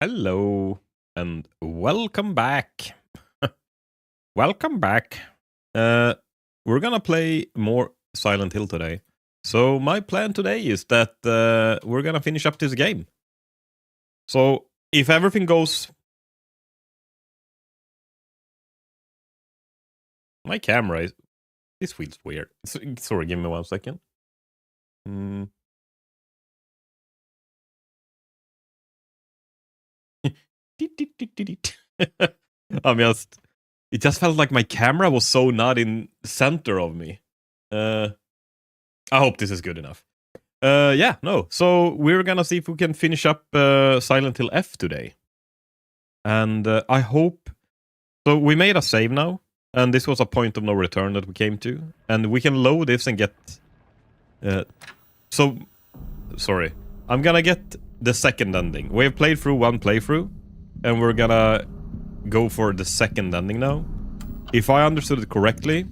Hello and welcome back. Welcome back. We're gonna play more Silent Hill today. So my plan today is that we're gonna finish up this game. So if everything goes, my camera is. This feels weird. Sorry, give me 1 second. I'm just... It just felt like my camera was so not in center of me. I hope this is good enough. Yeah, no. So we're gonna see if we can finish up Silent Hill F today. And I hope... So we made a save now. And this was a point of no return that we came to. And we can load this and get... Sorry. I'm gonna get the second ending. We have played through one playthrough. And we're gonna go for the second ending now. If I understood it correctly,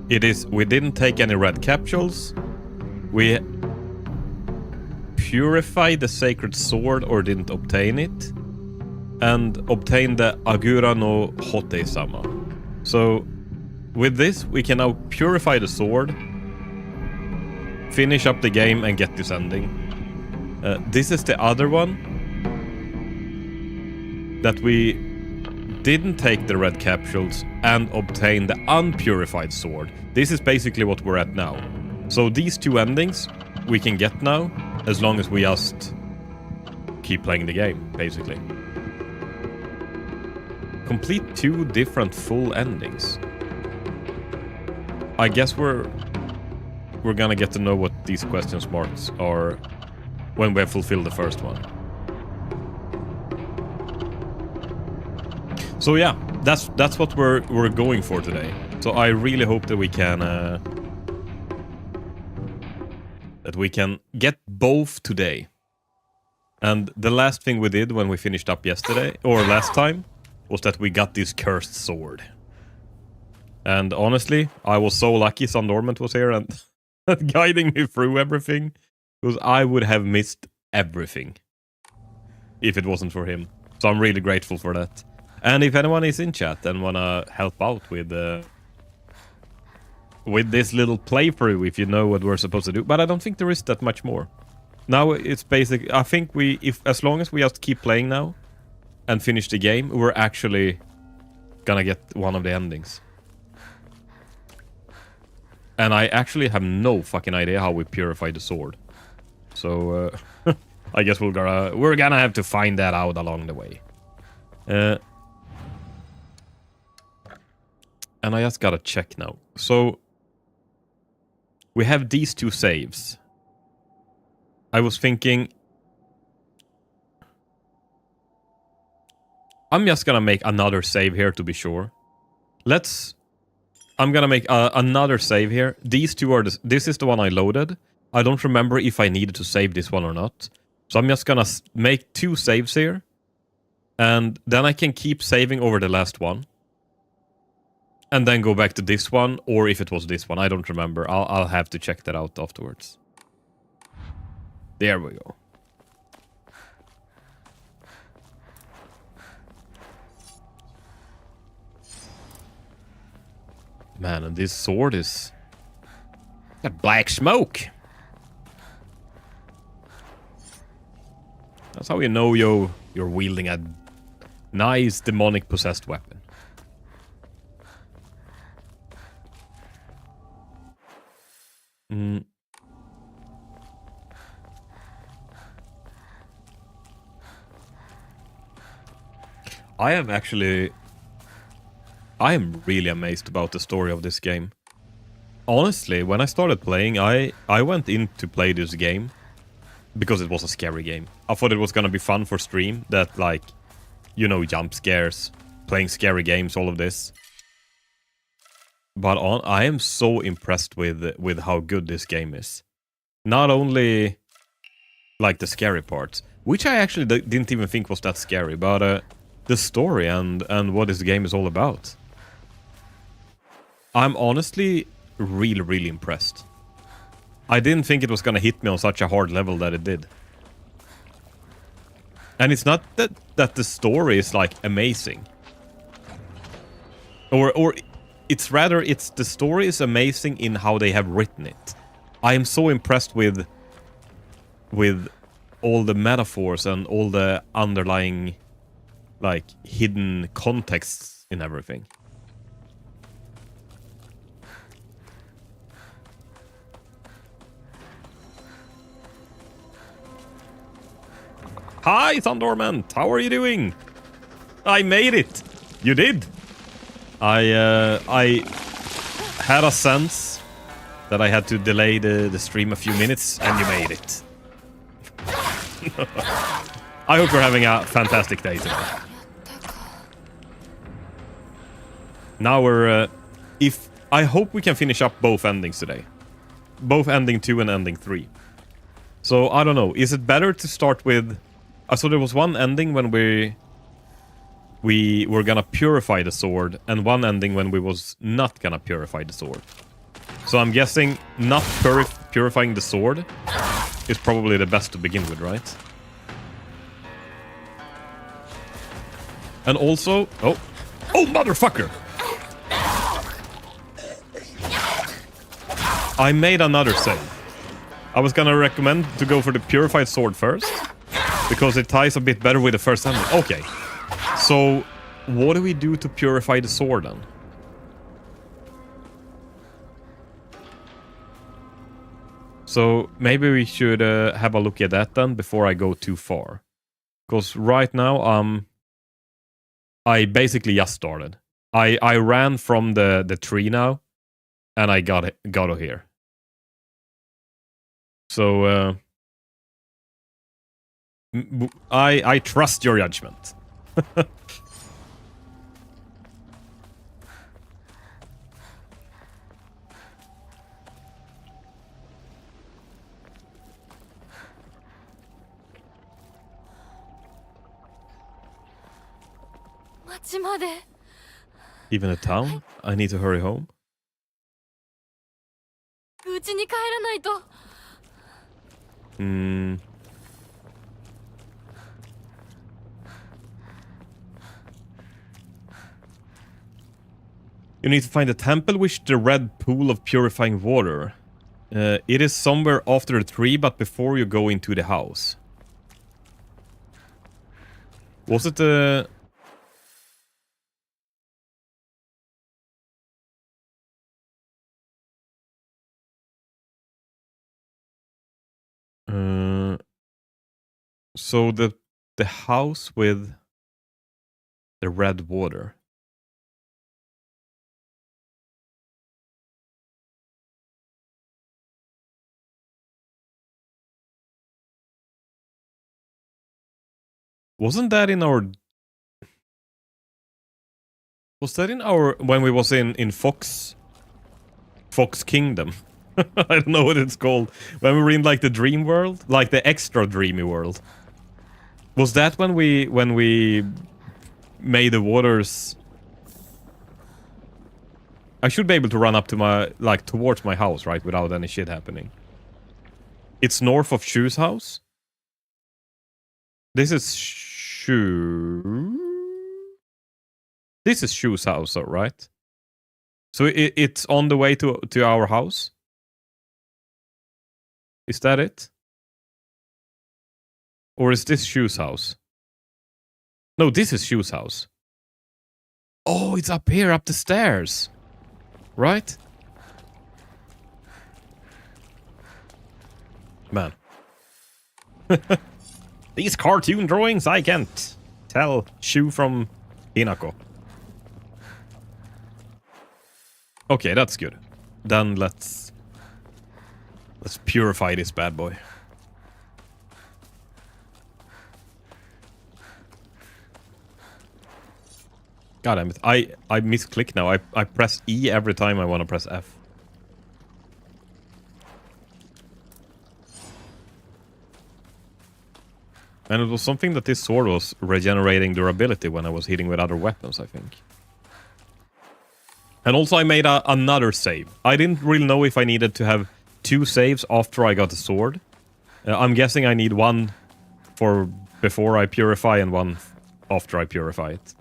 it is... We didn't take any red capsules. We purified the sacred sword or didn't obtain it. And obtain the Agura no Hote-sama. So, with this, we can now purify the sword, finish up the game, and get this ending. This is the other one. That we didn't take the red capsules and obtain the unpurified sword. This is basically what we're at now. So these two endings we can get now, as long as we just keep playing the game, basically. Complete 2 different full endings. I guess we're gonna get to know what these question marks are when we have fulfilled the first one. So yeah, that's what we're going for today. So I really hope that we can get both today. And the last thing we did when we finished up yesterday or last time was that we got this cursed sword. And honestly, I was so lucky Son Dormant was here and guiding me through everything, because I would have missed everything if it wasn't for him. So I'm really grateful for that. And if anyone is in chat and wanna help out with this little playthrough, if you know what we're supposed to do, but I don't think there is that much more. Now it's basic. I think as long as we just keep playing now and finish the game, we're actually gonna get one of the endings. And I actually have no fucking idea how we purify the sword. So I guess we're gonna have to find that out along the way. And I just gotta check now. So we have these 2 saves. I was thinking... I'm just gonna make another save here to be sure. I'm gonna make another save here. These 2 are... This is the one I loaded. I don't remember if I needed to save this one or not. So I'm just gonna make 2 saves here. And then I can keep saving over the last one. And then go back to this one, or if it was this one, I don't remember. I'll have to check that out afterwards. There we go. Man, and this sword is... got black smoke! That's how you know you're wielding a nice demonic possessed weapon. I am really amazed about the story of this game. Honestly, when I started playing, I went in to play this game because it was a scary game. I thought it was gonna be fun for stream, that like, you know, jump scares, playing scary games, all of this. But I am so impressed with how good this game is. Not only like the scary parts, which I actually didn't even think was that scary, but the story and what this game is all about. I'm honestly really, really impressed. I didn't think it was gonna hit me on such a hard level that it did. And it's not that the story is like amazing. Or it's rather, the story is amazing in how they have written it. I am so impressed with all the metaphors and all the underlying, like, hidden contexts in everything. Hi, Thunderment. How are you doing? I made it. You did. I had a sense that I had to delay the stream a few minutes, and you made it. I hope you're having a fantastic day today. Now we're... I hope we can finish up both endings today. Both ending 2 and ending 3. So, I don't know. Is it better to start with... So there was one ending when we were gonna purify the sword, and one ending when we was not gonna purify the sword. So I'm guessing not purifying the sword is probably the best to begin with, right? And also... Oh, motherfucker! I made another save. I was gonna recommend to go for the purified sword first, because it ties a bit better with the first ending. Okay. So, what do we do to purify the sword then? So, maybe we should have a look at that then before I go too far. Because right now, I basically just started. I ran from the tree now, and I got here. So, I trust your judgment. Even a town? I need to hurry home. Hmm. You need to find a temple with the red pool of purifying water. It is somewhere after the tree, but before you go into the house. Was it the... So the house with the red water. Wasn't that in our... Was that in our... When we was in Fox Kingdom? I don't know what it's called. When we were in like the dream world? Like the extra dreamy world. Was that when we made the waters... I should be able to run up to my... Like towards my house, right? Without any shit happening. It's north of Shu's house? This is Shu... This is Shu's house, right? So it's on the way to our house? Is that it? Or is this Shu's house? No, this is Shu's house. Oh, it's up here, up the stairs. Right? Man. These cartoon drawings, I can't tell Shu from Hinako. Okay, that's good. Then let's purify this bad boy. God damn it. I misclick now. I press E every time I want to press F. And it was something that this sword was regenerating durability when I was hitting with other weapons, I think. And also I made another save. I didn't really know if I needed to have 2 saves after I got the sword. I'm guessing I need one for before I purify and one after I purify it.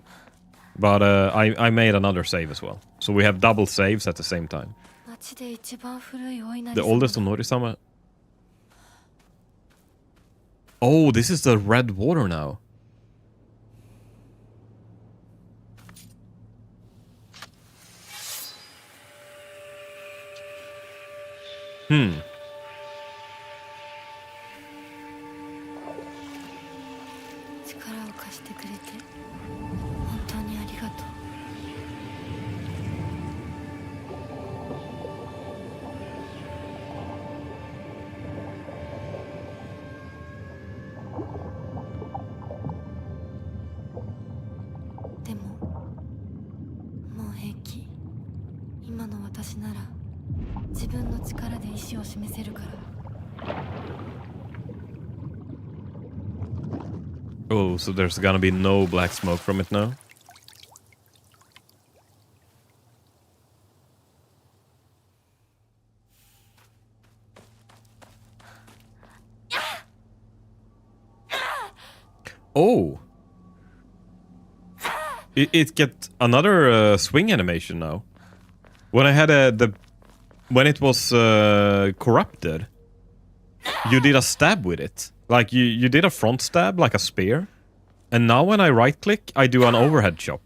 But I made another save as well. So we have double saves at the same time. The oldest Onori-sama. Oh, this is the red water now. 私なら自分の力で意志を示せるから。 Oh, so there's gonna be no black smoke from it now? Oh! It get another swing animation now. When I had when it was corrupted, you did a stab with it. Like you did a front stab, like a spear. And now when I right click, I do an overhead chop.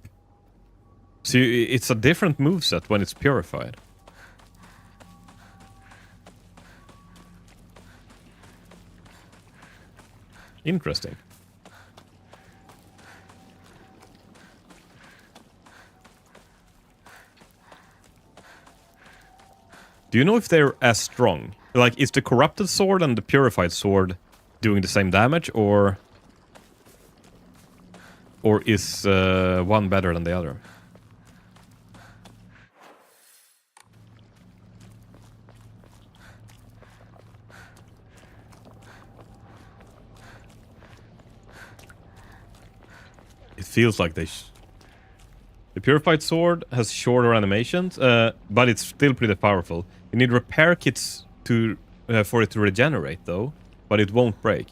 So it's a different moveset when it's purified. Interesting. Do you know if they're as strong? Like, is the corrupted sword and the purified sword doing the same damage, or is one better than the other? It feels like they... The purified sword has shorter animations, but it's still pretty powerful. You need repair kits to for it to regenerate, though, but it won't break.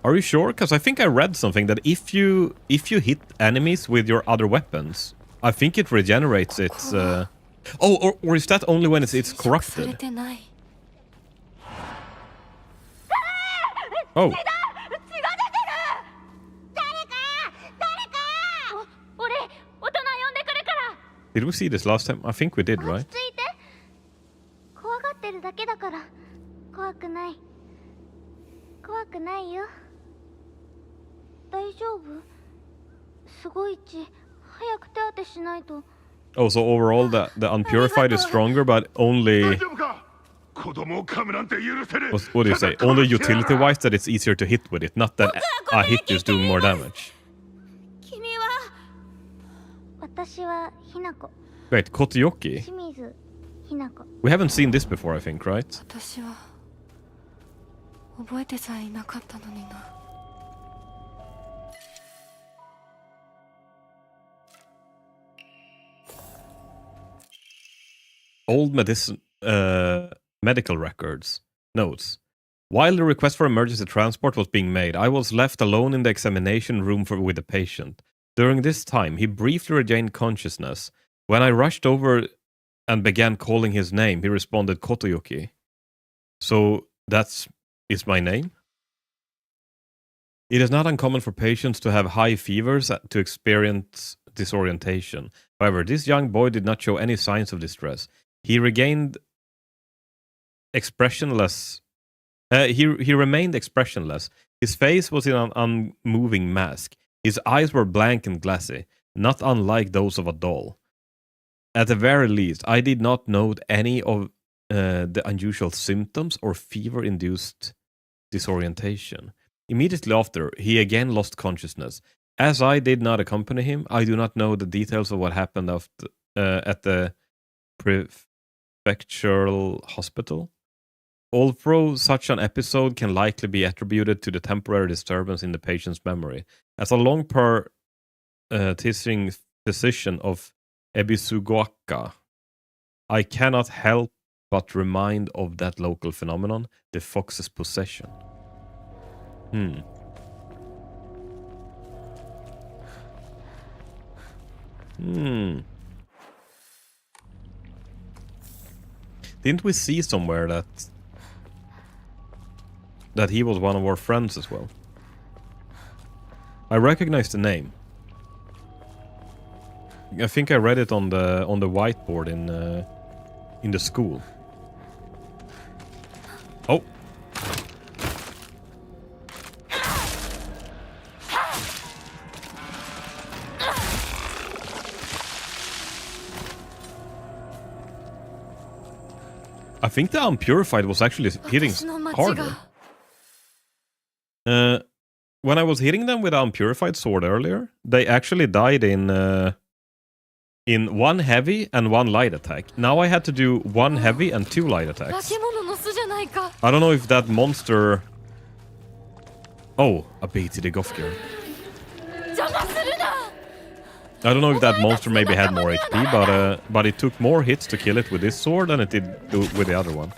Are you sure? Because I think I read something that if you hit enemies with your other weapons, I think it regenerates its... Oh, or is that only when it's corrupted? Oh. Did we see this last time? I think we did, right? Oh, so overall the unpurified is stronger, but only... What do you say? Only utility-wise that it's easier to hit with it, not that a hit is doing more damage. Wait, Kotoyoki? We haven't seen this before, I think, right? Old medical records. Notes. While the request for emergency transport was being made, I was left alone in the examination room with the patient. During this time, he briefly regained consciousness. When I rushed over and began calling his name, he responded Kotoyoki. So that's is my name? It is not uncommon for patients to have high fevers to experience disorientation. However, this young boy did not show any signs of distress. He regained expressionless. He remained expressionless. His face was in an unmoving mask. His eyes were blank and glassy, not unlike those of a doll. At the very least, I did not note any of the unusual symptoms or fever-induced disorientation. Immediately after, he again lost consciousness. As I did not accompany him, I do not know the details of what happened after, at the prefectural hospital. Although such an episode can likely be attributed to the temporary disturbance in the patient's memory. As a long-practicing physician of Ebisugoaka, I cannot help but remind of that local phenomenon, the fox's possession. Didn't we see somewhere that he was one of our friends as well? I recognize the name. I think I read it on the whiteboard in the school. Oh. I think the unpurified was actually hitting harder. When I was hitting them with the unpurified sword earlier, they actually died in in 1 heavy and 1 light attack. Now I had to do 1 heavy and 2 light attacks. 化け物の巣じゃないか。 I don't know if that monster... Oh, a BT Gofgir. 邪魔するな。 I don't know if that monster maybe had more HP, but it took more hits to kill it with this sword than it did with the other one.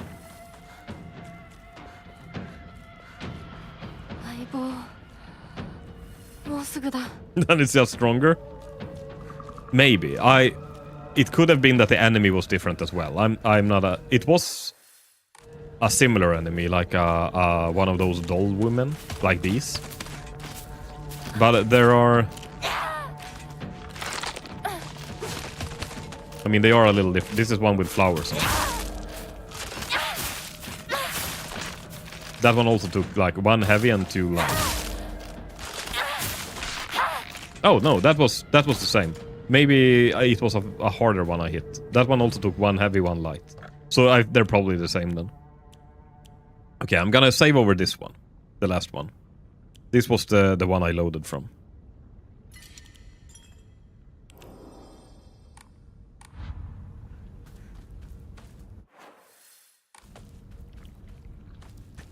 相棒。もうすぐだ。 And it's just stronger? Maybe. It could have been that the enemy was different as well. I'm not a... It was a similar enemy, like one of those doll women, like these. But there are... I mean, they are a little different. This is one with flowers on it. That one also took like 1 heavy and 2 light. Oh no, that was the same. Maybe it was a harder one I hit. That one also took 1 heavy, 1 light. So they're probably the same then. Okay, I'm gonna save over this one. The last one. This was the one I loaded from.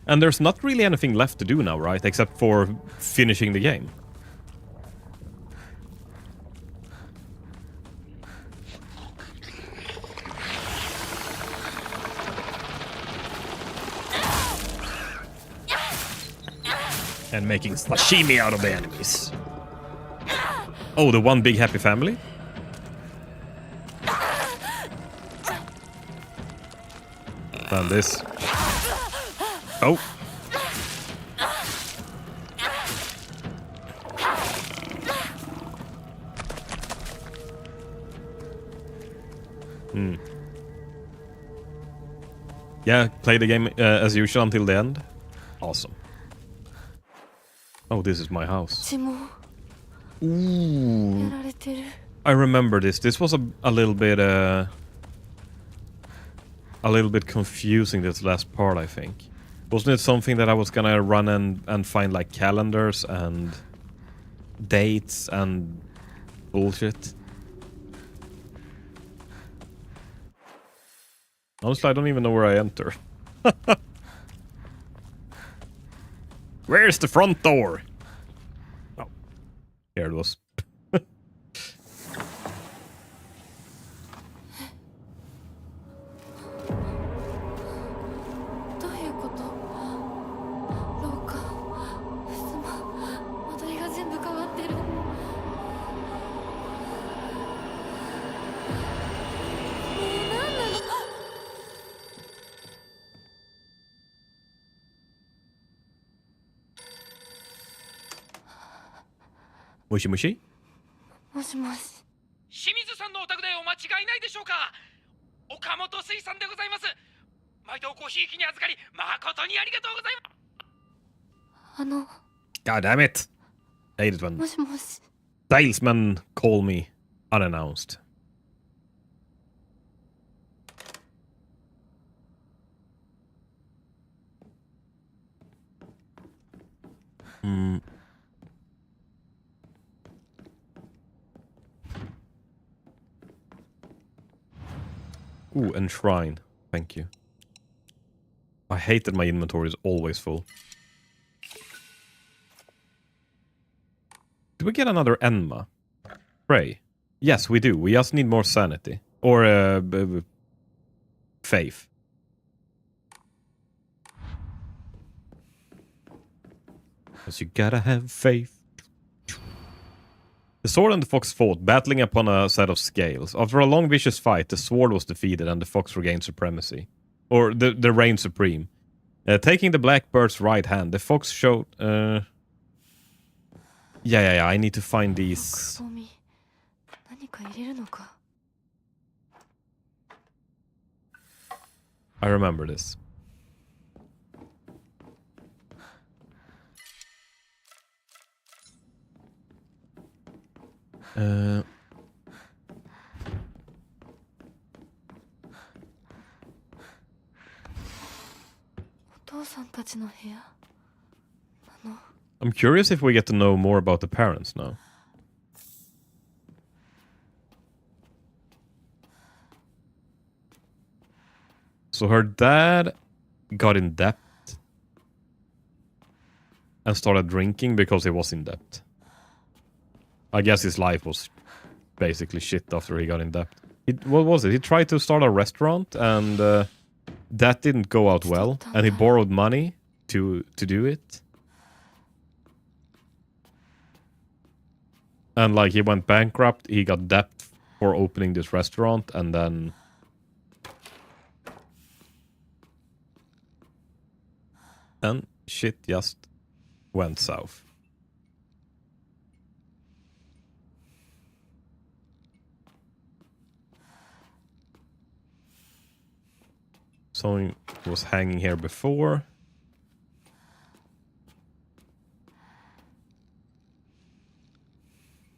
And there's not really anything left to do now, right? Except for finishing the game. And making sashimi out of the enemies. Oh, the one big happy family? And this. Oh. Yeah, play the game as usual until the end. Awesome. Oh, this is my house. Ooh. I remember this. This was a little bit confusing, this last part, I think. Wasn't it something that I was gonna run and find like calendars and dates and bullshit? Honestly, I don't even know where I enter. Where's the front door? Oh, here it was. もしもし？もしもし。清水さんのお宅でお間違いないでしょうか。岡本水産でございます。毎度ごひいきに預かり誠にありがとうございます。God damn it! I hate it when もしもし。 salesmen call me unannounced. Ooh, enshrine. Thank you. I hate that my inventory is always full. Do we get another Enma? Pray. Yes, we do. We just need more sanity. Or, faith. Because you gotta have faith. The sword and the fox fought, battling upon a set of scales. After a long vicious fight, the sword was defeated and the fox regained supremacy. Or the reigned supreme. Taking the black bird's right hand, the fox showed... Yeah, I need to find these... I remember this. I'm curious if we get to know more about the parents now. So her dad got in debt and started drinking because he was in debt. I guess his life was basically shit after he got in debt. What was it? He tried to start a restaurant and that didn't go out well. And he borrowed money to do it. And like he went bankrupt. He got debt for opening this restaurant and then... And shit just went south. Someone was hanging here before.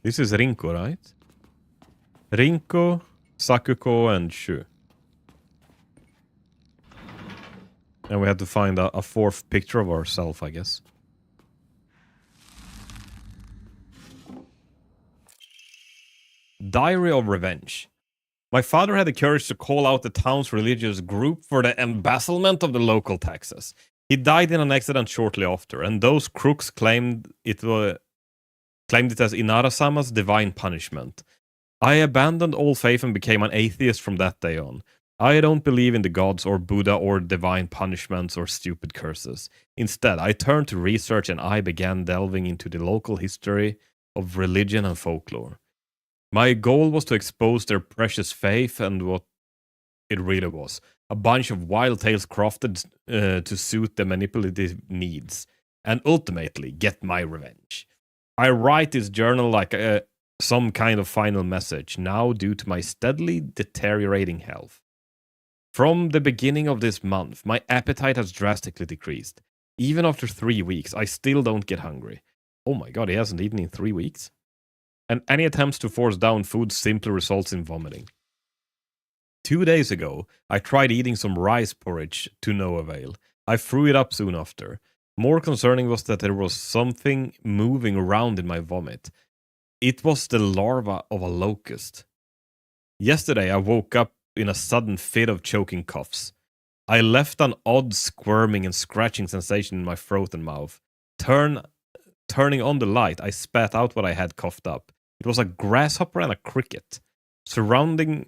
This is Rinko, right? Rinko, Sakuko, and Shu. And we had to find a fourth picture of ourselves, I guess. Diary of Revenge. My father had the courage to call out the town's religious group for the embezzlement of the local taxes. He died in an accident shortly after, and those crooks claimed it as Inara-sama's divine punishment. I abandoned all faith and became an atheist from that day on. I don't believe in the gods or Buddha or divine punishments or stupid curses. Instead, I turned to research and I began delving into the local history of religion and folklore. My goal was to expose their precious faith and what it really was. A bunch of wild tales crafted to suit their manipulative needs. And ultimately, get my revenge. I write this journal like some kind of final message, now due to my steadily deteriorating health. From the beginning of this month, my appetite has drastically decreased. Even after 3 weeks, I still don't get hungry. Oh my god, he hasn't eaten in 3 weeks? And any attempts to force down food simply results in vomiting. 2 days ago, I tried eating some rice porridge to no avail. I threw it up soon after. More concerning was that there was something moving around in my vomit. It was the larva of a locust. Yesterday, I woke up in a sudden fit of choking coughs. I left an odd squirming and scratching sensation in my throat and mouth. Turning on the light, I spat out what I had coughed up. It was a grasshopper and a cricket. Surrounding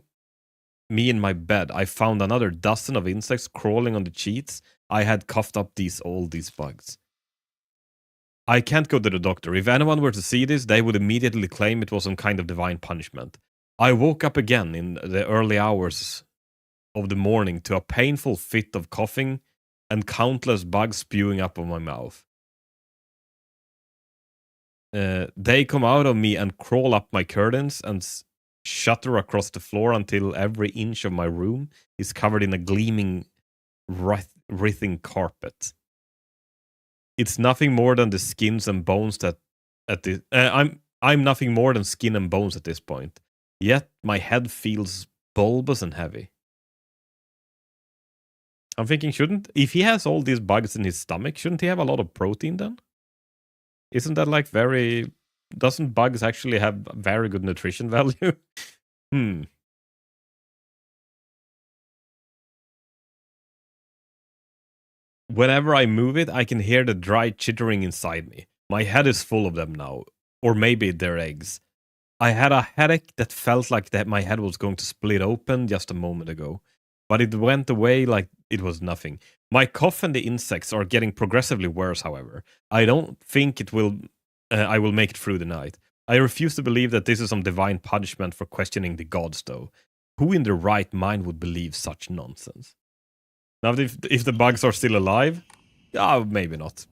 me in my bed, I found another dozen of insects crawling on the sheets. I had coughed up all these bugs. I can't go to the doctor. If anyone were to see this, they would immediately claim it was some kind of divine punishment. I woke up again in the early hours of the morning to a painful fit of coughing and countless bugs spewing up of my mouth. They come out of me and crawl up my curtains and shutter across the floor until every inch of my room is covered in a gleaming, writhing carpet. It's nothing more than the skins and bones I'm nothing more than skin and bones at this point. Yet my head feels bulbous and heavy. I'm thinking, if he has all these bugs in his stomach, shouldn't he have a lot of protein then? Isn't that like doesn't bugs actually have very good nutrition value? Whenever I move it, I can hear the dry chittering inside me. My head is full of them now. Or maybe they're eggs. I had a headache that felt like that my head was going to split open just a moment ago. But it went away like it was nothing. My cough and the insects are getting progressively worse, however. I don't think I will make it through the night. I refuse to believe that this is some divine punishment for questioning the gods, though. Who in their right mind would believe such nonsense? Now, if the bugs are still alive, maybe not.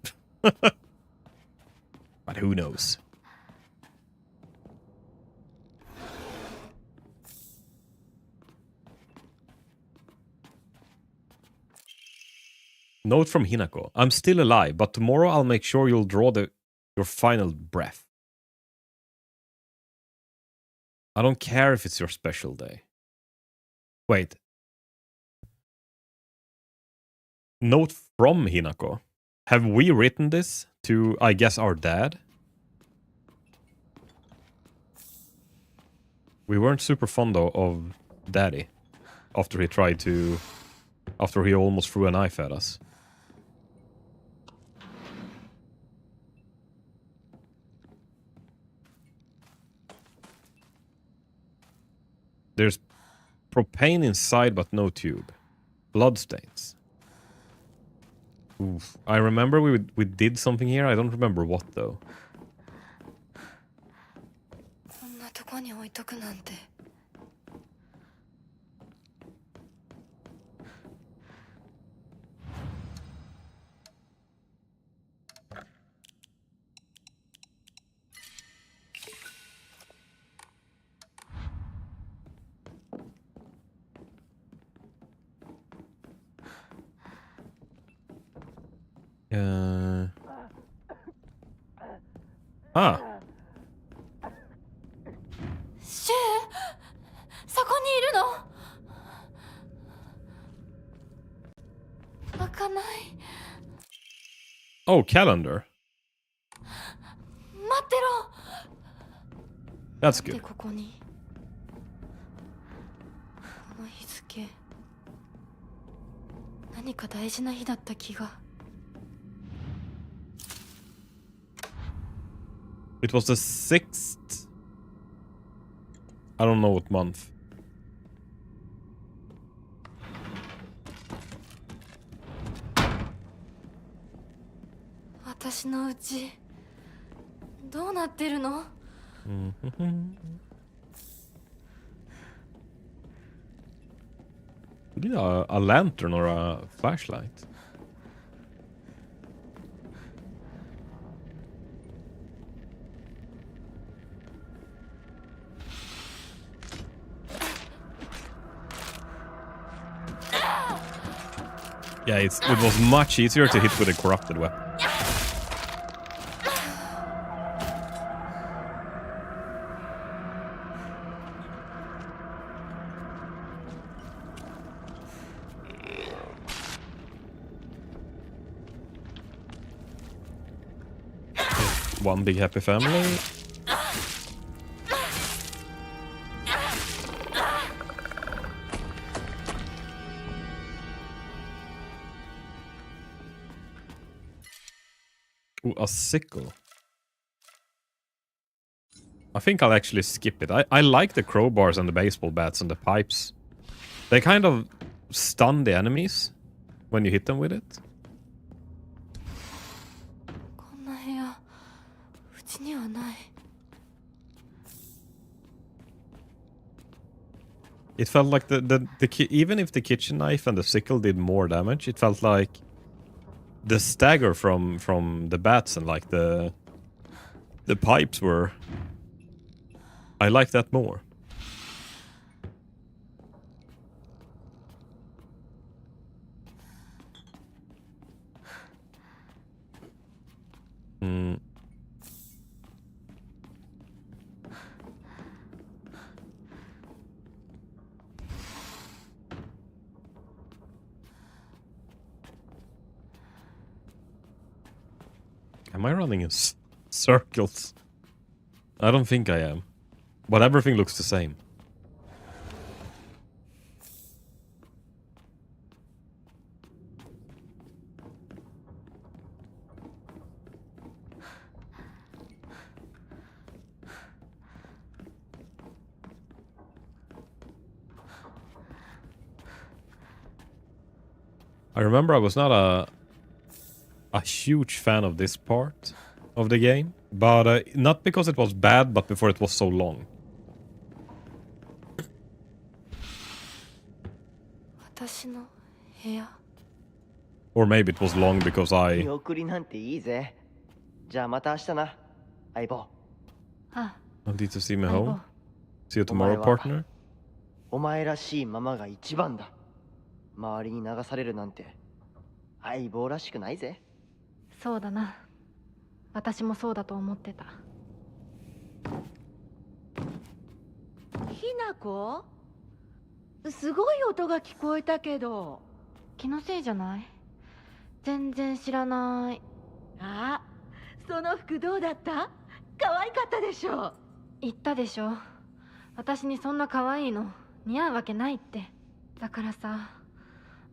But who knows? Note from Hinako. I'm still alive, but tomorrow I'll make sure you'll draw your final breath. I don't care if it's your special day. Wait. Note from Hinako. Have we written this to, I guess, our dad? We weren't super fond of Daddy after he tried to After he almost threw a knife at us. There's propane inside, but no tube. Bloodstains. Oof. I remember we did something here. I don't remember what though. こんなとこに置いとくなんて。Ah. シュウ、そこにいるの？開かない。Oh, calendar. 待ってろ。 That's なんで good. ここに。この日付。何か大事な日だった気が。It was the 6th. I don't know what month. 私のうちどうなってるの？ We need a lantern or a flashlight. Yeah, it was much easier to hit with a corrupted weapon. One big happy family. Ooh, a sickle. I think I'll actually skip it. I like the crowbars and the baseball bats and the pipes. They kind of stun the enemies when you hit them with it. こんな部屋うちにはない。 It felt like even if the kitchen knife and the sickle did more damage, it felt like the stagger from the bats and like the pipes were. I like that more. Am I running in circles? I don't think I am. But everything looks the same. I remember I was not a huge fan of this part of the game, but not because it was bad, but before it was so long. 私の部屋。 Or maybe it was long because 見送りなんていいぜ。じゃあまた明日な、相棒。あ、 Need to see me 相棒。 home. See you tomorrow, partner. お前らしいままが一番だ。周りに流されるなんて相棒らしくないぜ。そうだな。私もそうだと思ってた。ひなこ、すごい音が聞こえたけど。気のせいじゃない？全然知らない。あ、その服どうだった？可愛かったでしょ。言ったでしょ。私にそんな可愛いの似合うわけないって。だからさ、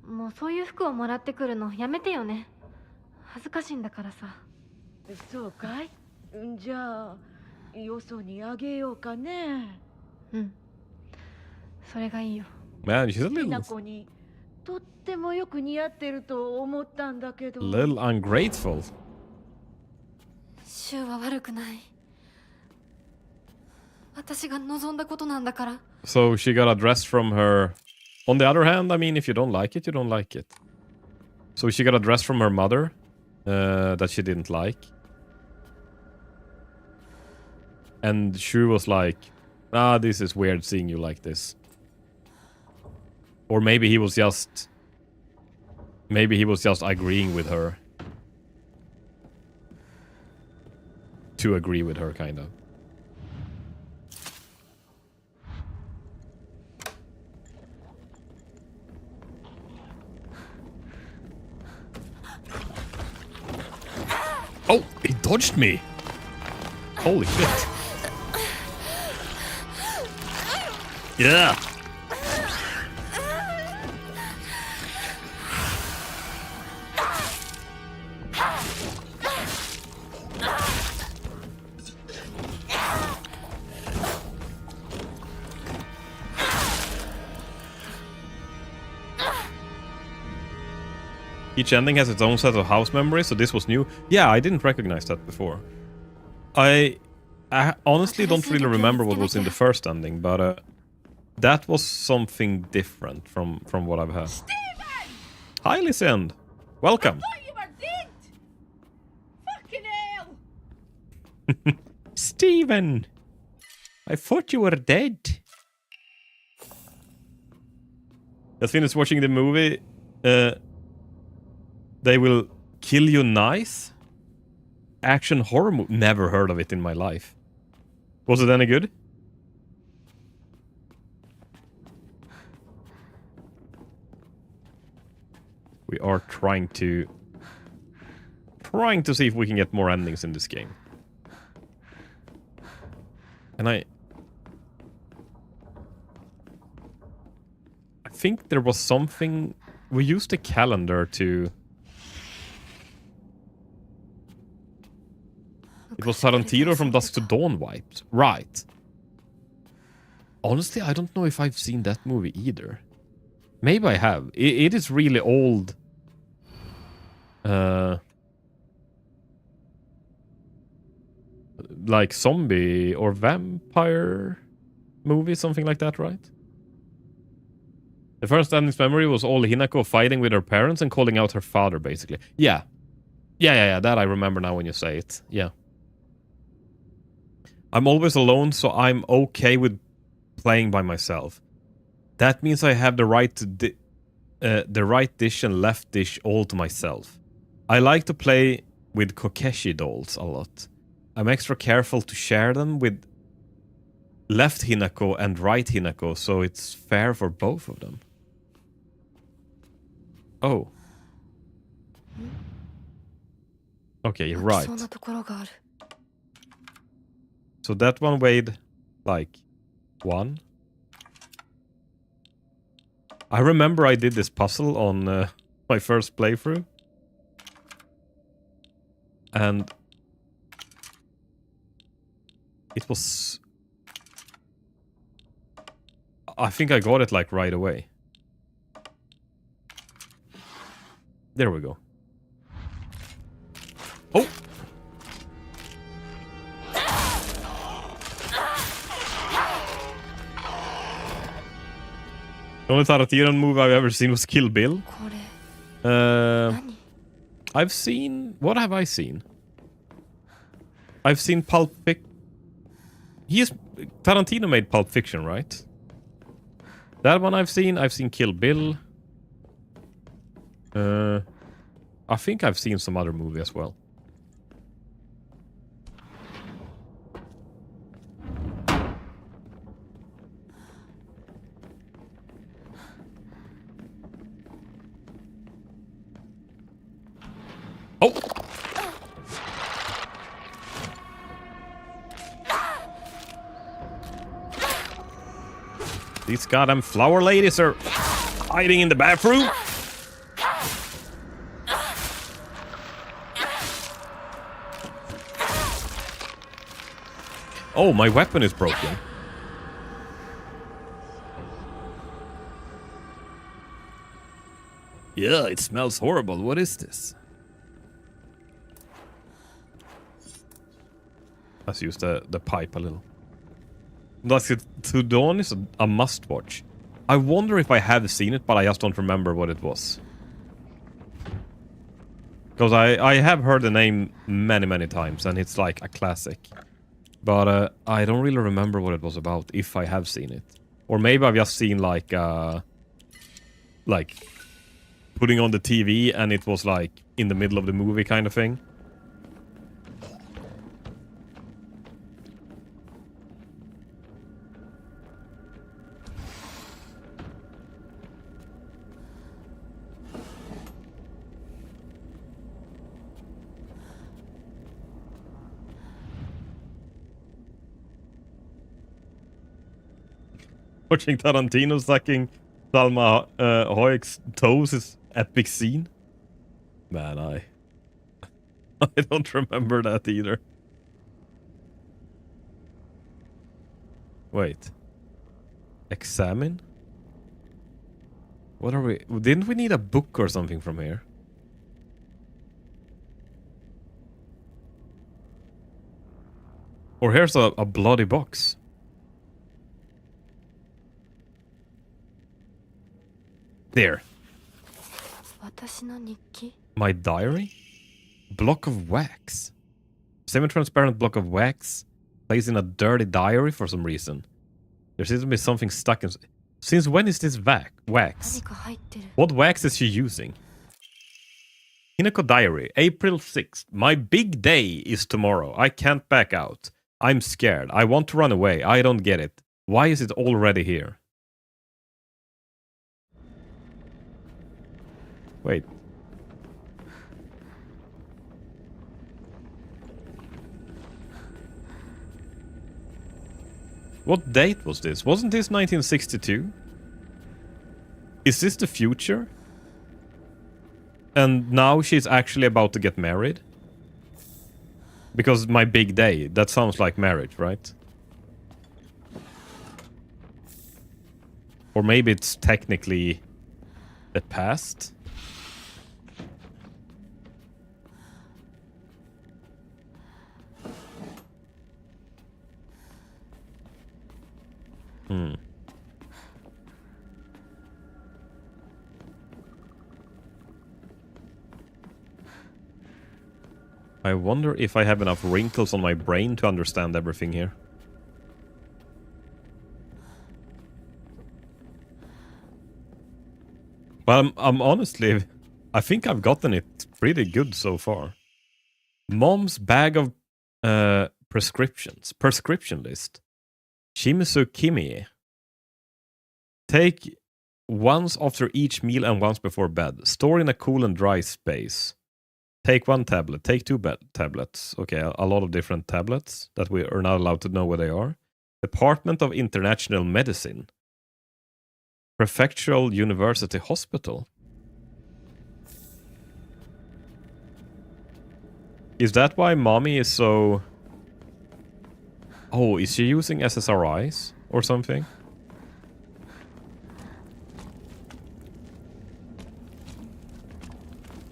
もうそういう服をもらってくるのやめてよね。恥ずかしいんだからさ。そうかい。じゃあよそにあげようかね。うん。それがいいよ。Man, she's a ひな little, 子にとってもよく似合ってると思ったんだけど。 little ungrateful. シュウは悪くない。私が望んだことなんだから。 So she got a dress from her. On the other hand, I mean, if you don't like it, you don't like it. So she got a dress from her mother that she didn't like. And Shu was like, ah, this is weird seeing you like this. Or maybe he was just agreeing with her. To agree with her, kind of. Oh, he dodged me. Holy shit. Yeah. Each ending has its own set of house memories, so this was new. Yeah, I didn't recognize that before. I honestly don't really remember what was in the first ending, but that was something different from what I've had. Steven! Hi, Lysand. Welcome. I thought you were dead! Fucking hell! Steven! I thought you were dead. Just finished watching the movie. They Will Kill You Nice? Action horror movie. Never heard of it in my life. Was it any good? We are trying to see if we can get more endings in this game. And I think there was something. We used the calendar to. It was Tarantino from Dusk to Dawn wiped. Right. Honestly, I don't know if I've seen that movie either. Maybe I have. It is really old. Like zombie or vampire movie, something like that, right? The first ending's memory was all Hinako fighting with her parents and calling out her father, basically. Yeah. Yeah. That I remember now when you say it. Yeah. I'm always alone, so I'm okay with playing by myself. That means I have the right dish and left dish all to myself. I like to play with Kokeshi dolls a lot. I'm extra careful to share them with left Hinako and right Hinako, so it's fair for both of them. Oh. Okay, right. So that one weighed like 1. I remember I did this puzzle on my first playthrough. And it was... I think I got it like right away. There we go. Oh! The only Tarantino movie I've ever seen was Kill Bill. I've seen... What have I seen? I've seen Pulp Fiction. Tarantino made Pulp Fiction, right? That one I've seen. I've seen Kill Bill. I think I've seen some other movie as well. Oh! These goddamn flower ladies are hiding in the bathroom. Oh, my weapon is broken. Yeah, it smells horrible. What is this? Let's use the pipe a little. Dusk to Dawn is a must-watch. I wonder if I have seen it, but I just don't remember what it was. Because I have heard the name many, many times, and it's like a classic. But I don't really remember what it was about, if I have seen it. Or maybe I've just seen like putting on the TV and it was like in the middle of the movie kind of thing. Watching Tarantino sucking Salma Hayek's toes is epic scene. Man, I don't remember that either. Wait. Examine? What are we... Didn't we need a book or something from here? Or here's a bloody box. There. My diary? Block of wax. Semi-transparent block of wax. Placed in a dirty diary for some reason. There seems to be something stuck in... Since when is this wax? What wax is she using? Hinako diary. April 6th. My big day is tomorrow. I can't back out. I'm scared. I want to run away. I don't get it. Why is it already here? Wait. What date was this? Wasn't this 1962? Is this the future? And now she's actually about to get married? Because my big day, that sounds like marriage, right? Or maybe it's technically the past? I wonder if I have enough wrinkles on my brain to understand everything here. Well, I'm honestly... I think I've gotten it pretty good so far. Mom's bag of prescriptions. Prescription list. Shimizu Kimie. Take once after each meal and once before bed. Store in a cool and dry space. Take 1 tablet. Take 2 tablets. Okay, a lot of different tablets that we are not allowed to know where they are. Department of International Medicine. Prefectural University Hospital. Is that why mommy is so... Oh, is she using SSRIs or something?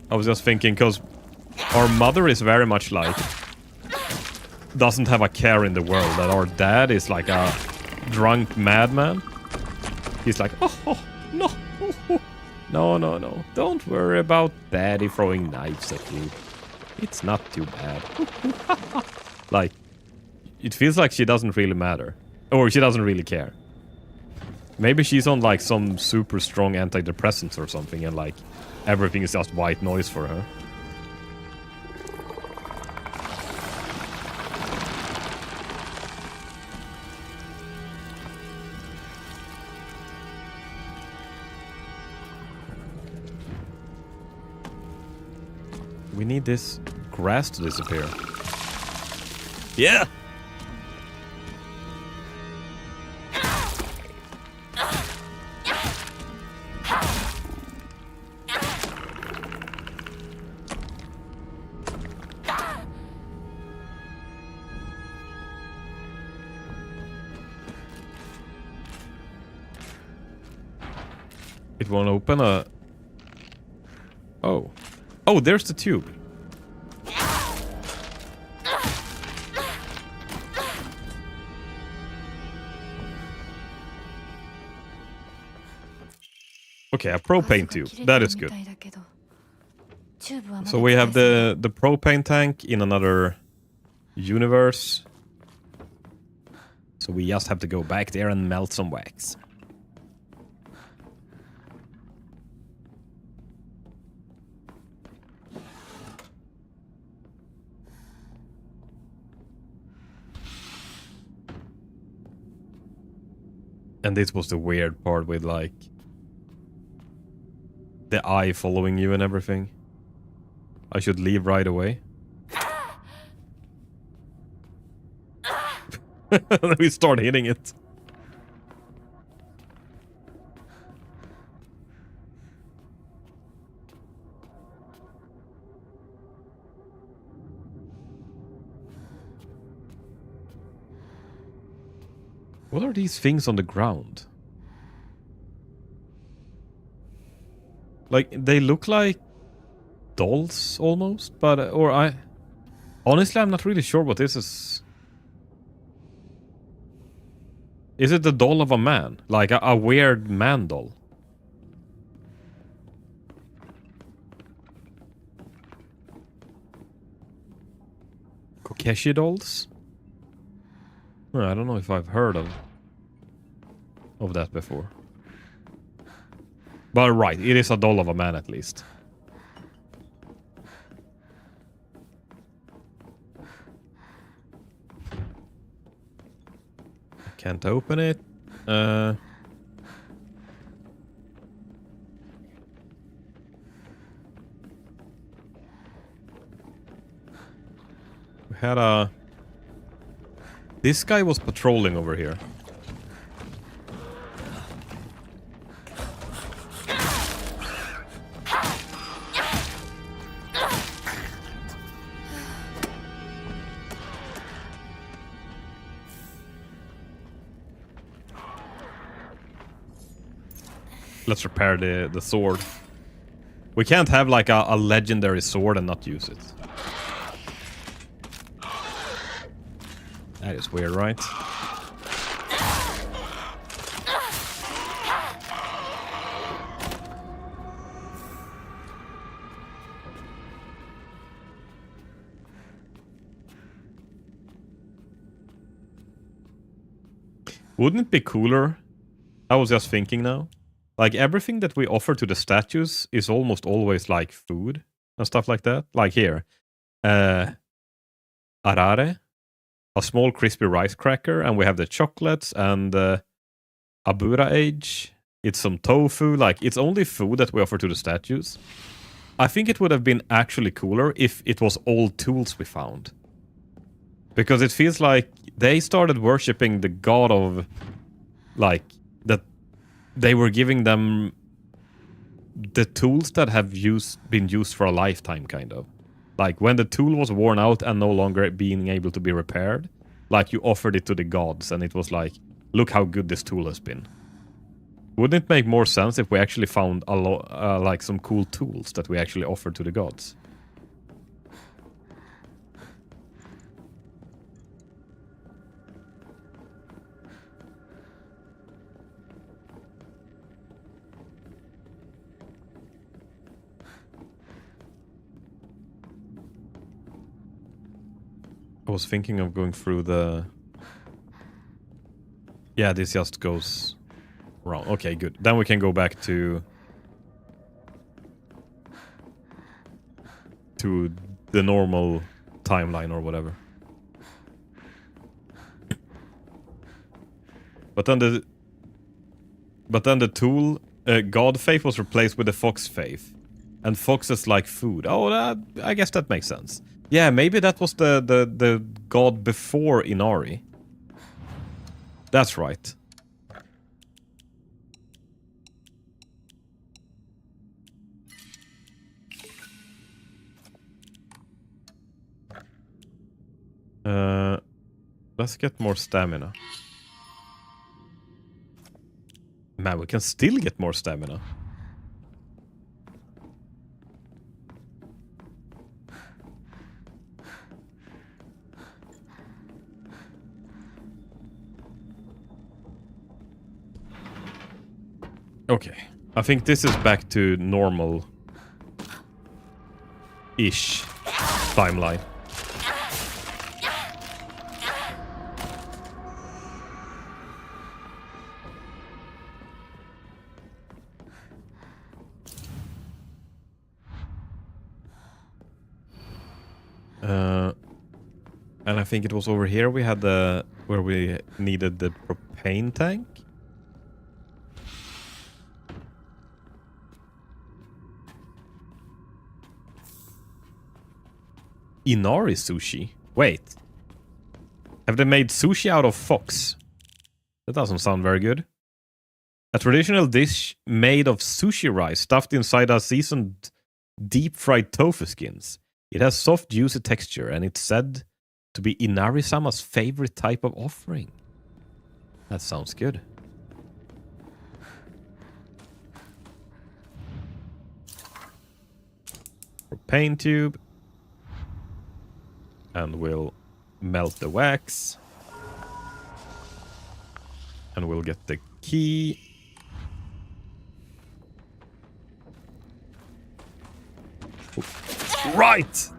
I was just thinking, because our mother is very much like... doesn't have a care in the world. That our dad is like a drunk madman. He's like, oh no. No, no, no. Don't worry about daddy throwing knives at you. It's not too bad. Like, it feels like she doesn't really matter. Or she doesn't really care. Maybe she's on like some super strong antidepressants or something and like everything is just white noise for her. We need this grass to disappear. Yeah! It won't open a... Oh. Oh, there's the tube. Okay, a propane tube. That is good. So we have the propane tank in another universe. So we just have to go back there and melt some wax. And this was the weird part with like the eye following you and everything. I should leave right away. We start hitting it. What are these things on the ground? Like, they look like dolls almost, but honestly, I'm not really sure what this is. Is it the doll of a man? Like a weird man doll? Kokeshi dolls? I don't know if I've heard of that before. But right, it is a doll of a man at least. Can't open it. We had a... This guy was patrolling over here. Let's repair the sword. We can't have like a legendary sword and not use it. That is weird, right? Wouldn't it be cooler? I was just thinking now. Like, everything that we offer to the statues is almost always like food and stuff like that. Like here. Arare. A small crispy rice cracker. And we have the chocolates and Abura Age. It's some tofu. Like, it's only food that we offer to the statues. I think it would have been actually cooler if it was old tools we found. Because it feels like they started worshipping the god of... Like, that... They were giving them the tools that have been used for a lifetime, kind of. Like, when the tool was worn out and no longer being able to be repaired, like, you offered it to the gods, and it was like, look how good this tool has been. Wouldn't it make more sense if we actually found like some cool tools that we actually offered to the gods? I was thinking of going through the... Yeah, this just goes wrong. Okay, good. Then we can go back to the normal timeline or whatever. But then the tool God faith was replaced with the fox faith, and foxes like food. Oh, I guess that makes sense. Yeah, maybe that was the god before Inari. That's right. Let's get more stamina. Man, we can still get more stamina. Okay. I think this is back to normal-ish timeline. And I think it was over here we had where we needed the propane tank. Inari sushi. Wait. Have they made sushi out of fox? That doesn't sound very good. A traditional dish made of sushi rice stuffed inside a seasoned deep-fried tofu skins. It has soft, juicy texture, and it's said to be Inari-sama's favorite type of offering. That sounds good. Propane tube. And we'll melt the wax. And we'll get the key. Right!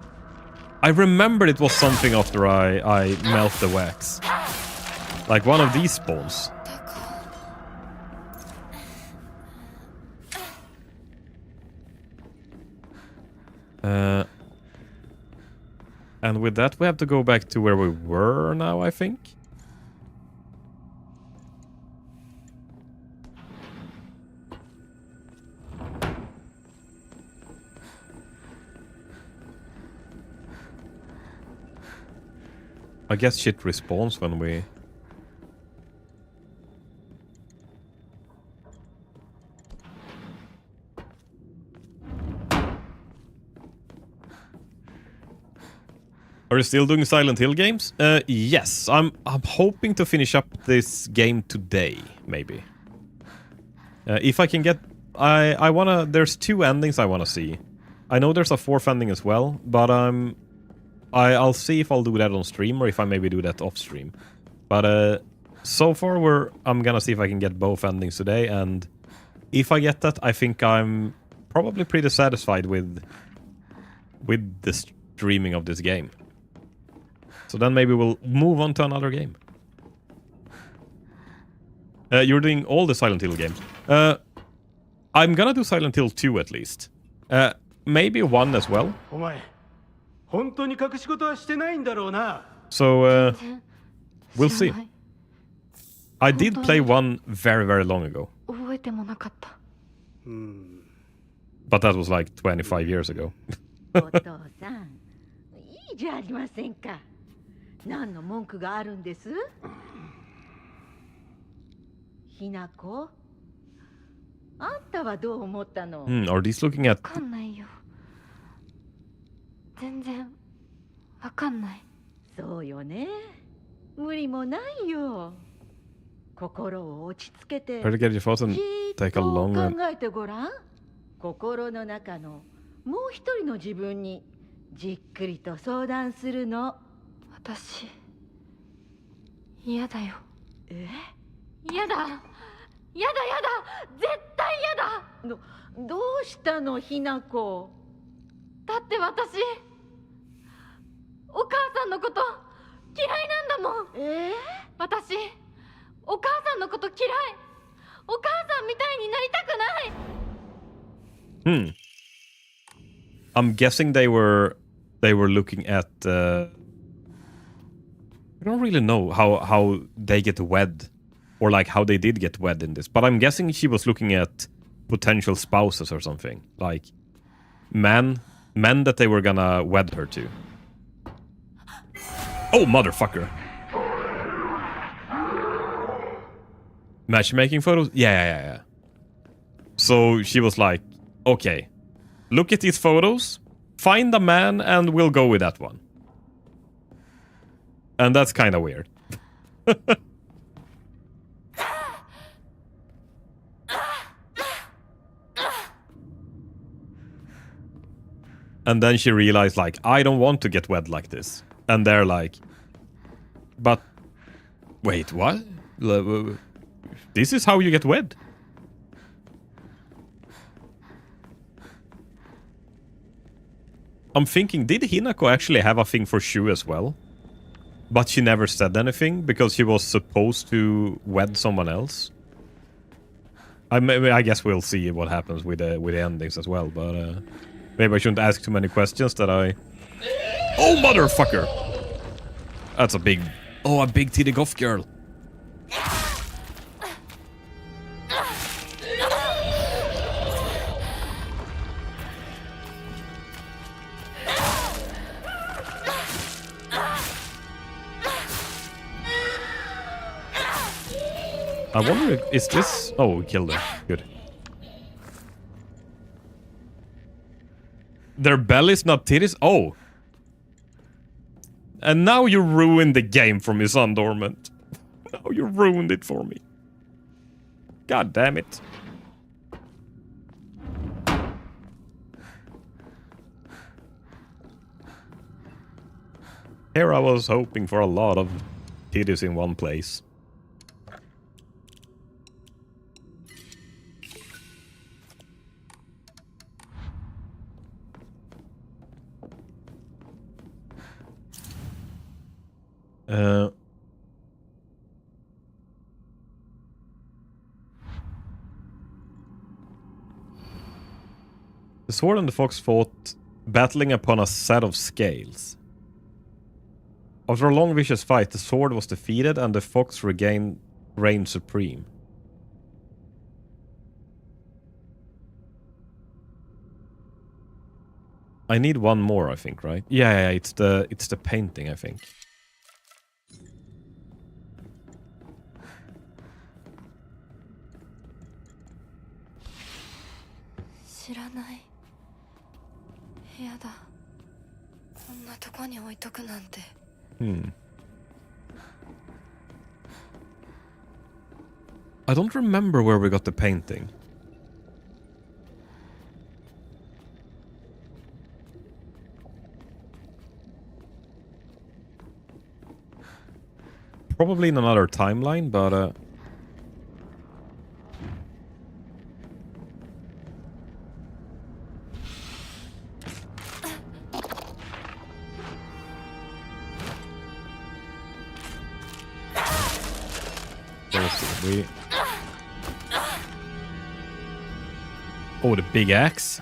I remembered it was something after I melt the wax. Like one of these spawns. And with that, we have to go back to where we were now, I think. I guess shit respawns when we... Are you still doing Silent Hill games? Yes, I'm hoping to finish up this game today, maybe. If I can get... I wanna... There's 2 endings I wanna see. I know there's a 4th ending as well, but I'll see if I'll do that on stream or if I maybe do that off stream. But so far I'm gonna see if I can get both endings today, and if I get that, I think I'm probably pretty satisfied with the streaming of this game. So then maybe we'll move on to another game. You're doing all the Silent Hill games. I'm gonna do Silent Hill 2 at least. Maybe 1 as well. So, we'll see. I did play 1 very, very long ago. But that was like 25 years ago. お父さん、いいじゃありませんか。何の文句があるんです？ひなこ、あんたはどう思ったの？ Are these looking at... わかんないよ。全然わかんない。そうよね。無理もないよ。心を落ち着けて、 Try to get your thoughts and じ take っ a と longer... 考えてごらん。心の中のもう一人の自分にじっくりと相談するの。私嫌だよ。え？嫌だ。やだやだ。絶対嫌だ。どうしたの、ひなこ？だって私お母さんのこと嫌いなんだもん。私お母さんのこと嫌い。お母さんみたいになりたくない。I'm guessing they were looking at... I don't really know how they get wed, or like how they did get wed in this, but I'm guessing she was looking at potential spouses or something, like men that they were gonna wed her to. Oh, motherfucker! Matchmaking photos? Yeah. So she was like, okay, look at these photos, find a man, and we'll go with that one. And that's kind of weird. And then she realized, like, I don't want to get wed like this. And they're like, but wait, what? This is how you get wed? I'm thinking, did Hinako actually have a thing for Shu as well? But she never said anything because she was supposed to wed someone else. I guess we'll see what happens with the endings as well, but maybe I shouldn't ask too many questions that I... Oh, motherfucker! That's a big... Oh, a big titty goth girl. I wonder, is this... Oh, we killed her. Good. Their belly's not titties? Oh. And now you ruined the game for me, Sun Dormant. Oh, you ruined it for me. God damn it. Here I was hoping for a lot of titties in one place. The sword and the fox fought, battling upon a set of scales. After a long vicious fight, the sword was defeated and the fox reigned supreme. I need one more, I think, right? Yeah, it's the painting, I think. I don't remember where we got the painting. Probably in another timeline, but Oh, the big axe.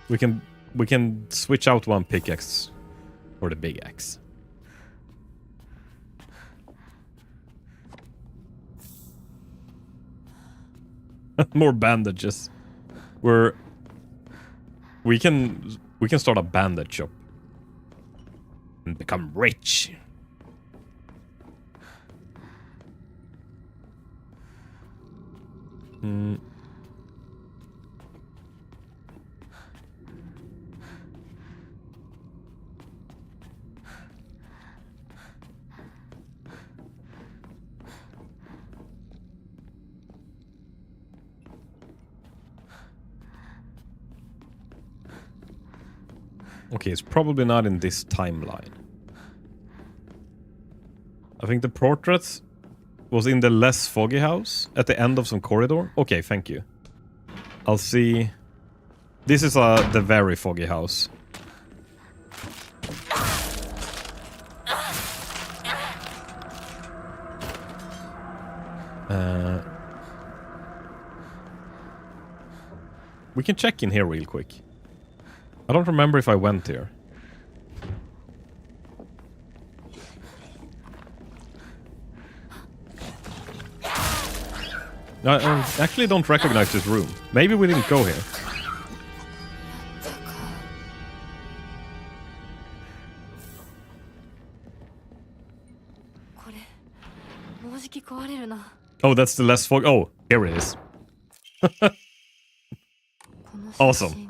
We can switch out one pickaxe for the big axe. More bandages. We can start a bandage shop and become rich. Okay, it's probably not in this timeline. I think the portrait was in the less foggy house at the end of some corridor. Okay, thank you. I'll see. This is the very foggy house. We can check in here real quick. I don't remember if I went here. I actually don't recognize this room. Maybe we didn't go here. Oh, that's the less fog. Oh, here it is. Awesome.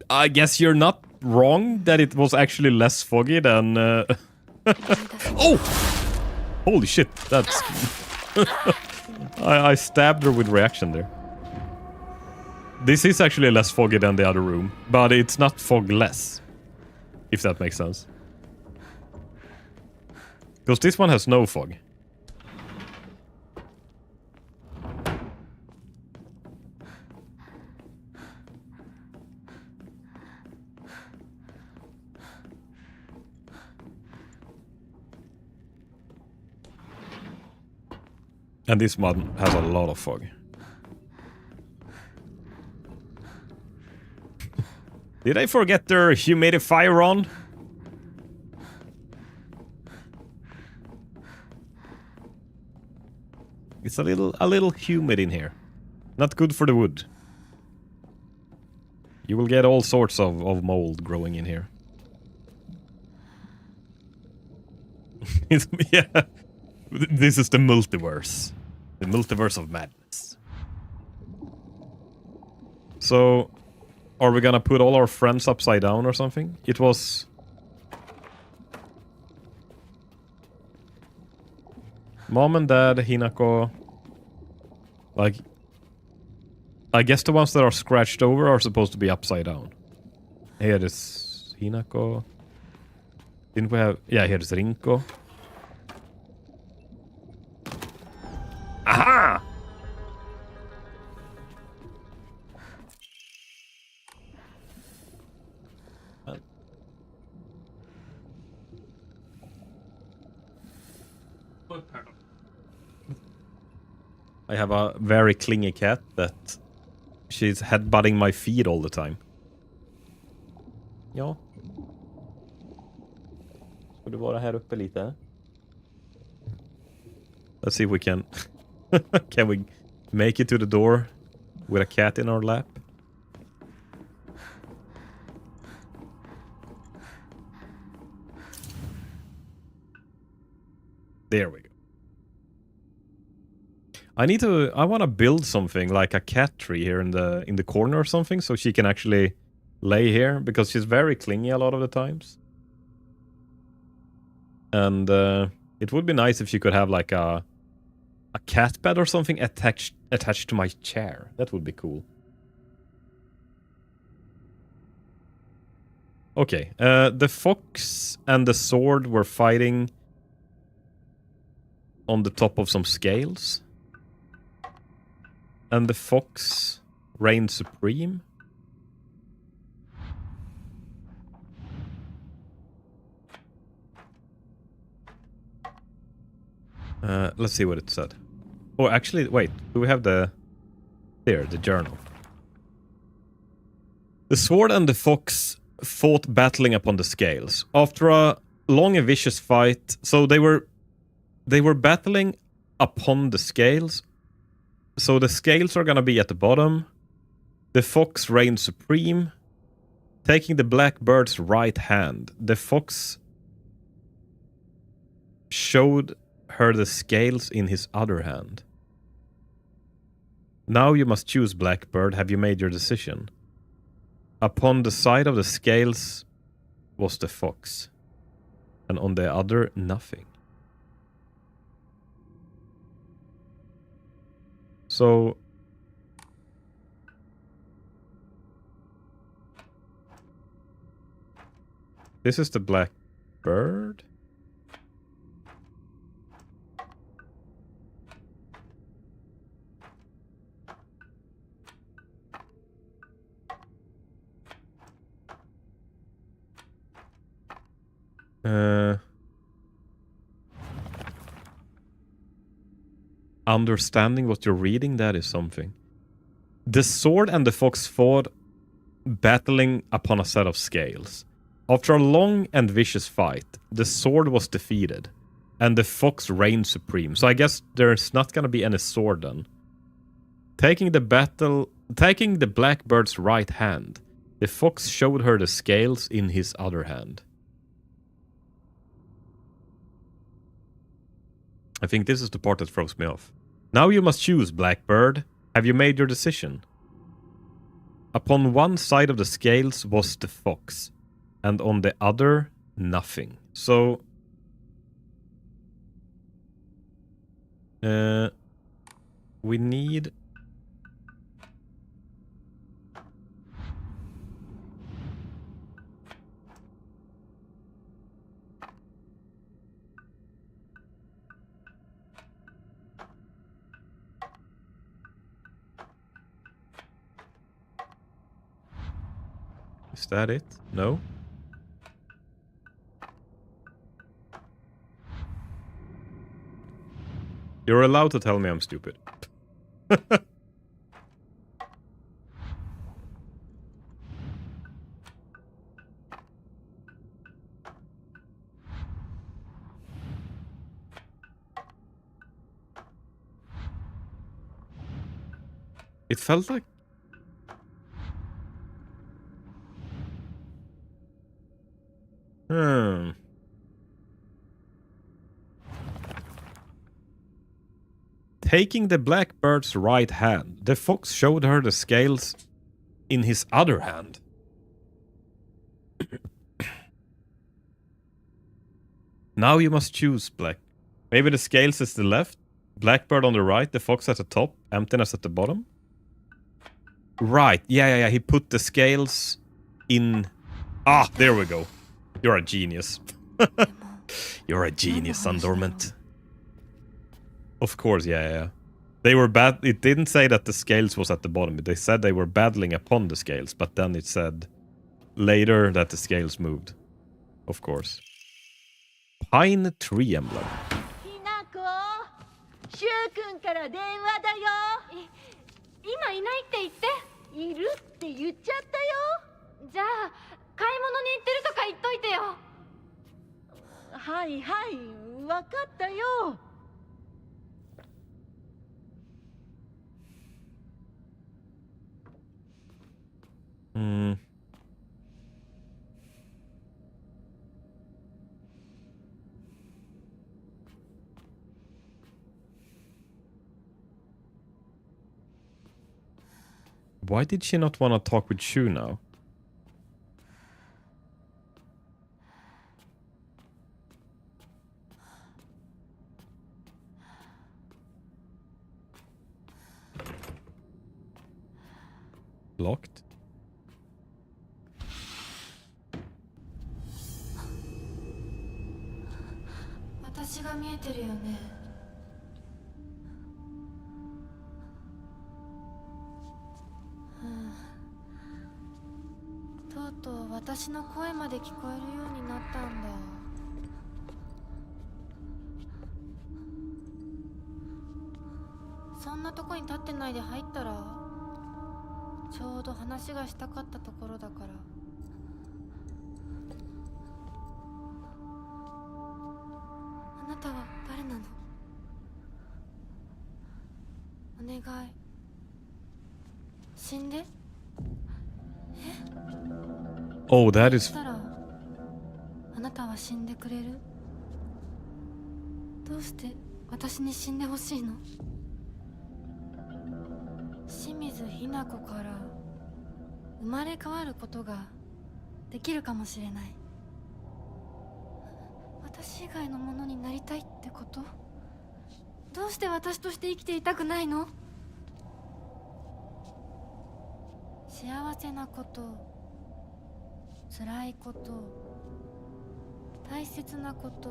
I guess you're not wrong that it was actually less foggy than... Oh! Holy shit, that's... I stabbed her with reaction there. This is actually less foggy than the other room, but it's not fog-less. If that makes sense. Because this one has no fog. And this one has a lot of fog. Did I forget their humidifier on? It's a little humid in here. Not good for the wood. You will get all sorts of mold growing in here. Yeah. This is the multiverse. The multiverse of madness. So, are we gonna put all our friends upside down or something? It was... Mom and Dad, Hinako... Like... I guess the ones that are scratched over are supposed to be upside down. Here is Hinako. Didn't we have... Yeah, here is Rinko. Aha! I have a very clingy cat that she's headbutting my feet all the time. Ja. Ska du vara här uppe lite? Let's see if we can... Can we make it to the door with a cat in our lap? There we go. I want to build something like a cat tree here in the corner or something so she can actually lay here because she's very clingy a lot of the times. And it would be nice if she could have like a cat bed or something attached to my chair. That would be cool. Okay, the fox and the sword were fighting on the top of some scales. And the fox reigned supreme. Let's see what it said. Oh, actually, wait. Do we have the journal? The sword and the fox fought battling upon the scales. After a long and vicious fight, so they were battling upon the scales. So the scales are gonna be at the bottom. The fox reigned supreme, taking the black bird's right hand. The fox showed her the scales in his other hand. Now you must choose, Blackbird. Have you made your decision? Upon the side of the scales was the fox, and on the other, nothing. So... this is the black bird? Understanding what you're reading, that is something. The sword and the fox fought, battling upon a set of scales. After a long and vicious fight, the sword was defeated, and the fox reigned supreme. So I guess there's not gonna be any sword then. Taking the blackbird's right hand, the fox showed her the scales in his other hand. I think this is the part that throws me off. Now you must choose, Blackbird. Have you made your decision? Upon one side of the scales was the fox, and on the other, nothing. So... we need... Is that it? No? You're allowed to tell me I'm stupid. It felt like... Taking the blackbird's right hand, the fox showed her the scales in his other hand. Now you must choose, Black. Maybe the scales is the left, blackbird on the right, the fox at the top, emptiness at the bottom? Right, yeah. He put the scales in... Ah, there we go. You're a genius. You're a genius, Undormant. Of course, yeah. They were bad. It didn't say that the scales was at the bottom. They said they were battling upon the scales, but then it said later that the scales moved. Of course. Pine tree emblem. ひなこ、シュウ君から電話だよ。今いないって言って。いるって言っちゃったよ。じゃあ買い物に行ってるとか言っといてよ。はいはい、わかったよ。Why did she not want to talk with Shu now? Locked? To 私の声まで聞こえるようになったんだ。そんなとこに立ってないで入ったら、ちょうど話がしたかったところだから。あなたは誰なの？お願い。死んで。Oh, that is... したらあなたは死んでくれる？どうして私に死んでほしいの？清水ひな子から生まれ変わることができるかもしれない。私以外のものになりたいってこと？どうして私として生きていたくないの？幸せなこと、辛いこと、大切なこと、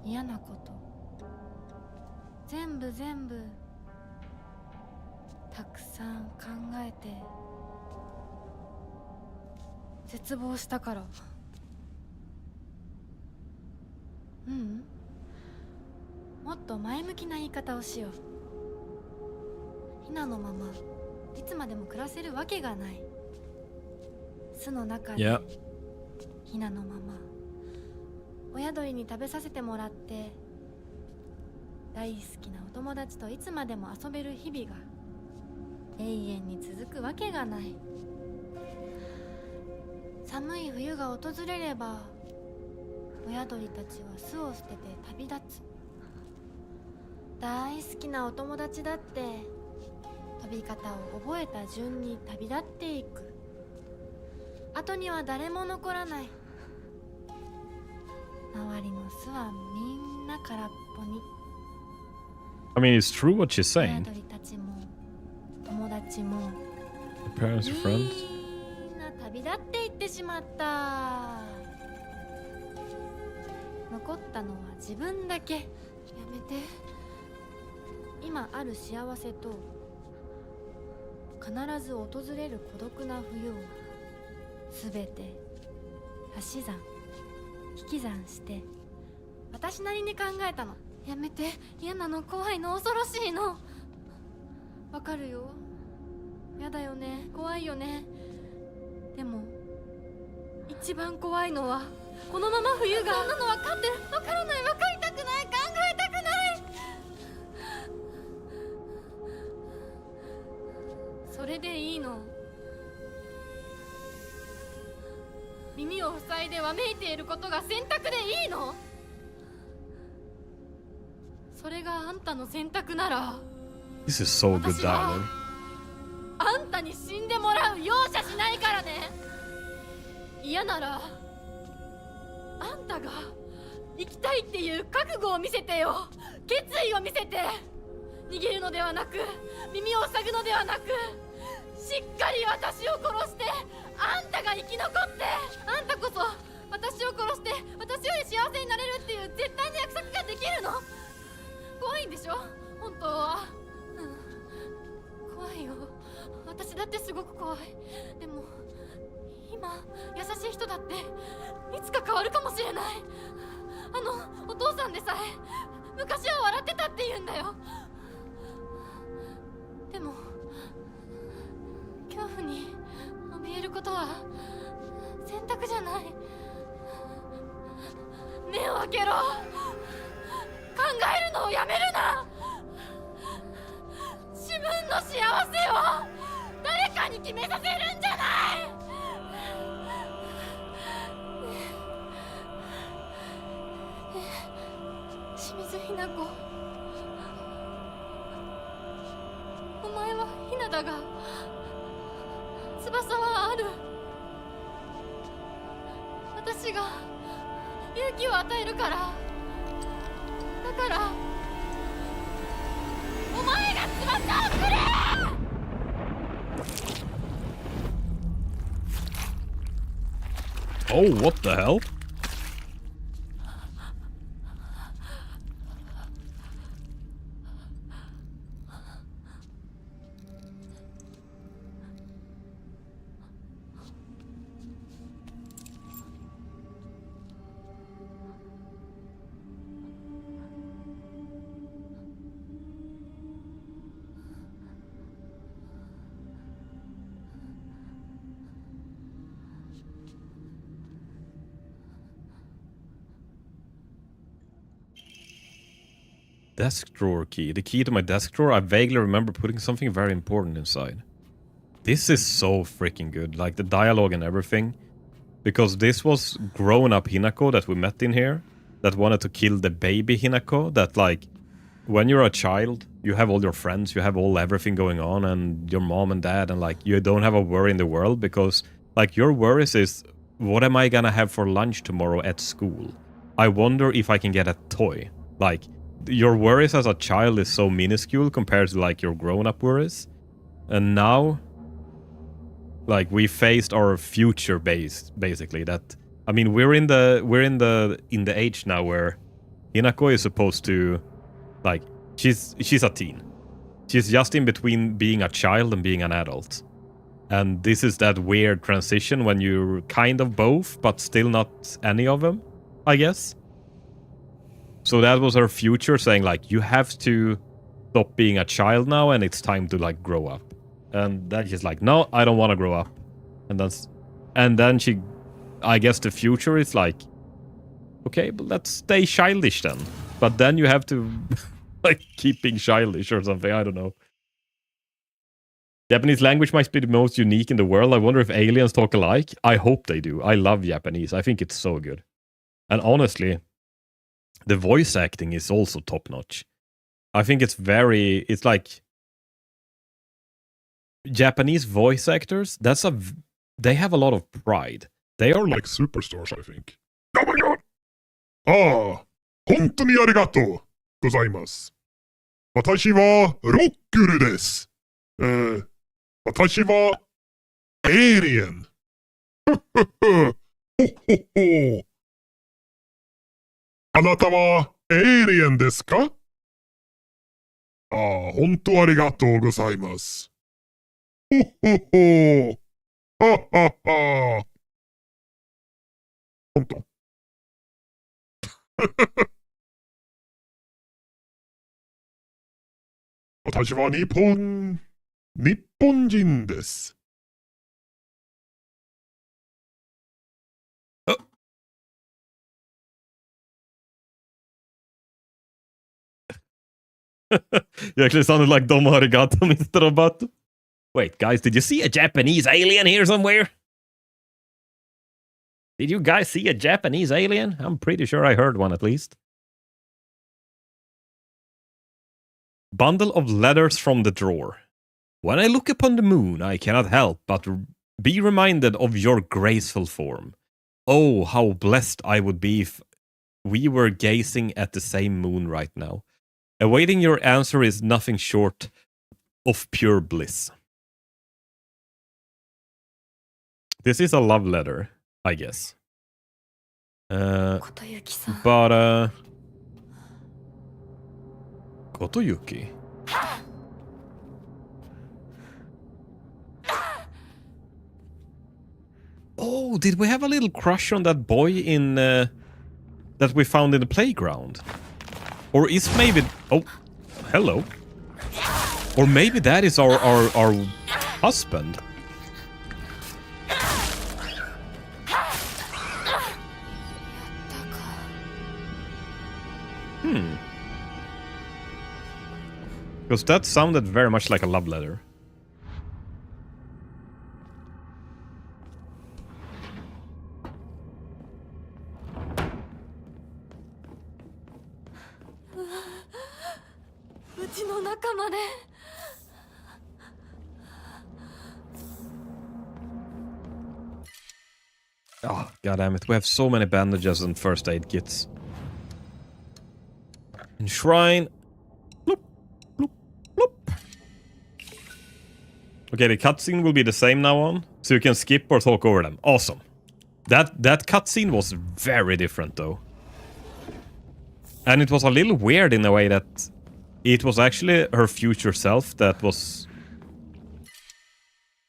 嫌なこと、全部たくさん考えて絶望したから。もっと前向きな言い方をしよう。ひなのままいつまでも暮らせるわけがない。巣の中で、ひなのまま親鳥に食べさせてもらって、大好きなお友達といつまでも遊べる日々が永遠に続くわけがない。寒い冬が訪れれば親鳥たちは巣を捨てて旅立つ。大好きなお友達だって飛び方を覚えた順に旅立っていく。後には誰も残らない。周りの巣はみんな空っぽに。I mean, it's true what she's saying. 親鳥たちも友達も Parents and friends. みんな旅立っていってしまった。残ったのは自分だけ。やめて。今ある幸せと必ず訪れる孤独な冬をすべて足し算引き算して私なりに考えたの。やめて、嫌なの、怖いの、恐ろしいの。わかるよ。やだよね、怖いよね。でも一番怖いのはこのまま冬が。そんなの分かってる。分からない、分かりたくない、考えたくない。それでいいの。耳を塞いでわめいていることが選択でいいの。それがあんたの選択なら This is so good 私は dialogue. あんたに死んでもらう容赦しないからね。嫌ならあんたが生きたいっていう覚悟を見せてよ。決意を見せて。逃げるのではなく、耳を塞ぐのではなく、しっかり私を殺して、あんたが生き残って、あんたこそ私を殺して私より幸せになれるっていう絶対の約束ができるの。怖いんでしょ本当は。怖いよ。私だってすごく怖い。でも今優しい人だっていつか変わるかもしれない。お父さんでさえ昔は笑ってたって言うんだよ。でも恐怖に怯えることは選択じゃない。目を開けろ。考えるのをやめるな。自分の幸せを誰かに決めさせるんじゃない。清水ひな子、お前はひなだが翼はある。私が勇気を与えるから。だからお前が翼をくれ。Oh, what the hell? Desk drawer key. The key to my desk drawer. I vaguely remember putting something very important inside. This is so freaking good. Like the dialogue and everything. Because this was grown-up Hinako that we met in here. That wanted to kill the baby Hinako. That like, when you're a child, you have all your friends, you have everything going on, and your mom and dad, and like, you don't have a worry in the world because like, your worries is, what am I gonna have for lunch tomorrow at school? I wonder if I can get a toy. Like, your worries as a child is so minuscule compared to like your grown-up worries. And now, like, we faced our future basically. That, I mean, we're in the age now where Hinako is supposed to, like, she's a teen. She's just in between being a child and being an adult. And this is that weird transition when you're kind of both, but still not any of them, I guess. So that was her future, saying like, you have to stop being a child now and it's time to like grow up. And then she's like, no, I don't want to grow up. And then she, I guess the future is like, okay, but let's stay childish then. But then you have to like keep being childish or something, I don't know. Japanese language might be the most unique in the world. I wonder if aliens talk alike. I hope they do. I love Japanese. I think it's so good. And honestly, the voice acting is also top-notch. I think it's like Japanese voice actors, they have a lot of pride. They are like superstars, I think. Oh my god! ああ、本当にありがとうございます。私はロックルです。私はエイリアン。ほほほ。あなたはエイリアンですか？ああ、本当ありがとうございます。ほほほ。ははは。本当私は日本人です。You actually sounded like Domo Arigato, Mr. Roboto. Wait, guys, did you see a Japanese alien here somewhere? Did you guys see a Japanese alien? I'm pretty sure I heard one at least. Bundle of letters from the drawer. When I look upon the moon, I cannot help but be reminded of your graceful form. Oh, how blessed I would be if we were gazing at the same moon right now. Awaiting your answer is nothing short of pure bliss. This is a love letter, I guess. But, Kotoyuki? Oh, did we have a little crush on that boy in that we found in the playground? Or is maybe... Oh, hello. Or maybe that is our husband. Because that sounded very much like a love letter. Oh, goddammit. We have so many bandages and first aid kits. Enshrine. Bloop, bloop, bloop. Okay, the cutscene will be the same now on, so you can skip or talk over them. Awesome. That cutscene was very different, though. And it was a little weird in a way that it was actually her future self that was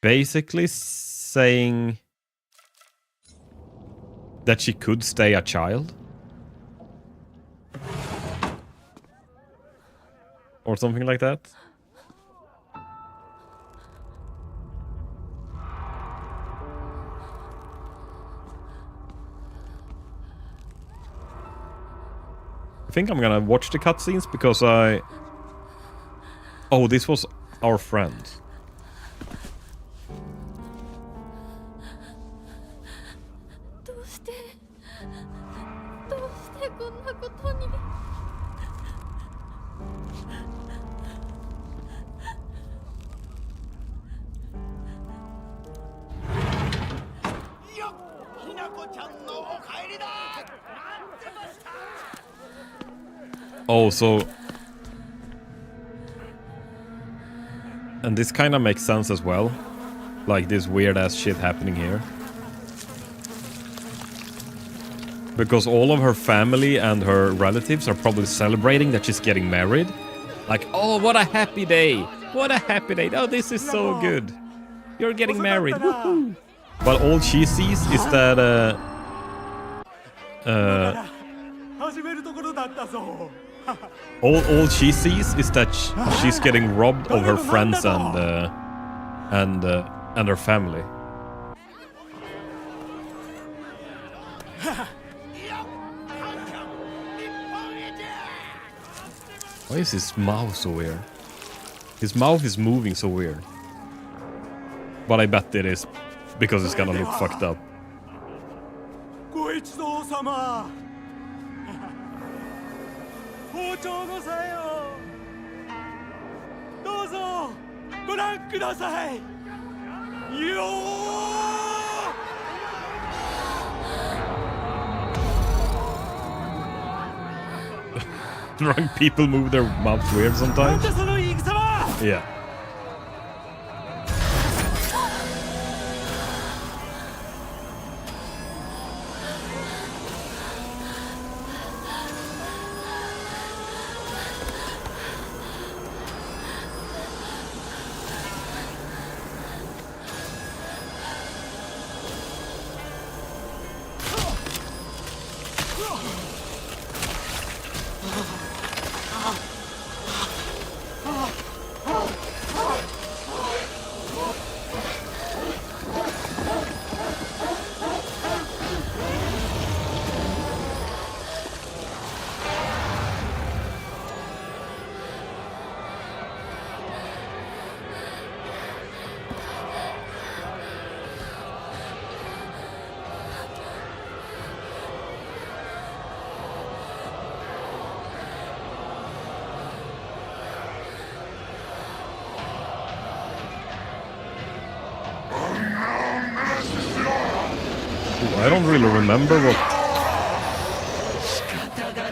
basically saying that she could stay a child. Or something like that. I think I'm gonna watch the cutscenes because I... Oh, this was our friend. Oh, so... And this kind of makes sense as well. Like this weird-ass shit happening here. Because all of her family and her relatives are probably celebrating that she's getting married. Like, oh, what a happy day! What a happy day! Oh, this is so good! You're getting married! Woohoo! But all she sees is that, all she sees is that she's getting robbed of her friends and her family. Why is his mouth so weird? His mouth is moving so weird. But I bet it is because it's gonna look fucked up. Drunk people move their mouths weird sometimes. Yeah. I don't really remember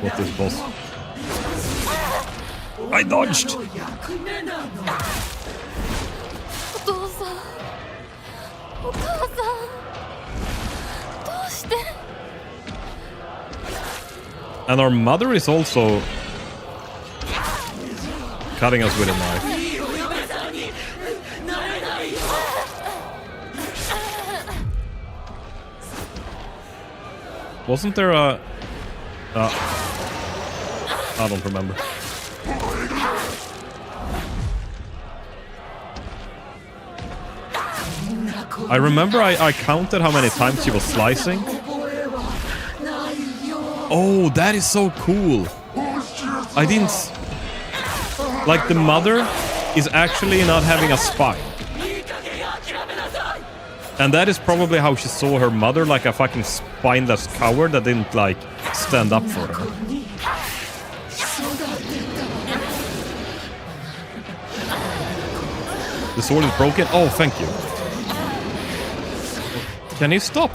what this was. I dodged! お父さん、お母さん、どうして？ And our mother is also cutting us with a knife. Wasn't there a... I don't remember. I remember I counted how many times she was slicing. Oh, that is so cool. I didn't... Like, the mother is actually not having a spine. And that is probably how she saw her mother, like a fucking spineless coward that didn't, like, stand up for her. The sword is broken? Oh, thank you. Can you stop?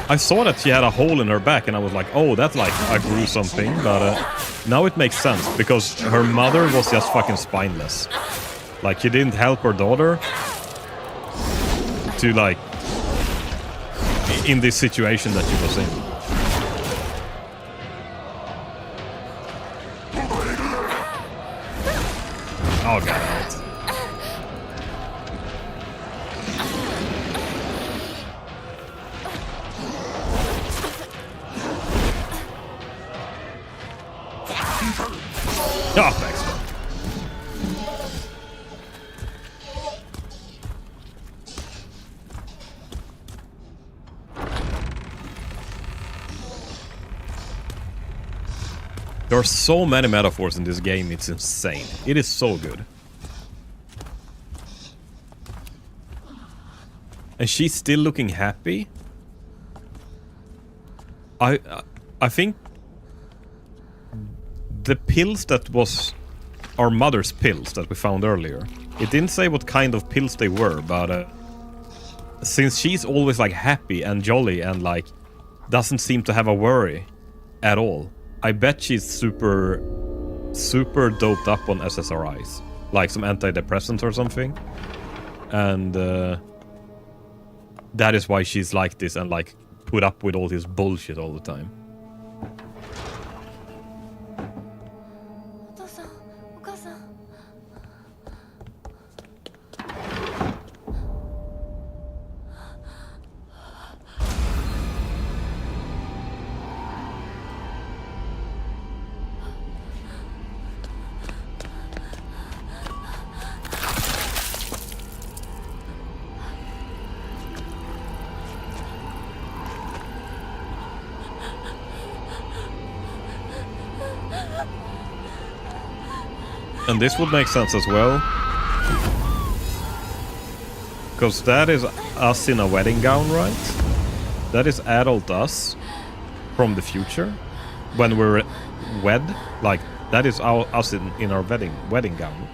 I saw that she had a hole in her back and I was like, oh, that's like a gruesome thing, but now it makes sense because her mother was just fucking spineless. Like, she didn't help her daughter to, like, in this situation that she was in. Oh, God. Oh, thanks. There are so many metaphors in this game, it's insane. It is so good. And she's still looking happy. I think the pills that was our mother's pills that we found earlier. It didn't say what kind of pills they were, but since she's always like happy and jolly and like doesn't seem to have a worry at all, I bet she's super doped up on SSRIs, like some antidepressants or something, and that is why she's like this and like put up with all this bullshit all the time. お父さん、お母さん。 And this would make sense as well. Because that is us in a wedding gown, right? That is adult us from the future. When we're wed. Like, that is us in our wedding gown.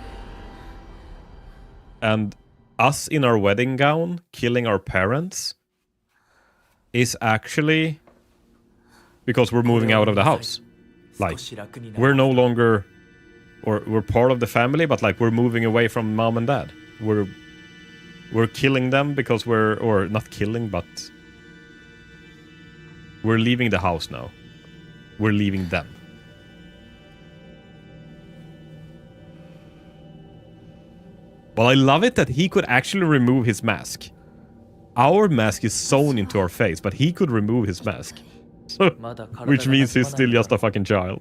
And us in our wedding gown killing our parents is actually because we're moving out of the house. Like, we're no longer... Or we're part of the family, but like we're moving away from mom and dad. We're killing them because or not killing, but we're leaving the house now. We're leaving them. Well, I love it that he could actually remove his mask. Our mask is sewn into our face, but he could remove his mask. So, which means he's still just a fucking child.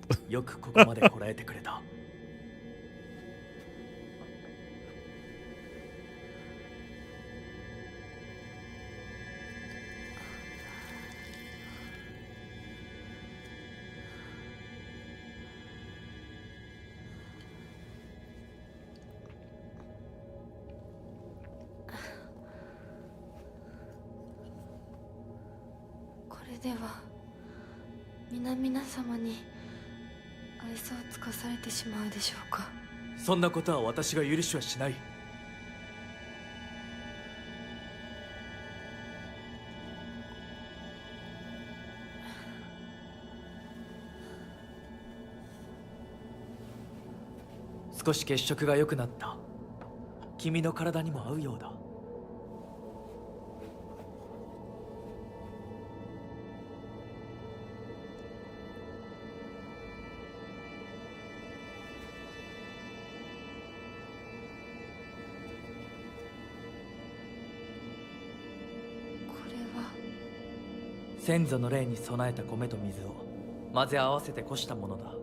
これでは皆々様に愛想をつかされてしまうでしょうか。そんなことは私が許しはしない。少し血色が良くなった。君の体にも合うようだ。先祖の霊に備えた米と水を混ぜ合わせてこしたものだ。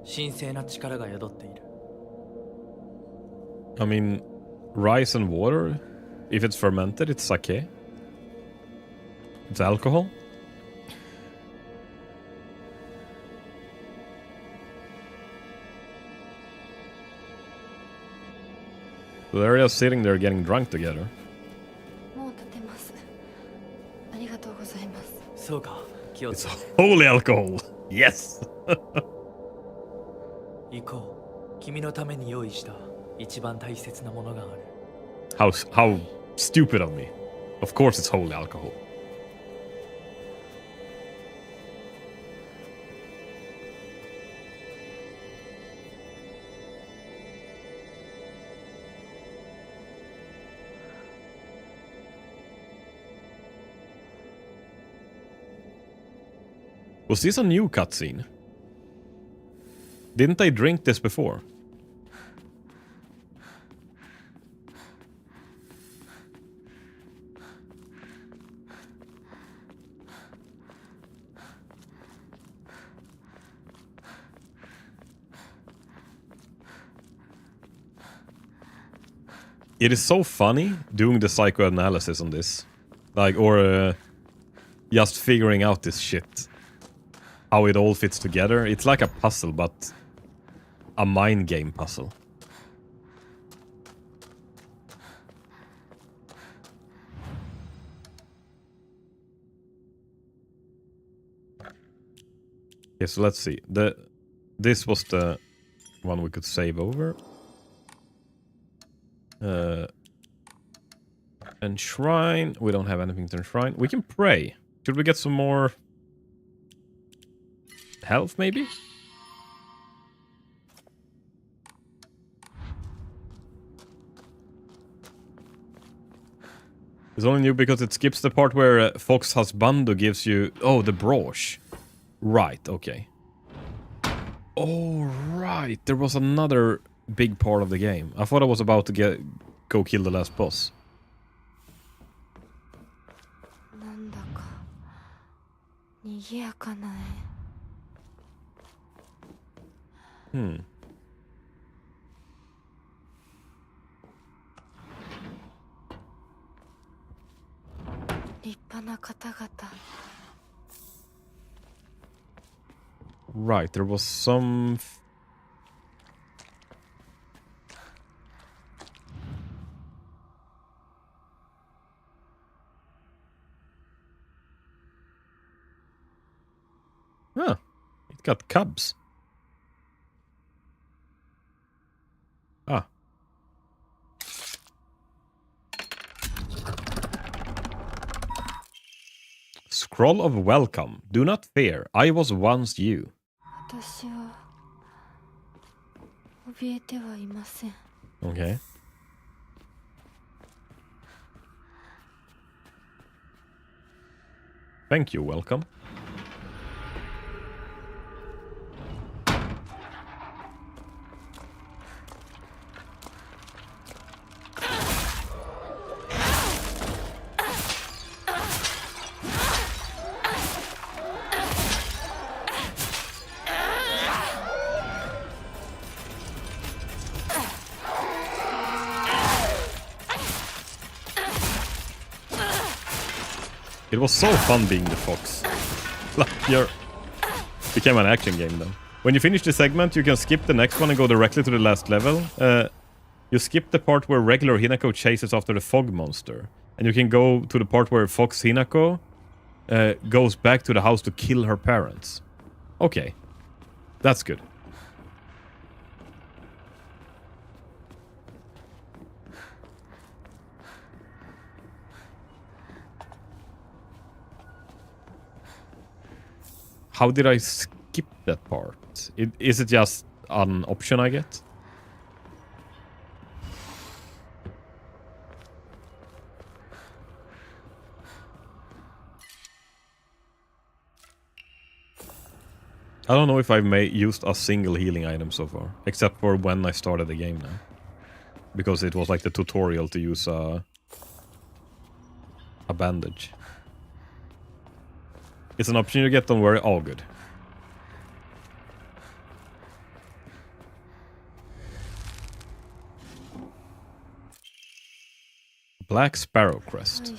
神聖な力が宿っている。I mean, rice and water, if it's fermented, it's sake. It's alcohol. So they're just sitting there getting drunk together. もう立てます。ありがとうございます。そうか、気をつ It's けて。 holy alcohol! Yes! 行こう。君のために用意した一番大切なものがある。How stupid of me. Of course it's holy alcohol. Was this a new cutscene? Didn't I drink this before? It is so funny doing the psychoanalysis on this. Like, or just figuring out this shit. How it all fits together. It's like a puzzle, but a mind game puzzle. Okay, so let's see. This was the one we could save over. Enshrine. We don't have anything to enshrine. We can pray. Should we get some more health, maybe? It's only new because it skips the part where Fox Husbando gives you... Oh, the brooch. Right, okay. Oh, right. There was another big part of the game. I thought I was about to go kill the last boss. なんだか賑やかな絵。立派な方々。Right, there was some... Huh, it got cubs. Ah. Scroll of welcome. Do not fear. I was once you. 私は怯えてはいません。 Okay. Thank you, welcome. It was so fun being the fox. Like, became an action game then. When you finish the segment, you can skip the next one and go directly to the last level. You skip the part where regular Hinako chases after the fog monster. And you can go to the part where Fox Hinako goes back to the house to kill her parents. Okay. That's good. How did I skip that part? Is it just an option I get? I don't know if I've used a single healing item so far, except for when I started the game now. Because it was like the tutorial to use a bandage. It's an option you get, don't worry. Oh, good. Black Sparrow Crest.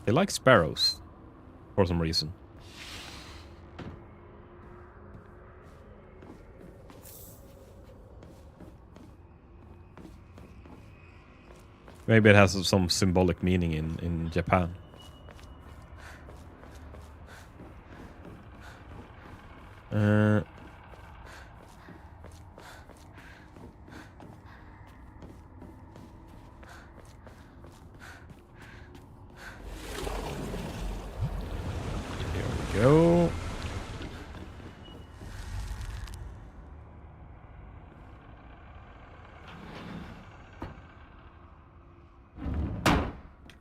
They like sparrows for some reason. Maybe it has some symbolic meaning in Japan. Go.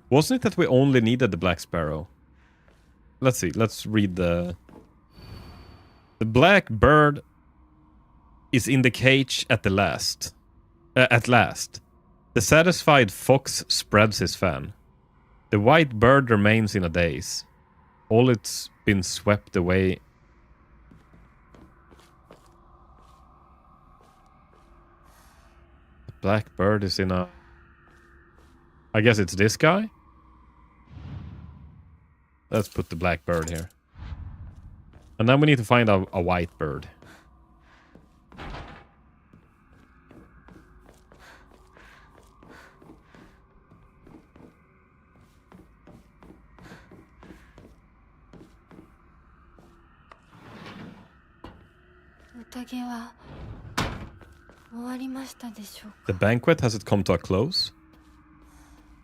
Wasn't it that we only needed the Black Sparrow? Let's see. Let's read the black bird is in the cage at last. The satisfied fox spreads his fan. The white bird remains in a daze. All it's been swept away. The black bird is in a... I guess it's this guy? Let's put the black bird here. And then we need to find a white bird. The banquet, has it come to a close?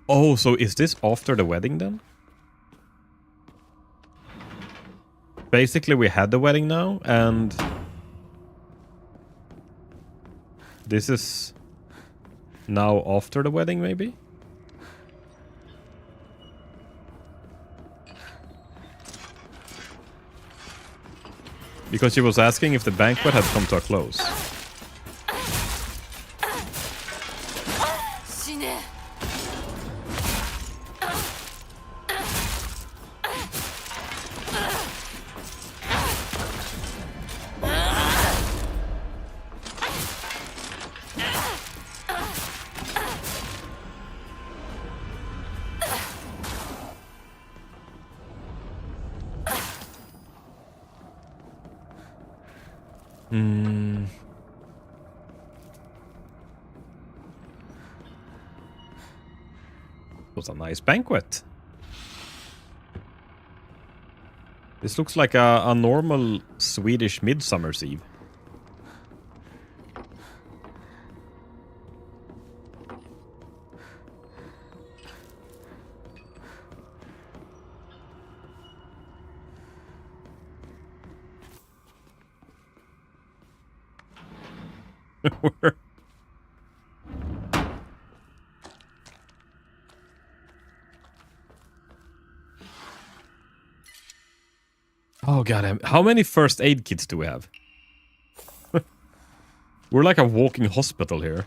Oh, so is this after the wedding then? Basically, we had the wedding now, and this is now after the wedding, maybe? Because she was asking if the banquet had come to a close. Was a nice banquet. This looks like a normal Swedish Midsummer's Eve. Oh god, how many first aid kits do we have? We're like a walking hospital here.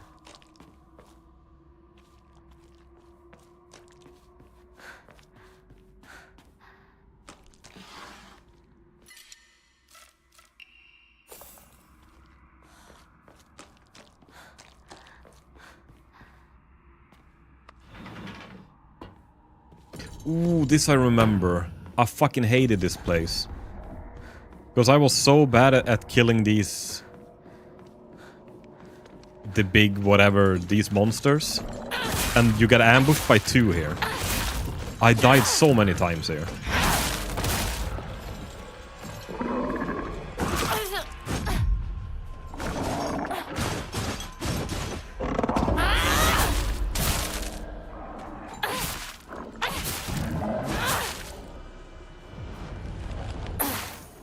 Ooh, this I remember. I fucking hated this place. Because I was so bad at killing these... the big whatever, these monsters. And you get ambushed by two here. I died so many times here.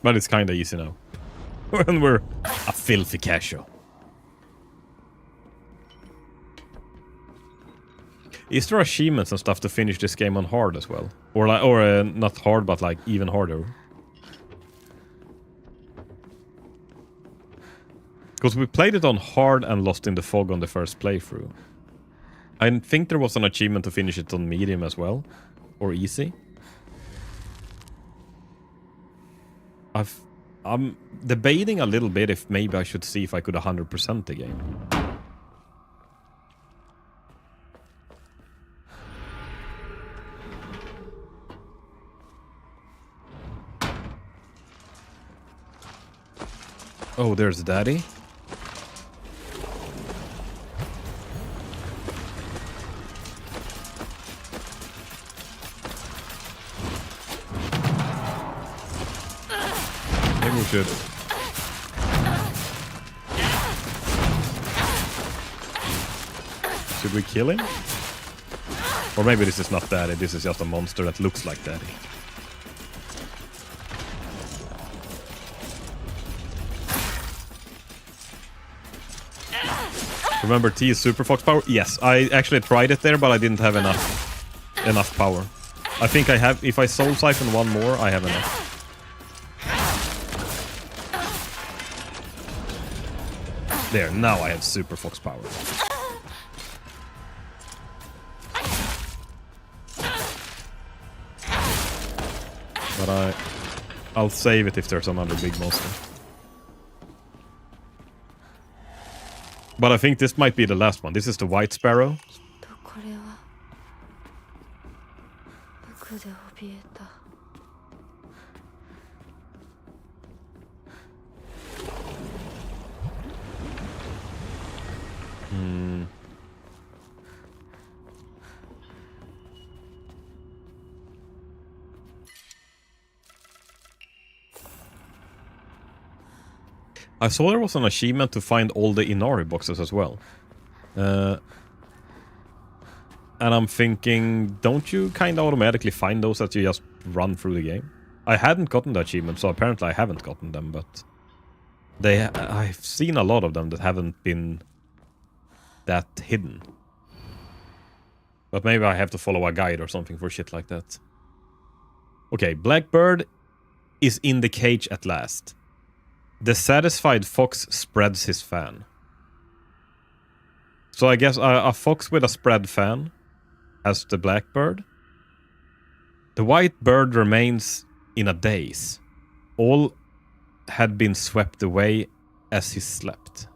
But it's kinda easy now. When we're a filthy casual. Is there achievements and stuff to finish this game on hard as well? Or like, not hard, but like even harder? Because we played it on hard and lost in the fog on the first playthrough. I think there was an achievement to finish it on medium as well. Or easy. I'm debating a little bit if maybe I should see if I could 100% the game. Oh, there's Daddy. Maybe we should. Should we kill him? Or maybe this is not Daddy, this is just a monster that looks like Daddy. Remember T is Super Fox power? Yes, I actually tried it there, but I didn't have enough power. I think I have, if I Soul Siphon one more, I have enough. There, now I have Super Fox power. But I'll save it if there's another big monster. But I think this might be the last one. This is the White Sparrow. I saw there was an achievement to find all the Inari boxes as well. And I'm thinking, don't you kind of automatically find those as you just run through the game? I hadn't gotten the achievement, so apparently I haven't gotten them, but I've seen a lot of them that haven't been that hidden. But maybe I have to follow a guide or something for shit like that. Okay, Blackbird is in the cage at last. The satisfied fox spreads his fan. So I guess a fox with a spread fan has the blackbird. The white bird remains in a daze. All had been swept away as he slept.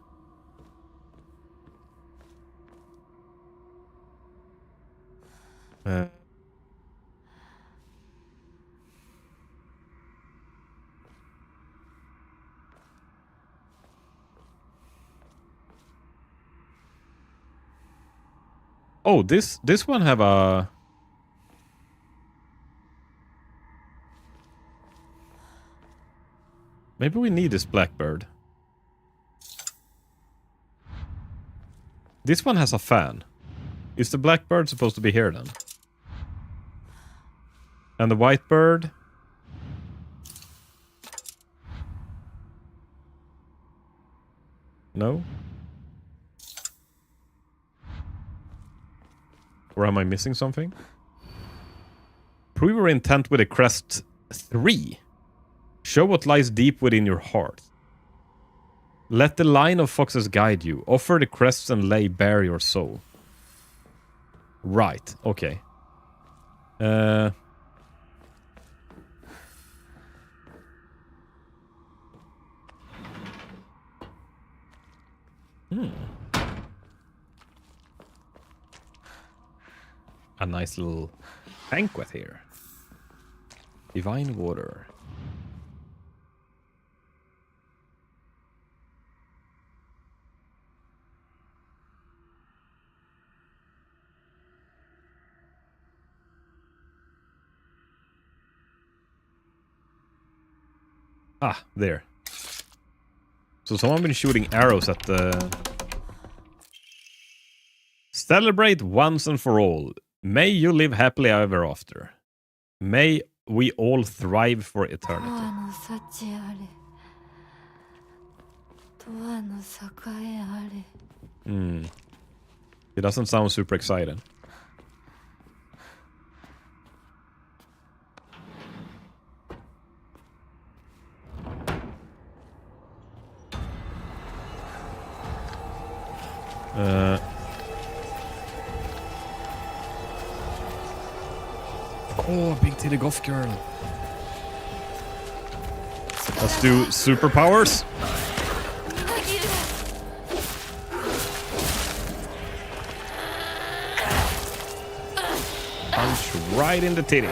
Oh, this one have a... Maybe we need this blackbird. This one has a fan. Is the blackbird supposed to be here then? And the white bird? No? Or am I missing something? Prove your intent with a crest 3. Show what lies deep within your heart. Let the line of foxes guide you. Offer the crests and lay bare your soul. Right, okay. A nice little banquet here. Divine water. Ah, there. So someone been shooting arrows at the... Celebrate once and for all. May you live happily ever after. May we all thrive for 永 eternity. 遠の幸あれ永遠の栄えあれ Hmm. It doesn't sound super excited. Oh, big titty goth girl. Let's do superpowers. みなぎる Punch right in the titty.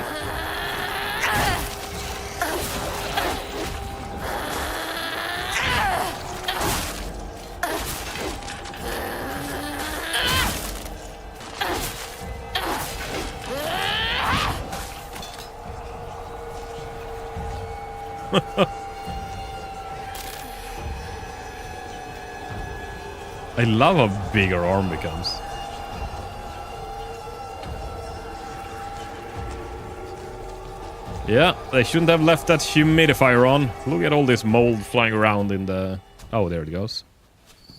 I love how big her arm becomes. Yeah, they shouldn't have left that humidifier on. Look at all this mold flying around in the... Oh, there it goes.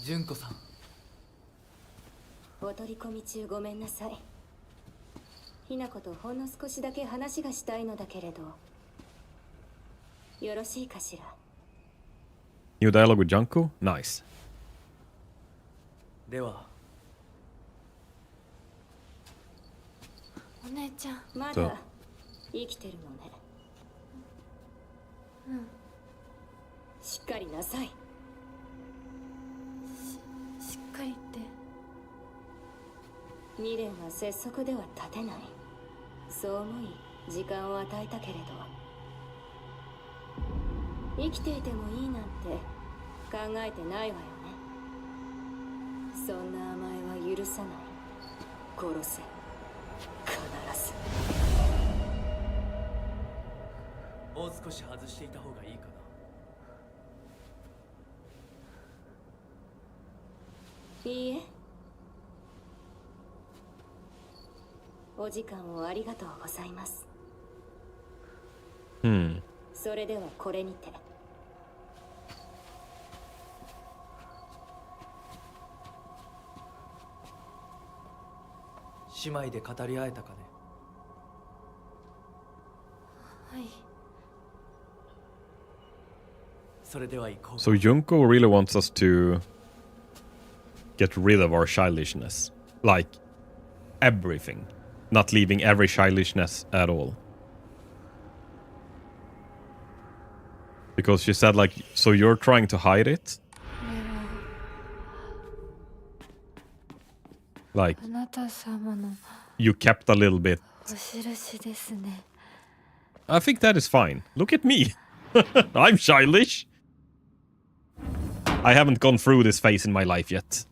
純子さん、お取り込み中ごめんなさい。ひなことほんの少しだけ話がしたいのだけれど、よろしいかしら。New dialogue with Junko? Nice. ではお姉ちゃんまそうだ生きてるのね。しっかりなさい。しっかりって未練は拙速では立てない。そう思い時間を与えたけれど、生きていてもいいなんて考えてないわよね。そんな甘えは許さない。殺せ、必ず。もう少し外していた方がいいかな。いいえ。お時間をありがとうございます。Hmm. それではこれにて。姉妹で語り合えたかね。はいそれでは行こう。 So Junko really wants us to get rid of our childishness. Like, everything. Not leaving every childishness at all. Because she said, like, so you're trying to hide it? これは Like, あなた様の you kept a little bit. お印ですね。 I think that is fine. Look at me. I'm childish. I haven't gone through this phase in my life yet.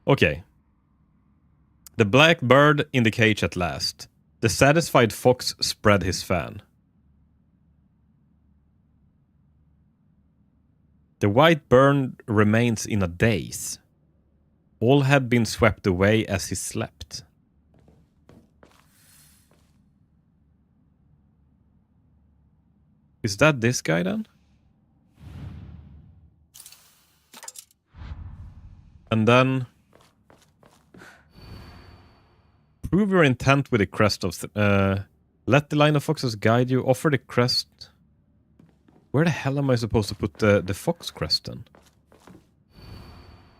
Okay. The black bird in the cage at last. The satisfied fox spread his fan. The white bird remains in a daze. All had been swept away as he slept. Is that this guy then? And then... Prove your intent with the crest of... let the line of foxes guide you. Offer the crest... Where the hell am I supposed to put the fox crest then?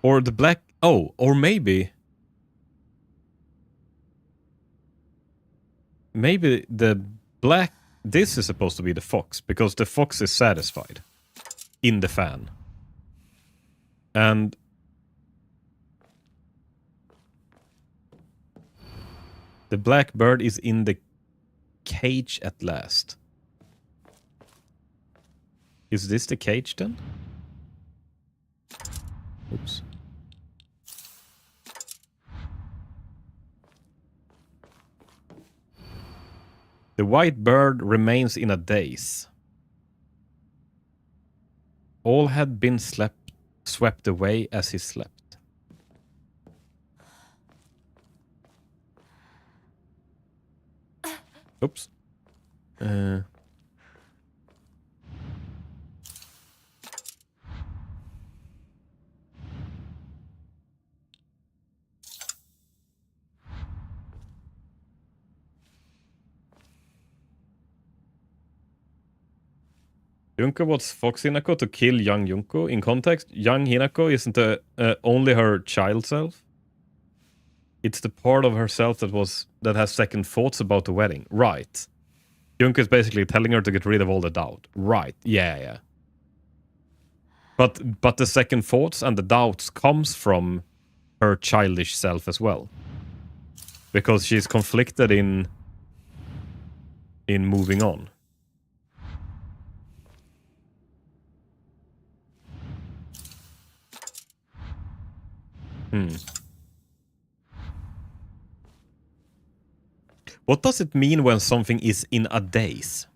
Or the black... Oh, or maybe... Maybe the black... This is supposed to be the fox, because the fox is satisfied. In the fan. And... The black bird is in the cage at last. Is this the cage then? Oops. The white bird remains in a daze. All had been swept away as he slept. Oops. Junko wants Fox Hinako to kill young Junko. In context, young Hinako isn't only her child self. It's the part of herself that has second thoughts about the wedding. Right. Junko is basically telling her to get rid of all the doubt. Right. Yeah. But the second thoughts and the doubts comes from her childish self as well. Because she's conflicted in moving on. What does it mean when something is in a daze?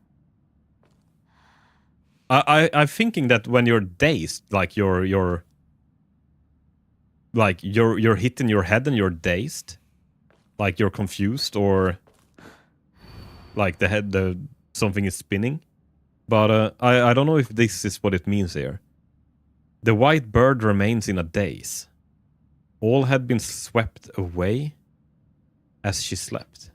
I'm thinking that when you're dazed, like you're hitting your head and you're dazed, like you're confused, or like something is spinning. But I don't know if this is what it means here. The white bird remains in a daze. All had been swept away as she slept.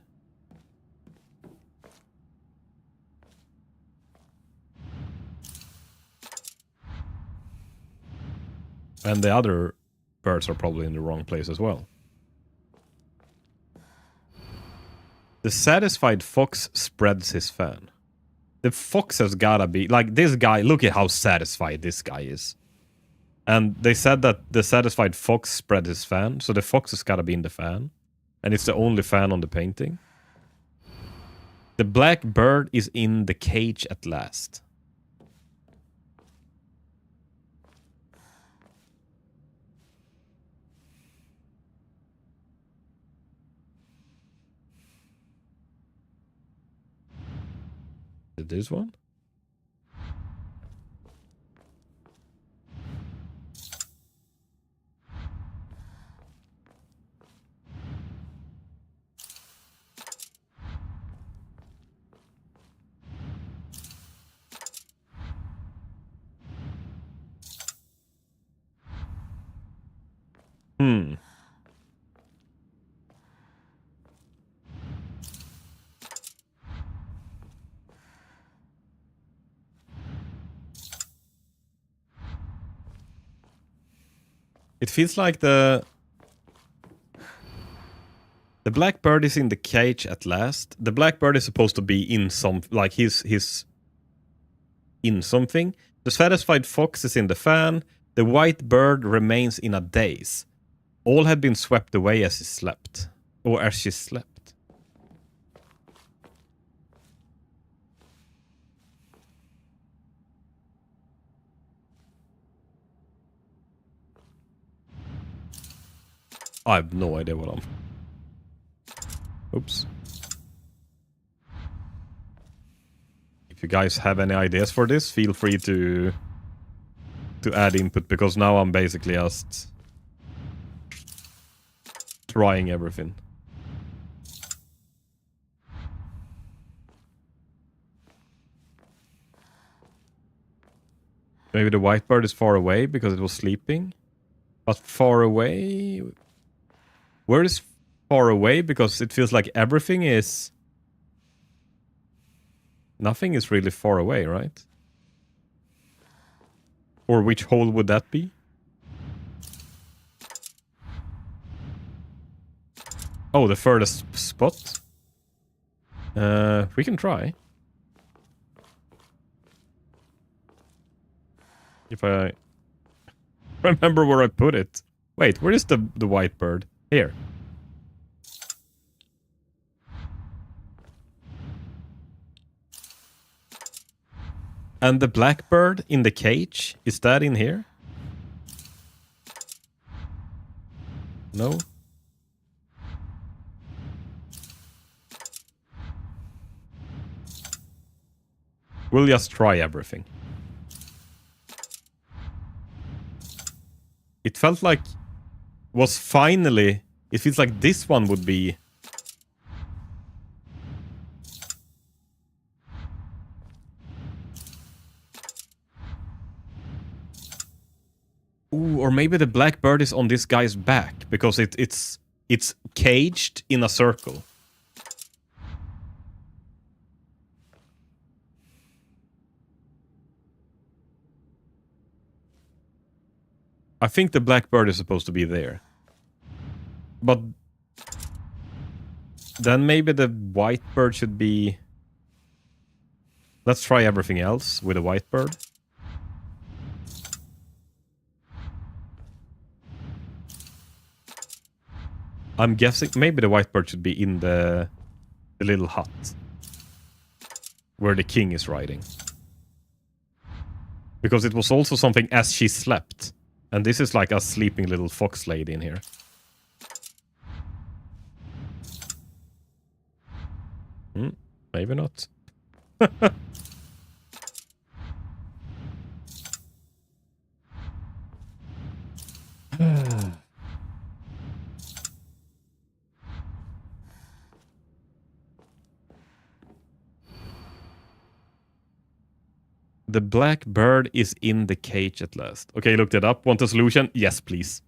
And the other birds are probably in the wrong place as well. The satisfied fox spreads his fan. The fox has gotta be... Like, this guy, look at how satisfied this guy is. And they said that the satisfied fox spread his fan, so the fox has gotta be in the fan. And it's the only fan on the painting. The black bird is in the cage at last. This one? It feels like the blackbird is in the cage at last. The blackbird is supposed to be in some, like he's in something. The satisfied fox is in the fan. The white bird remains in a daze. All had been swept away as he slept, or as she slept. I have no idea what I'm... Oops. If you guys have any ideas for this, feel free to add input, because now I'm basically just trying everything. Maybe the white bird is far away because it was sleeping. But far away... Where is far away? Because it feels like everything is... Nothing is really far away, right? Or which hole would that be? Oh, the furthest spot? We can try. If I remember where I put it. Wait, where is the white bird? Here. And the blackbird in the cage, is that in here? No? We'll just try everything. It felt like... was finally... It feels like this one would be... Ooh, or maybe the black bird is on this guy's back because it's caged in a circle. I think the black bird is supposed to be there. But then maybe the white bird should be... Let's try everything else with a white bird. I'm guessing maybe the white bird should be in the little hut where the king is riding. Because it was also something as she slept. And this is like a sleeping little fox lady in here. Maybe not. The black bird is in the cage at last. Okay, looked it up. Want a solution? Yes, please.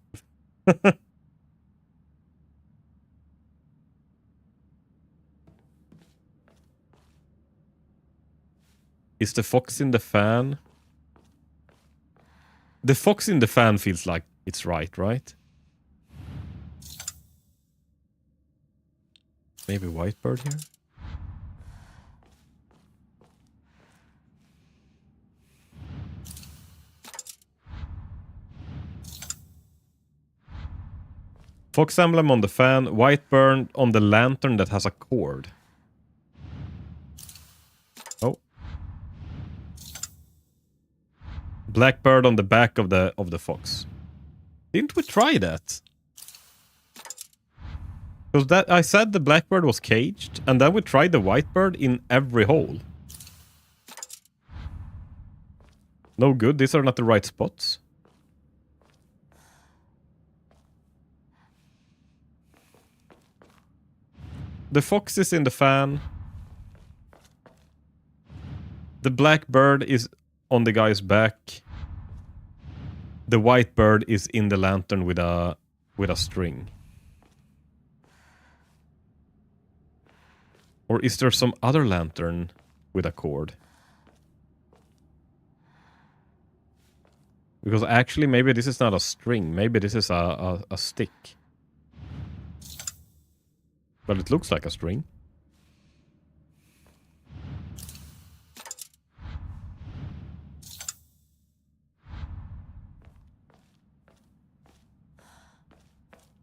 Is the fox in the fan? The fox in the fan feels like it's right? Maybe white bird here? Fox emblem on the fan, white bird on the lantern that has a cord. Oh. Black bird on the back of the fox. Didn't we try that? Because that I said the black bird was caged, and then we tried the white bird in every hole. No good, these are not the right spots. The fox is in the fan. The black bird is on the guy's back. The white bird is in the lantern with a string. Or is there some other lantern with a cord? Because actually maybe this is not a string. Maybe this is a stick. But it looks like a string.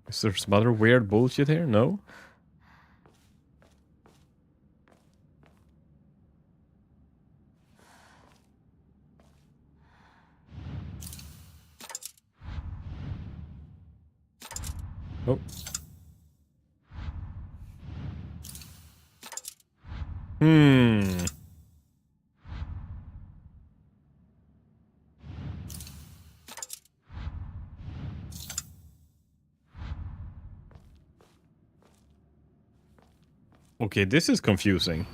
Is there some other weird bullshit here? No? Oh. Okay, this is confusing.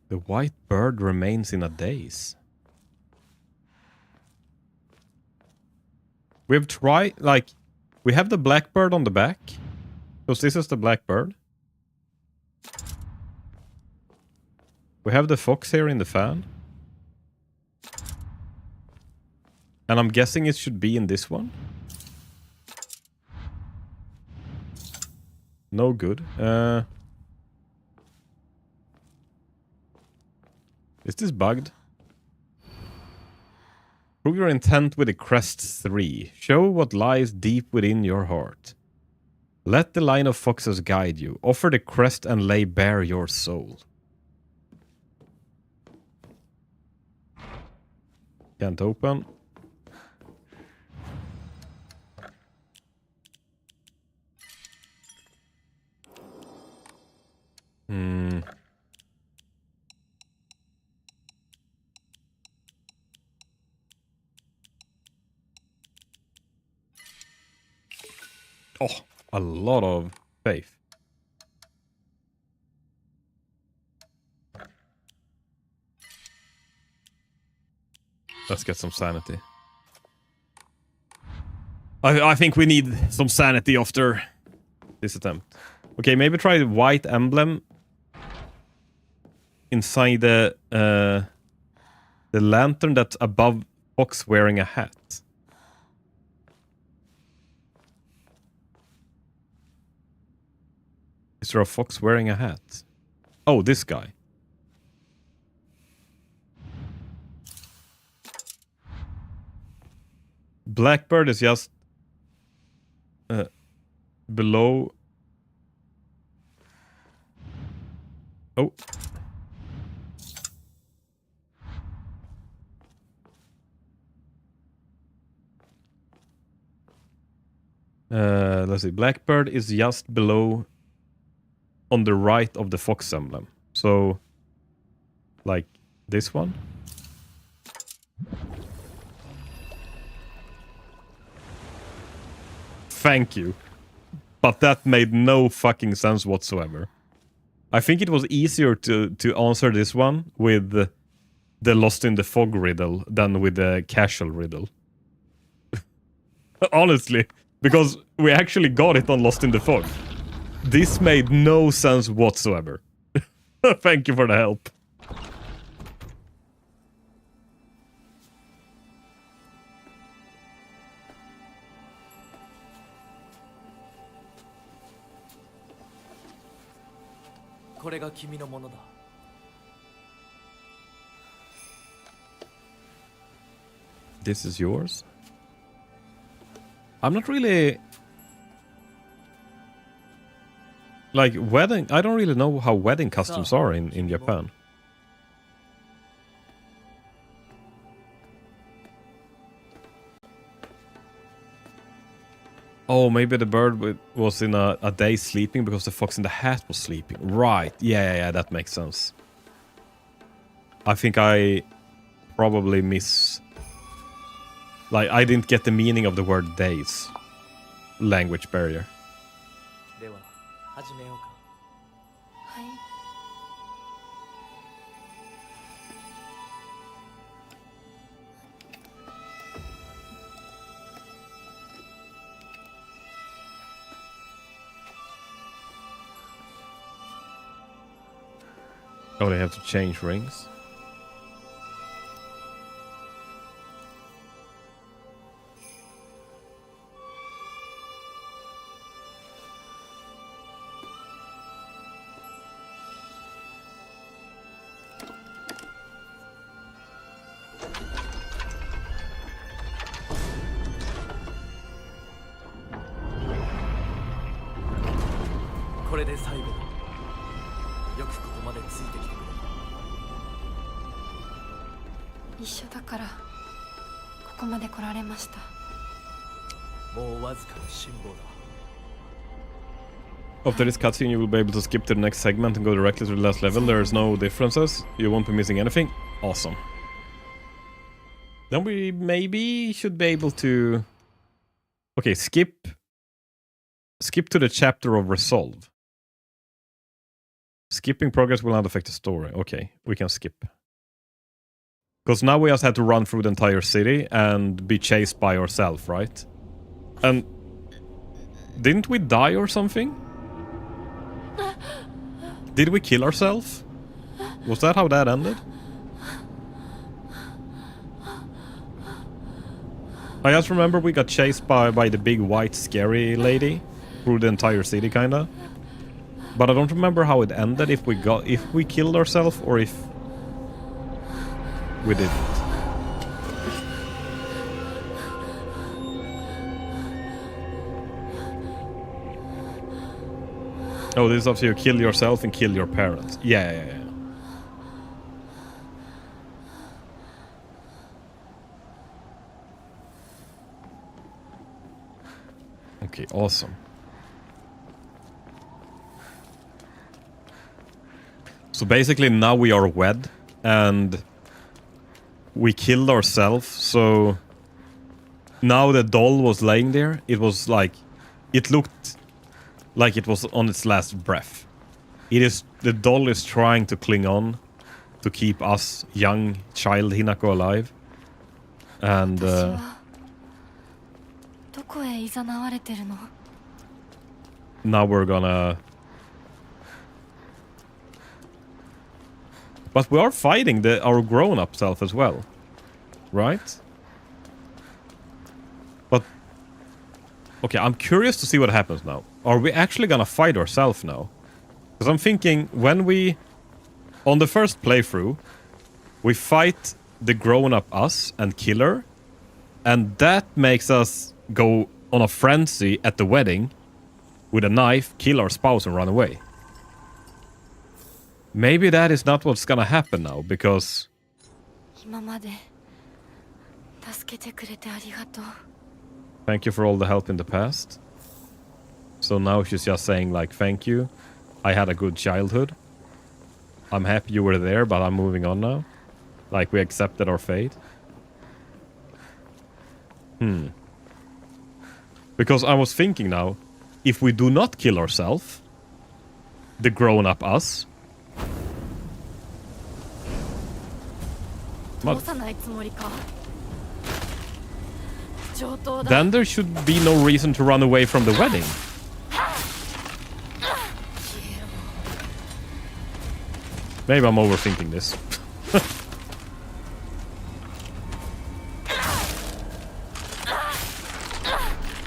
The white bird remains in a daze. We've tried, like, we have the black bird on the back. Because this is the black bird. We have the fox here in the fan. And I'm guessing it should be in this one. No good. Is this bugged? Prove your intent with the crest 3. Show what lies deep within your heart. Let the line of foxes guide you. Offer the crest and lay bare your soul. Can't open. Oh, a lot of faith. Let's get some sanity. I think we need some sanity after this attempt. Okay, maybe try the white emblem inside the lantern that's above Fox wearing a hat. Is there a fox wearing a hat? Oh, this guy. Blackbird is just below. Oh. Let's see. Blackbird is just below on the right of the fox emblem. So, like this one. Thank you. But that made no fucking sense whatsoever. I think it was easier to answer this one with the Lost in the Fog riddle than with the casual riddle. Honestly, because we actually got it on Lost in the Fog. This made no sense whatsoever. Thank you for the help. This is yours? I'm not really... Like, wedding... I don't really know how wedding customs are in Japan. Oh, maybe the bird was in a day sleeping because the fox in the hat was sleeping. Right. Yeah, that makes sense. I think I probably miss... Like, I didn't get the meaning of the word days. Language barrier. Oh, they have to change rings? After this cutscene, you will be able to skip to the next segment and go directly to the last level. There's no differences. You won't be missing anything. Awesome. Then we maybe should be able to... Okay, skip to the chapter of Resolve. Skipping progress will not affect the story. Okay, we can skip. Because now we just have to run through the entire city and be chased by ourselves, right? And... Didn't we die or something? Did we kill ourselves? Was that how that ended? I just remember we got chased by the big white scary lady through the entire city, kinda. But I don't remember how it ended, if we killed ourselves or if we didn't. Oh, this is after you kill yourself and kill your parents. Yeah. Okay, awesome. So basically now we are wed and we killed ourselves, so now the doll was laying there. It was like, it looked like it was on its last breath. The doll is trying to cling on to keep us, young child Hinako, alive. And 私はどこへ誘われてるの？ now we're gonna... But we are fighting our grown-up self as well. Right? But... Okay, I'm curious to see what happens now. Are we actually gonna fight ourselves now? Because I'm thinking, when we... On the first playthrough, we fight the grown-up us and kill her. And that makes us go on a frenzy at the wedding with a knife, kill our spouse and run away. Maybe that is not what's gonna happen now, because... 今まで助けてくれてありがとう。 Thank you for all the help in the past. So now she's just saying like, thank you. I had a good childhood. I'm happy you were there, but I'm moving on now. Like, we accepted our fate. Because I was thinking now, if we do not kill ourselves, the grown-up us... 通さないつもりか？上等だ。 Then there should be no reason to run away from the wedding. Maybe I'm overthinking this.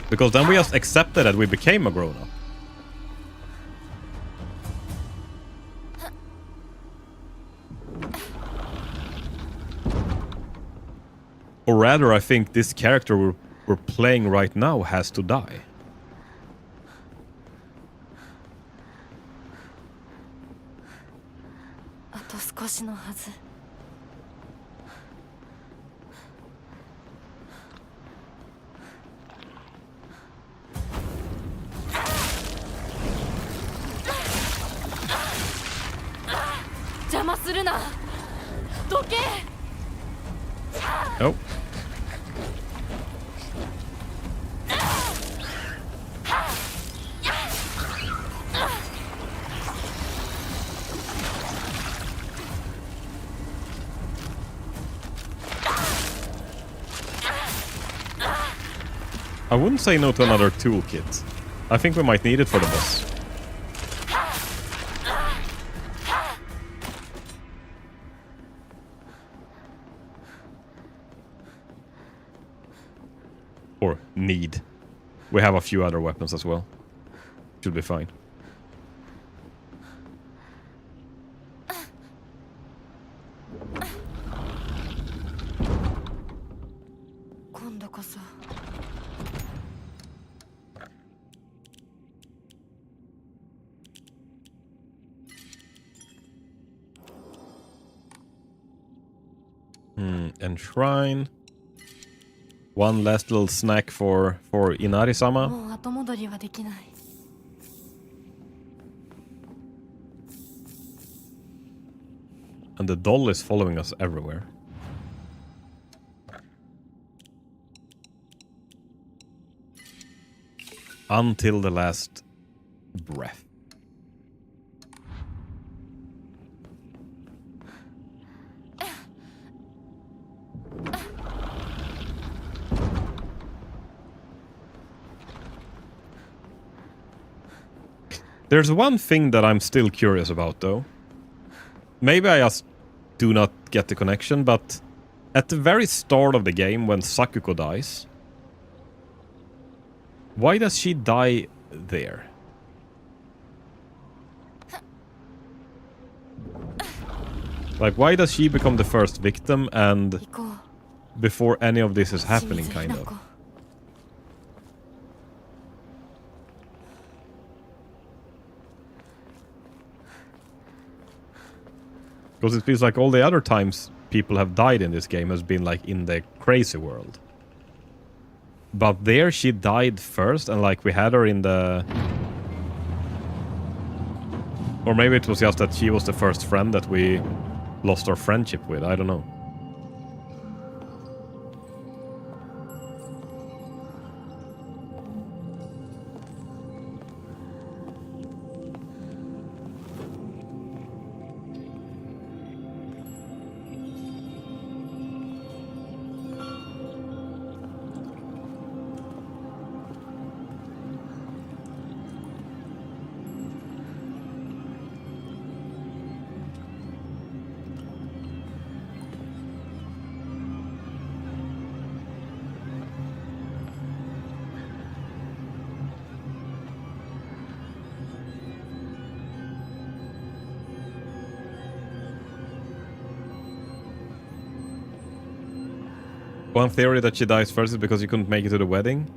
Because then we just accepted that we became a grown-up. Or rather, I think this character we're playing right now has to die. Aと少しのはず。邪魔するな。どけ。 Oh. I wouldn't say no to another toolkit. I think we might need it for the boss. Or need. We have a few other weapons as well. Should be fine. Enshrine. One last little snack for Inari-sama. もう後戻りはできない。 And the doll is following us everywhere. Until the last breath. There's one thing that I'm still curious about, though. Maybe I just do not get the connection, but at the very start of the game, when Sakuko dies, why does she die there? Like, why does she become the first victim and before any of this is happening, kind of? Because it feels like all the other times people have died in this game has been like in the crazy world. But there she died first and like we had her in the... Or maybe it was just that she was the first friend that we lost our friendship with, I don't know. One theory that she dies first is because she couldn't make it to the wedding.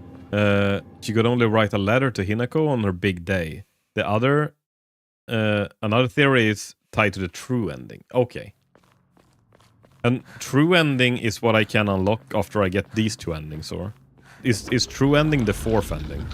She could only write a letter to Hinako on her big day. The other, another theory is tied to the true ending. Okay. And true ending is what I can unlock after I get these two endings, or is true ending the fourth ending?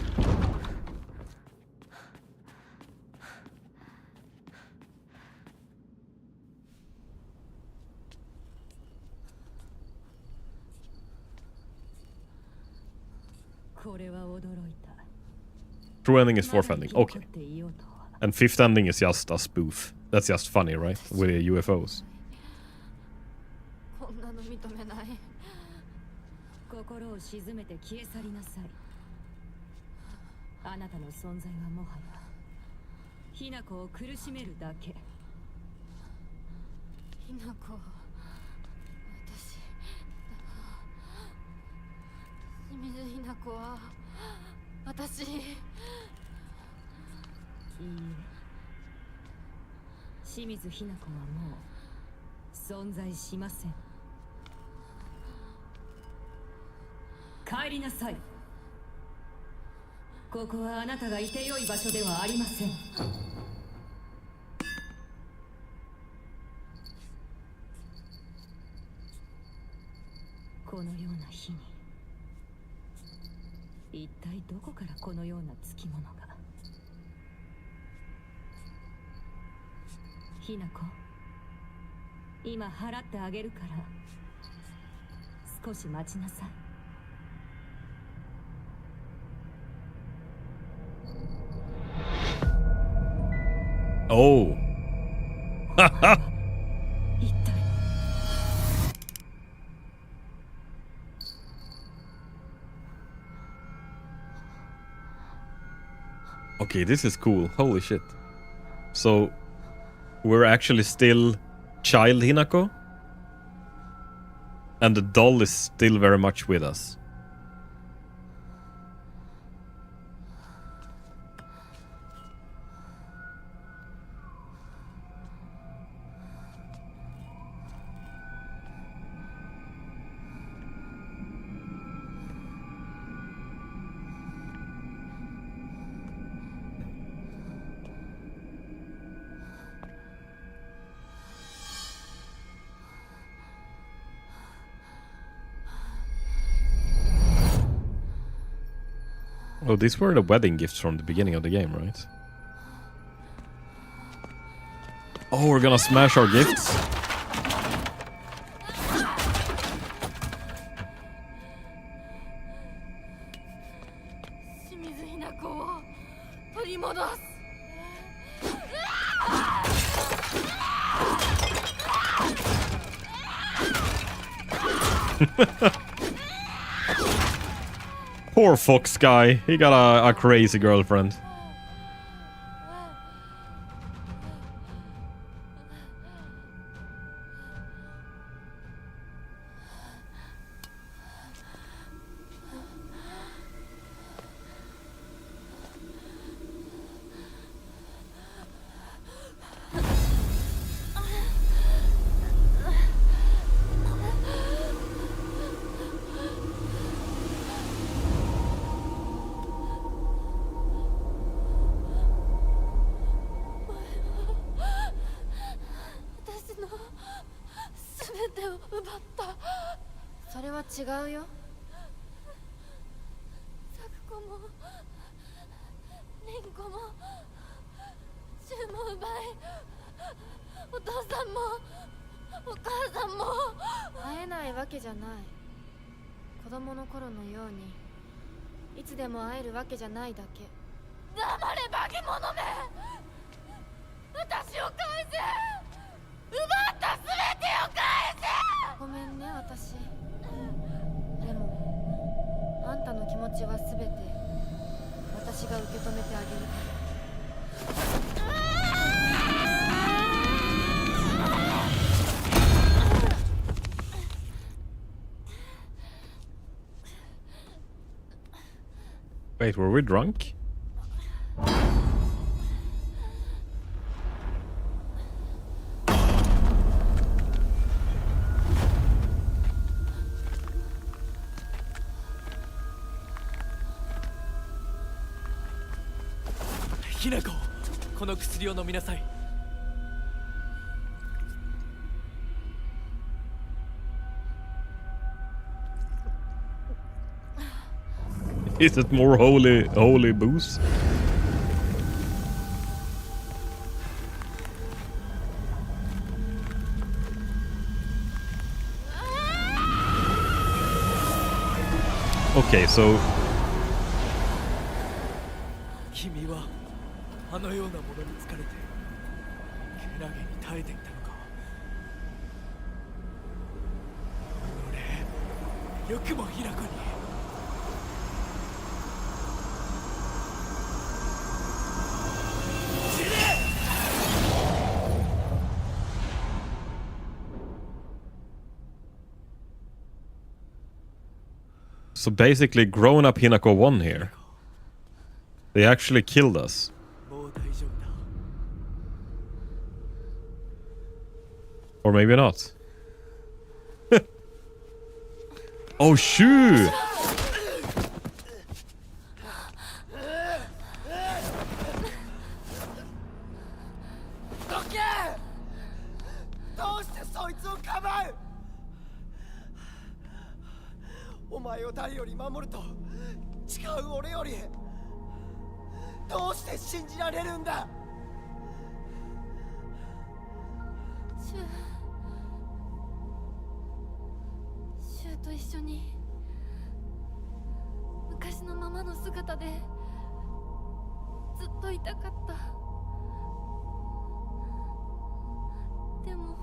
True ending is fourth ending. Okay. And fifth ending is just a spoof. That's just funny, right? With the UFOs. こんなの認めない。心を静めて消え去りなさい。あなたの存在はもはやひな子を苦しめるだけ。ひな子、私、清水ひな子は私。いいえ、清水ひな子はもう存在しません。帰りなさい。ここはあなたがいてよい場所ではありません。このような日に一体どこからこのようなつきものが。ひな子、今払ってあげるから少し待ちなさい。Oh. Okay, this is cool. Holy shit. So, we're actually still child Hinako? And the doll is still very much with us. Oh, these were the wedding gifts from the beginning of the game, right? Oh, we're gonna smash our gifts? Poor fox guy. He got a crazy girlfriend. Wait, were we drunk? な子、この薬を飲みなさい。Is it more holy booze? Okay, so 君はあのようなものに疲れてけなげに耐えていたのか。俺、よくもヒナコに。So basically, grown-up Hinako won here. They actually killed us. もう大丈夫だ。 Or maybe not. Oh, shoot! どけ！どうしてそいつをかばう！お前を誰より守ると誓う俺よりどうして信じられるんだ！シュウと一緒に昔のままの姿でずっといたかった。でも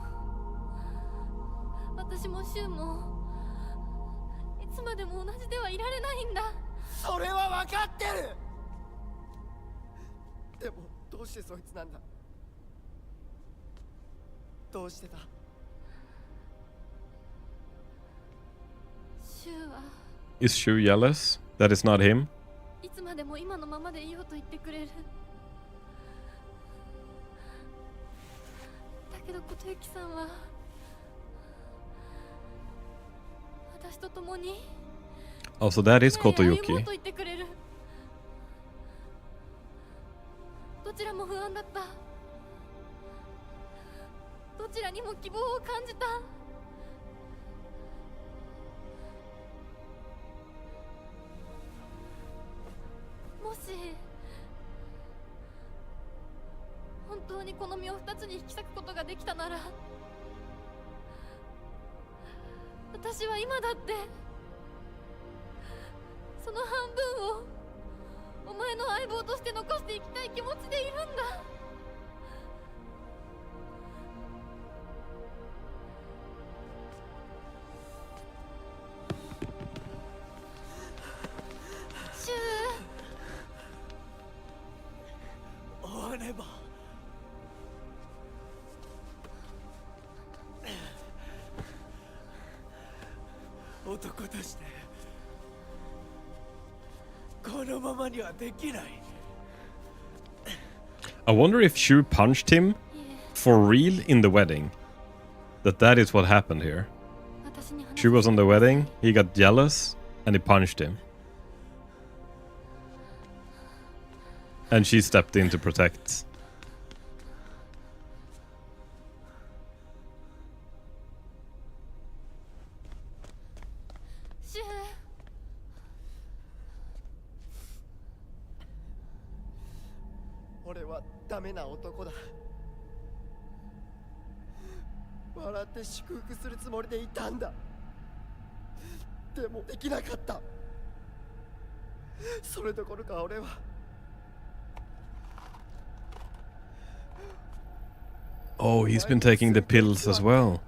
私もシュウもいつまでも同じではいられないんだ。それは分かってる！でもどうしてそいつなんだ？どうしてだ？シュウは Is Shu jealous that it's not him? いつまでも今のままでいようと言ってくれる。だけど琴雪さんは私と共に Oh, so that is 歩もう Kotoyuki. と言ってくれる。どちらも不安だった。どちらにも希望を感じた。もし本当にこの身を二つに引き裂くことができたなら、私は今だってその半分をお前の相棒として残していきたい気持ちでいるんだ。シュウ、終われば。男としてこのままにはできない。 I wonder if Shu punched him for real in the wedding. That is what happened here. 私に話 Shu was on the wedding, he got jealous, and he punched him. And she stepped in to protect. シュウ、俺はダメな男だ。笑って祝福するつもりでいたんだ。でもできなかった。それどころか俺はOh, he's been taking the pills as well.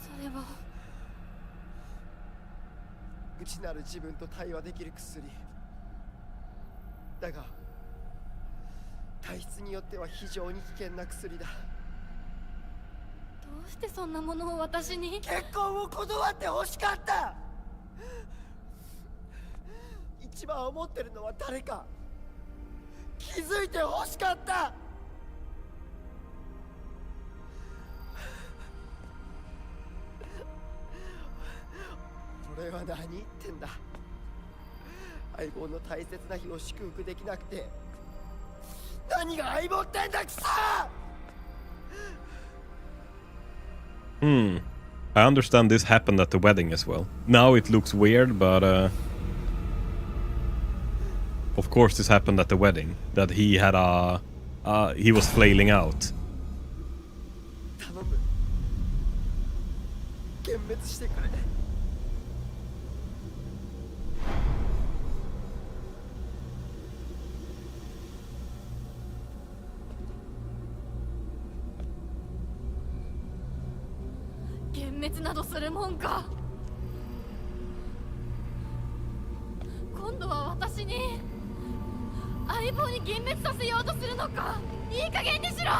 それは内なる自分と対話できる薬だが、体質によっては非常に危険な薬だ。どうしてそんなものを私に。結婚を断って欲しかった。一番思ってるのは誰か気づいて欲しかった。俺は何言ってんだ。相棒の大切な日を祝福できなくて何が相棒ってんだくそ。I understand this happened at the wedding as well. Now it looks weird, but of course this happened at the wedding. That he had he was flailing out. 頼む、幻滅してくれ。幻滅などするもんか。今度は私に相棒に幻滅させようとするのか。いい加減にしろ。よ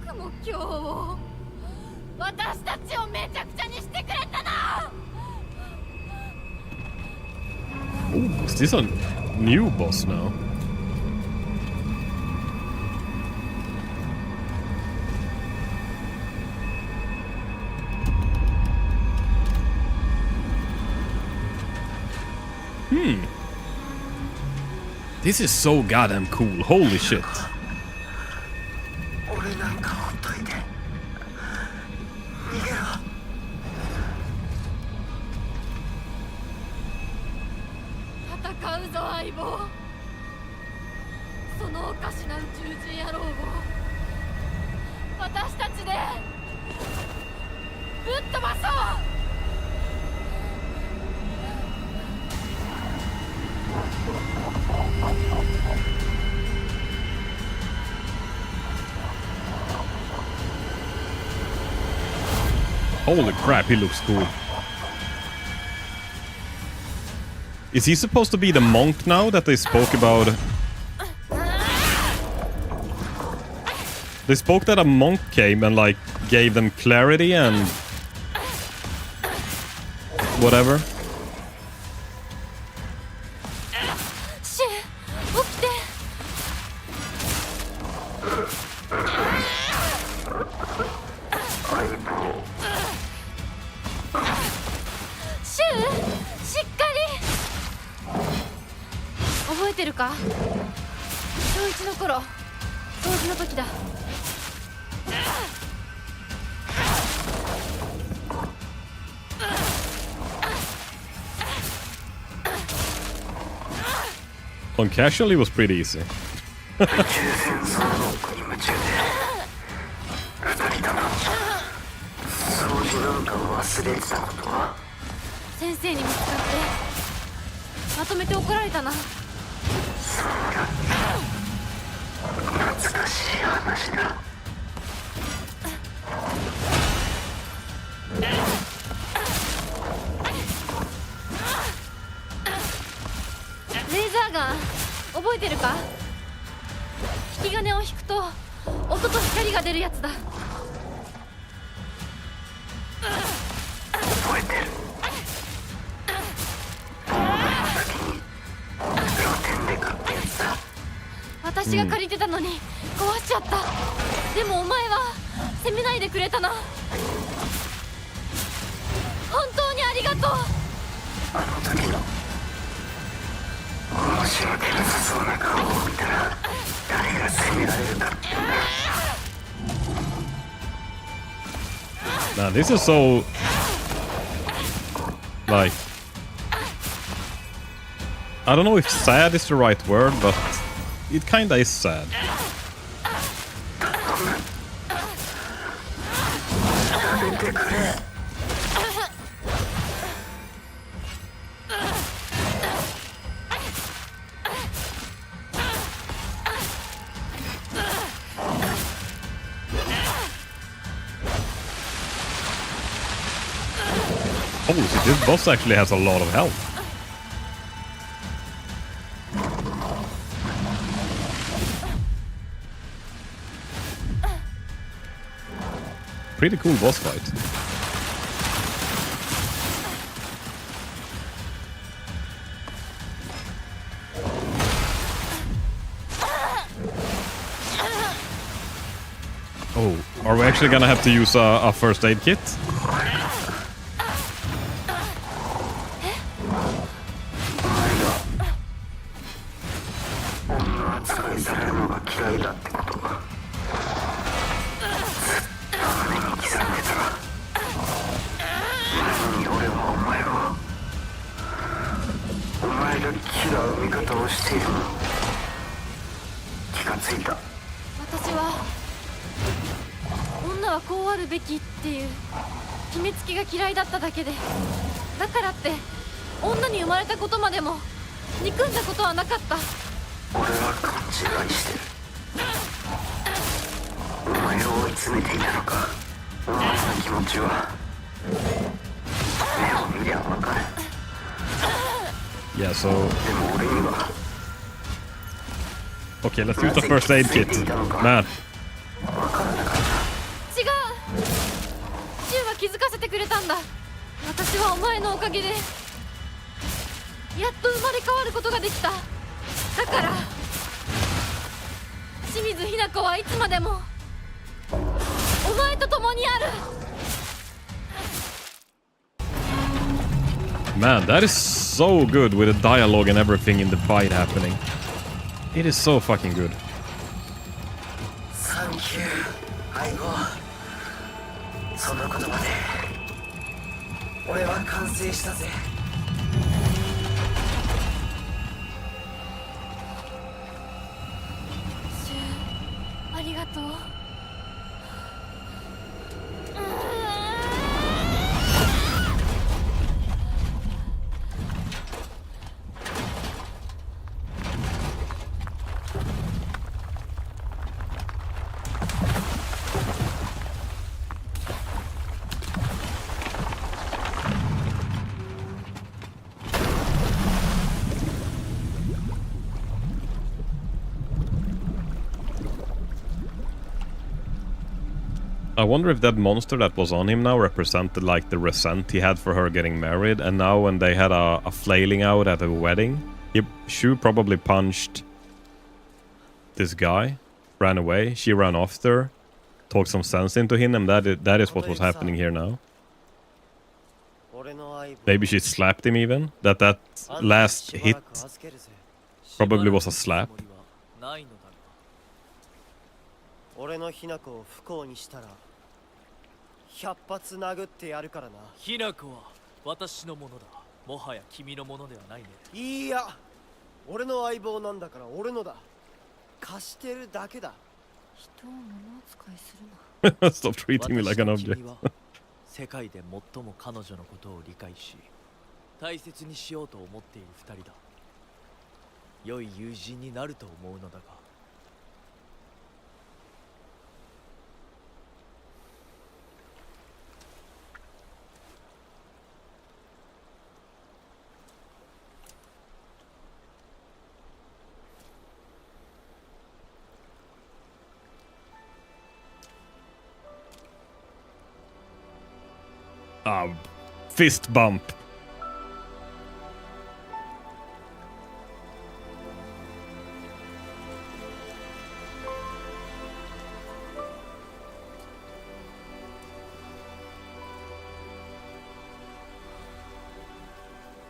くも今日私たちをめちゃくちゃにしてくれたな。 Oh, is this a new boss now? This is so goddamn cool. Holy shit. 俺なんかほっといて。逃げろ。戦うぞ相棒。そのおかしな宇宙人野郎を私たちでぶっ飛ばそう。Holy crap, he looks cool. Is he supposed to be the monk now that they spoke about? They spoke that a monk came and like gave them clarity and whatever. シュウ、起きて。シュウ、しっかり。覚えてるか。小1の頃、掃除の時だ。On casually was pretty easy. 先生に見つかってまとめて怒られたな。懐かしい話だ。レーザーガン覚えてるか。引き金を引くと音と光が出るやつだ。覚えてる。私が借りてたのに壊しちゃった。でもお前は責めないでくれたな。本当にありがとう。あの時の面白くなさそうな顔を見たら誰が責められるか。Now this is so like I don't know if sad is the right word, but it kinda is sad. Holy shit, this boss actually has a lot of health. Pretty cool boss fight. Oh, are we actually gonna have to use a first aid kit? 私は女はこうあるべきっていう決めつけが嫌いだっただけで、だからって女に生まれたことまでも憎んだことはなかった。俺は勘違いしてる。お前を追い詰めていたのか。お前の気持ちは目を見りゃわかる。 Yeah, so でも俺には okay, let's use the first aid kit. Man, 違う、ジュンは気づかせてくれたんだ。私はお前のおかげでやっと生まれ変わることができた。だから清水ひな子はいつまでもお前と共にある。 man, that is so good with the dialogue and everything in the fight happening. It is so fucking good. サンキュー相棒。その言葉で俺は完成したぜ。ジュン、ありがとう。I wonder if that monster that was on him now represented like the resent he had for her getting married, and now when they had a flailing out at a wedding, Shu probably punched this guy, ran away, she ran after, talked some sense into him, and that is what was happening here now. Maybe she slapped him even, that last hit probably was a slap. 俺のひな子を不幸にしたら100発殴ってやるからな。ひな子は私のものだ。もはや君のものではないね。いいや、俺の相棒なんだから俺のだ。貸してるだけだ。人を物扱いするな。 Stop treating me like an 私と object. 君は世界で最も彼女のことを理解し、大切にしようと思っている二人だ。良い友人になると思うのだが。Fist bump.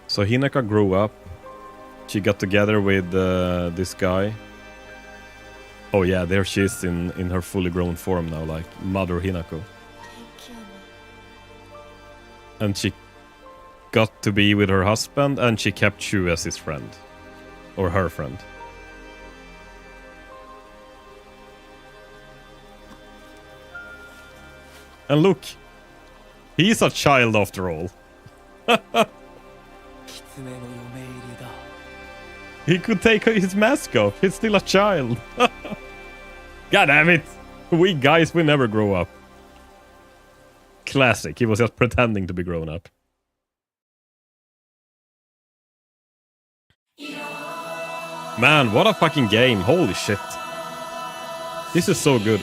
So Hinaka grew up. She got together with this guy. Oh yeah, there she is in her fully grown form now, like Mother Hinako. And she got to be with her husband, and she kept Shu as his friend. Or her friend. And look! He's a child after all. He could take his mask off. He's still a child. God damn it! We guys, we never grow up. Classic. He was just pretending to be grown up. Man, what a fucking game. Holy shit. This is so good.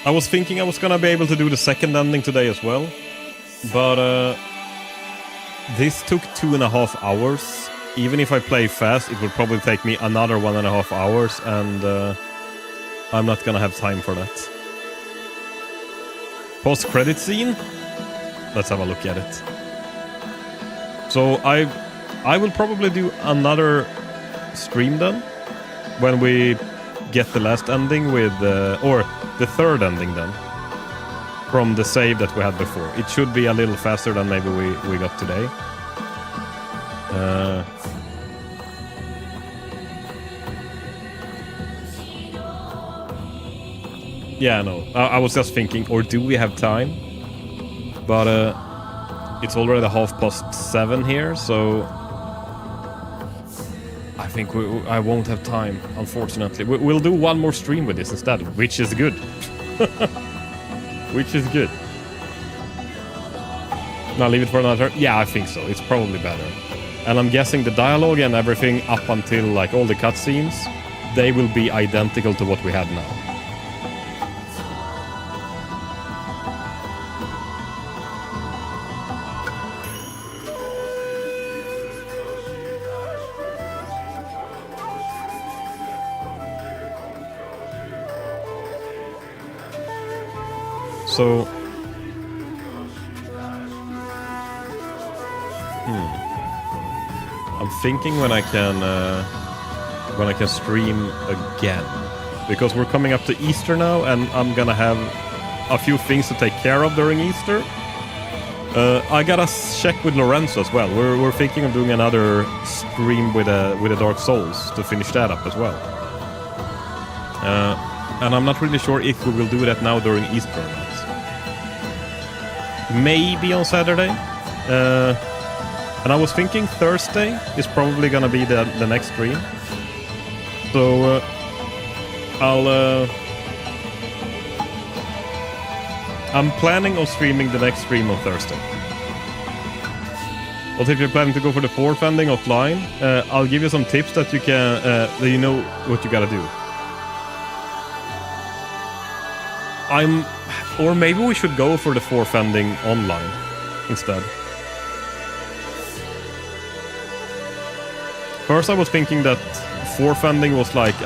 I was thinking I was gonna be able to do the second ending today as well. But this took 2.5 hours. Even if I play fast, it would probably take me another 1.5 hours, and I'm not gonna have time for that. Post-credit scene? Let's have a look at it. So I will probably do another stream then, when we get the last ending with, or the third ending then, from the save that we had before. It should be a little faster than maybe we got today. Yeah, no. I was just thinking, or do we have time? But it's already 7:30 here, so I think I won't have time, unfortunately. We'll do one more stream with this instead, which is good. Which is good. Now leave it for another. Yeah, I think so. It's probably better. And I'm guessing the dialogue and everything up until like all the cutscenes, they will be identical to what we had now. So, I'm thinking when I can stream again, because we're coming up to Easter now, and I'm gonna have a few things to take care of during Easter. I gotta check with Lorenzo as well. We're thinking of doing another stream with a Dark Souls to finish that up as well. And I'm not really sure if we will do that now during Easter or not. Maybe on Saturday. And I was thinking Thursday is probably gonna be the next stream. So I'm planning on streaming the next stream on Thursday. But if you're planning to go for the fourth ending offline, I'll give you some tips that you can, that you know what you gotta do. Or maybe we should go for the fourth ending online instead. First I was thinking that fourth ending was like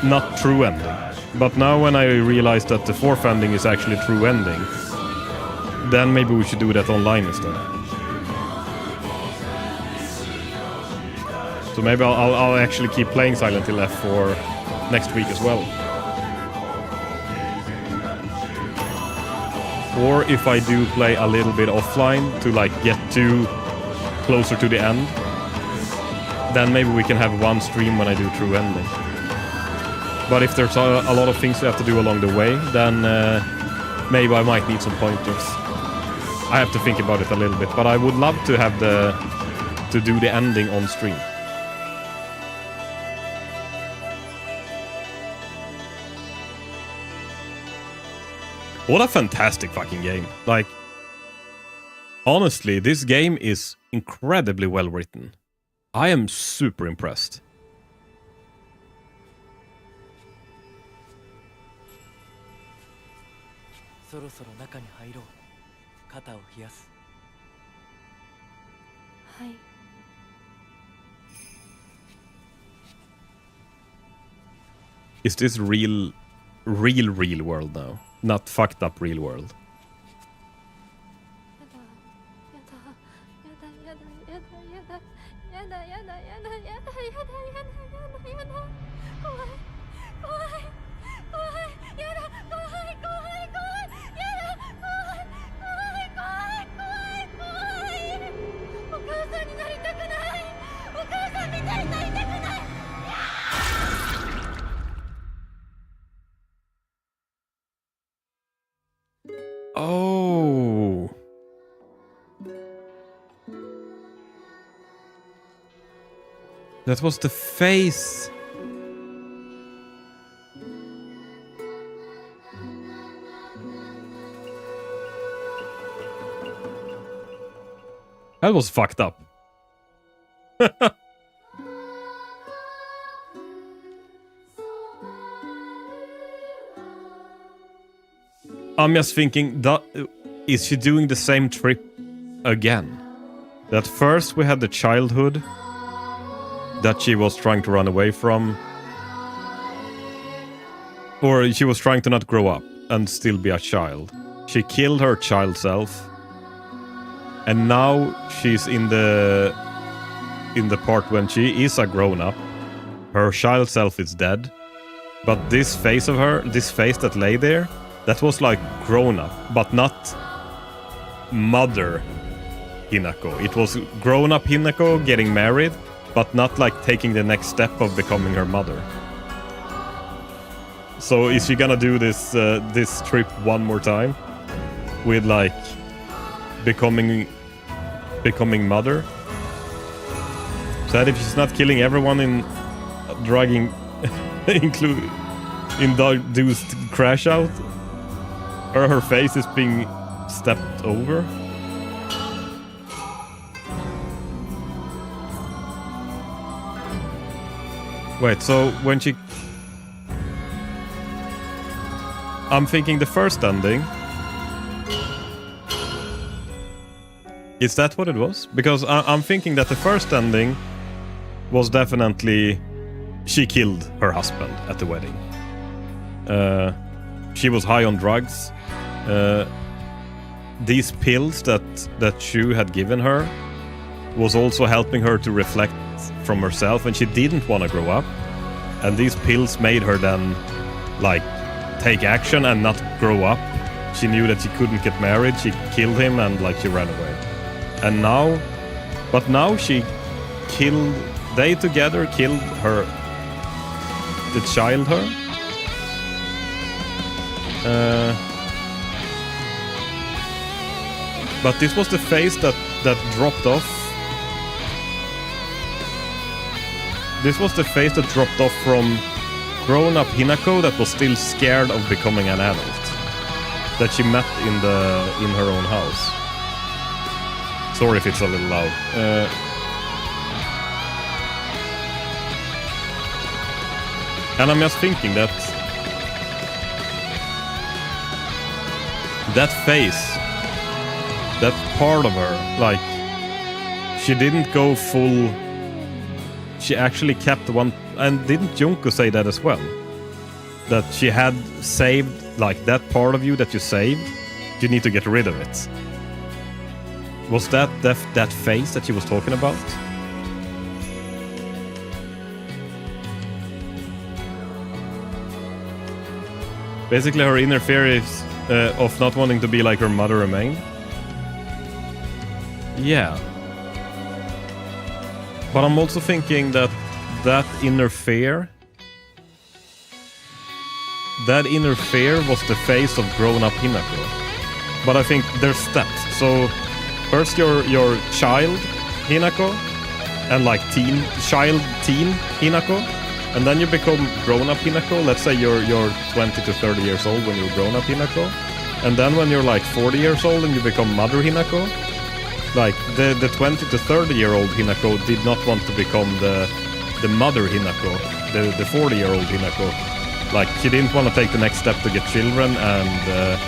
not true ending. But now when I realized that the fourth ending is actually true ending, then maybe we should do that online instead. So maybe I'll actually keep playing Silent Hill F for next week as well. Or if I do play a little bit offline to like get closer to the end, then maybe we can have one stream when I do true ending. But if there's a lot of things we have to do along the way, then maybe I might need some pointers. I have to think about it a little bit, but I would love to have to do the ending on stream. What a fantastic fucking game. Like, honestly, this game is incredibly well written. I am super impressed. Is this real world now? Not fucked up real world. Oh. That was the face. That was fucked up. I'm just thinking, is she doing the same trip again? That first we had the childhood that she was trying to run away from. Or she was trying to not grow up and still be a child. She killed her child self. And now she's in the part when she is a grown-up. Her child self is dead. But this face of her, this face that lay there, that was like grown-up, but not mother Hinako. It was grown-up Hinako getting married, but not like taking the next step of becoming her mother. So is she gonna do this this trip one more time with like becoming mother? So that if she's not killing everyone in drugging induced crash out, or her face is being stepped over. Wait, so when she... I'm thinking the first ending. Is that what it was? Because I'm thinking that the first ending was definitely she killed her husband at the wedding. She was high on drugs. These pills that Shu had given her was also helping her to reflect from herself, and she didn't want to grow up. And these pills made her then like take action and not grow up. She knew that she couldn't get married. She killed him and like she ran away. And now, but now she killed. They together killed her, the child her. But this was the face that dropped off. This was the face that dropped off from grown-up Hinako that was still scared of becoming an adult. That she met in her own house. Sorry if it's a little loud. And I'm just thinking that face, that part of her, like, she didn't go full. She actually kept one, and didn't Junko say that as well? That she had saved, like, that part of you that you saved, you need to get rid of it. Was that face that she was talking about? Basically, her inner fear is of not wanting to be like her mother remained. Yeah. But I'm also thinking that inner fear was the face of grown-up Hinako. But I think there's steps. So first your child Hinako, and like teen Hinako, and then you become grown-up Hinako. Let's say you're 20 to 30 years old when you're grown-up Hinako, and then when you're like 40 years old and you become mother Hinako. Like the 20 to 30 year old Hinako did not want to become the mother Hinako, the 40-year-old Hinako. Like she didn't want to take the next step to get children, and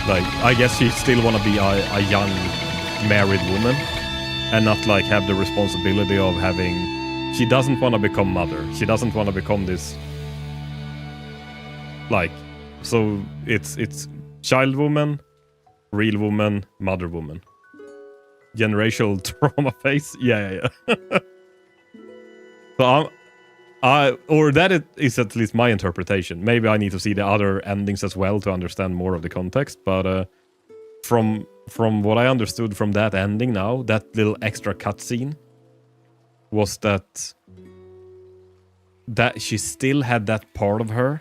like I guess she still want to be a young married woman and not like have the responsibility of having. She doesn't want to become mother. She doesn't want to become this. Like, so it's child woman, real woman, mother woman. Generational trauma face. Yeah. So or that is at least my interpretation. Maybe I need to see the other endings as well to understand more of the context. But from what I understood from that ending now, that little extra cutscene was that she still had that part of her.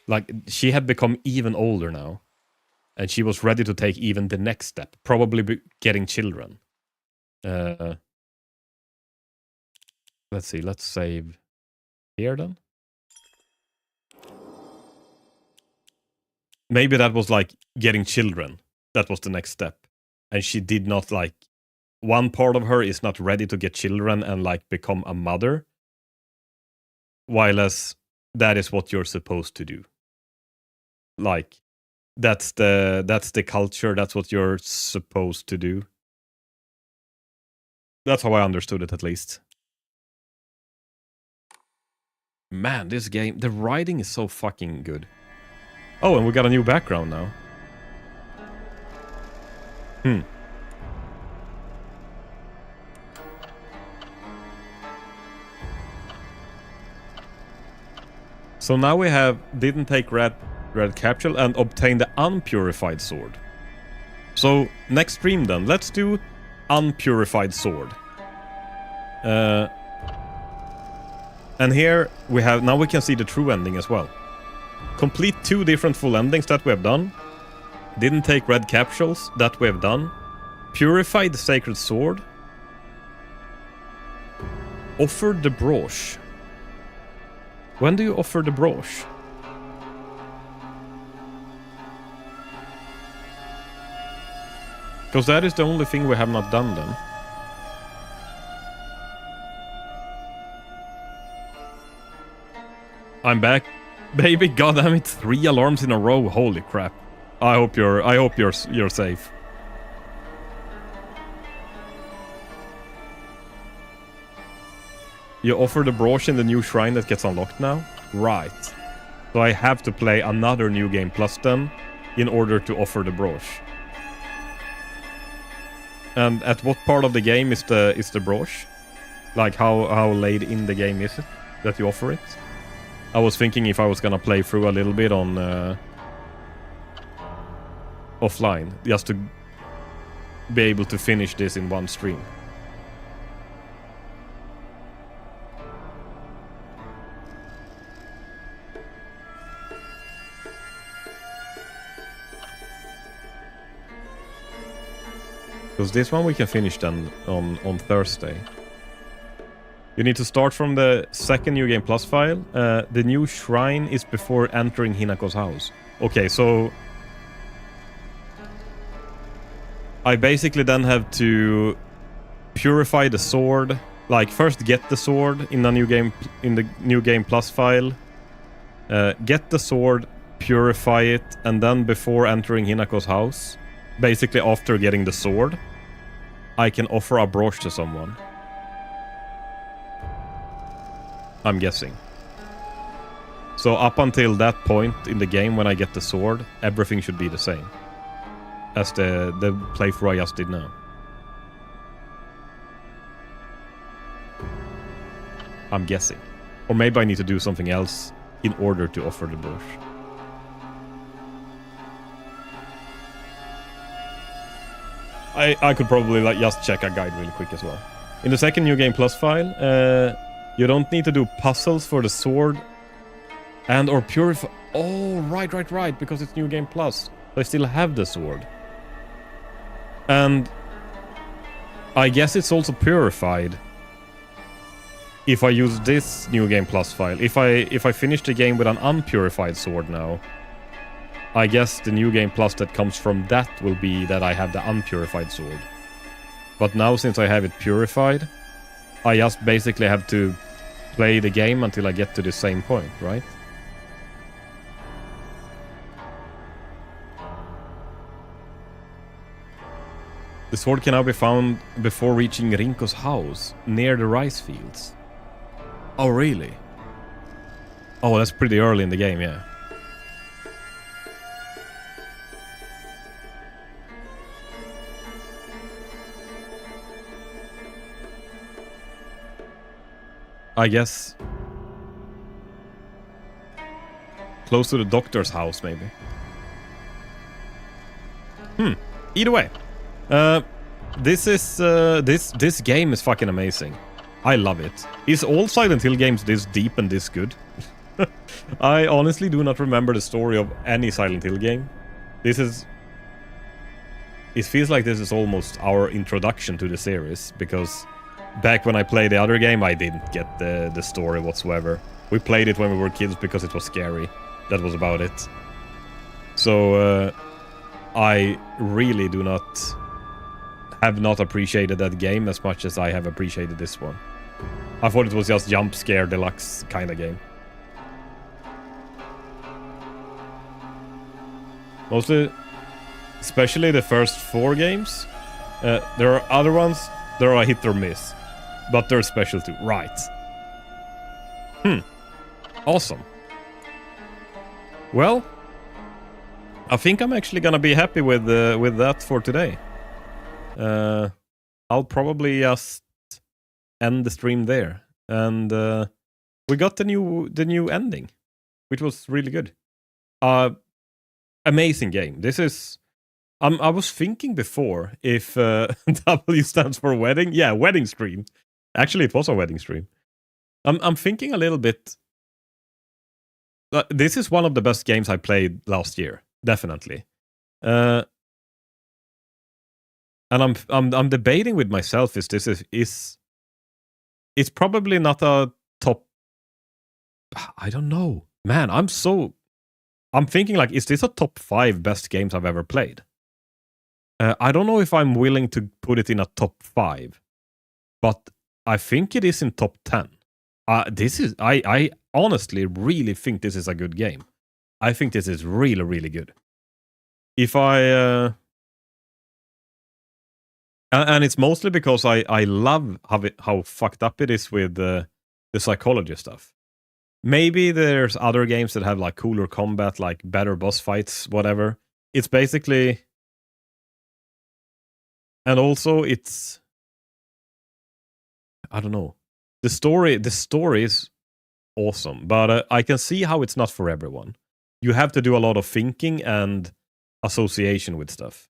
Like she had become even older now. And she was ready to take even the next step, probably getting children. Let's see, let's save here then. Maybe that was like getting children. That was the next step. And she did not like... One part of her is not ready to get children and like become a mother. While as that is what you're supposed to do. Like... That's the culture. That's what you're supposed to do. That's how I understood it, at least. Man, this game, the writing is so fucking good. Oh, and we got a new background now. So now we have didn't take red capsule and obtain the unpurified sword. So next stream then, let's do unpurified sword. And here we have, now we can see the true ending as well. Complete 2 different full endings that we have done. Didn't take red capsules, that we have done. Purified the sacred sword. Offered the brooch. When do you offer the brooch? Because that is the only thing we have not done then. I'm back, baby. God damn it! 3 alarms in a row. Holy crap! I hope you're safe. You offer the brooch in the new shrine that gets unlocked now, right? So I have to play another New Game Plus then, in order to offer the brooch. And at what part of the game is the brooch? Like how late in the game is it that you offer it? I was thinking if I was gonna play through a little bit on offline, just to be able to finish this in one stream. Because this one we can finish then on Thursday. You need to start from the second New Game Plus file. The new shrine is before entering Hinako's house. Okay, so I basically then have to purify the sword. Like first get the sword in the New Game Plus file. Get the sword, purify it, and then before entering Hinako's house, basically after getting the sword, I can offer a brooch to someone. I'm guessing. So up until that point in the game when I get the sword, everything should be the same as the playthrough I just did now. I'm guessing. Or maybe I need to do something else in order to offer the brooch. I could probably just check a guide really quick as well. In the second New Game Plus file, you don't need to do puzzles for the sword and or purify. Oh, right, because it's New Game Plus. I still have the sword. And I guess it's also purified if I use this New Game Plus file. If I finish the game with an unpurified sword now, I guess the New Game Plus that comes from that will be that I have the unpurified sword. But now since I have it purified, I just basically have to play the game until I get to the same point, right? The sword can now be found before reaching Rinko's house, near the rice fields. Oh, really? Oh, that's pretty early in the game, yeah. I guess close to the doctor's house, maybe. Either way, this game is fucking amazing. I love it. Is all Silent Hill games this deep and this good? I honestly do not remember the story of any Silent Hill game. It feels like this is almost our introduction to the series, because back when I played the other game, I didn't get the story whatsoever. We played it when we were kids because it was scary. That was about it. So, I really have not appreciated that game as much as I have appreciated this one. I thought it was just jump scare deluxe kind of game. Mostly, especially the first 4 games. There are other ones that are a hit or miss. But they're special too. Right. Awesome. Well, I think I'm actually gonna be happy with that for today. I'll probably just end the stream there. And we got the new ending, which was really good. Amazing game. This is I was thinking before if W stands for wedding. Yeah, wedding stream. Actually, it was a wedding stream. I'm thinking a little bit. This is one of the best games I played last year, definitely. And I'm debating with myself is it's probably not a top. I don't know, man. I'm thinking like, is this a top 5 best games I've ever played? I don't know if I'm willing to put it in a top 5, but I think it is in top 10. I honestly really think this is a good game. I think this is really, really good. If I and it's mostly because I love how fucked up it is with the psychology stuff. Maybe there's other games that have like cooler combat, like better boss fights, whatever. It's basically, and also it's, I don't know. The story is awesome, but I can see how it's not for everyone. You have to do a lot of thinking and association with stuff.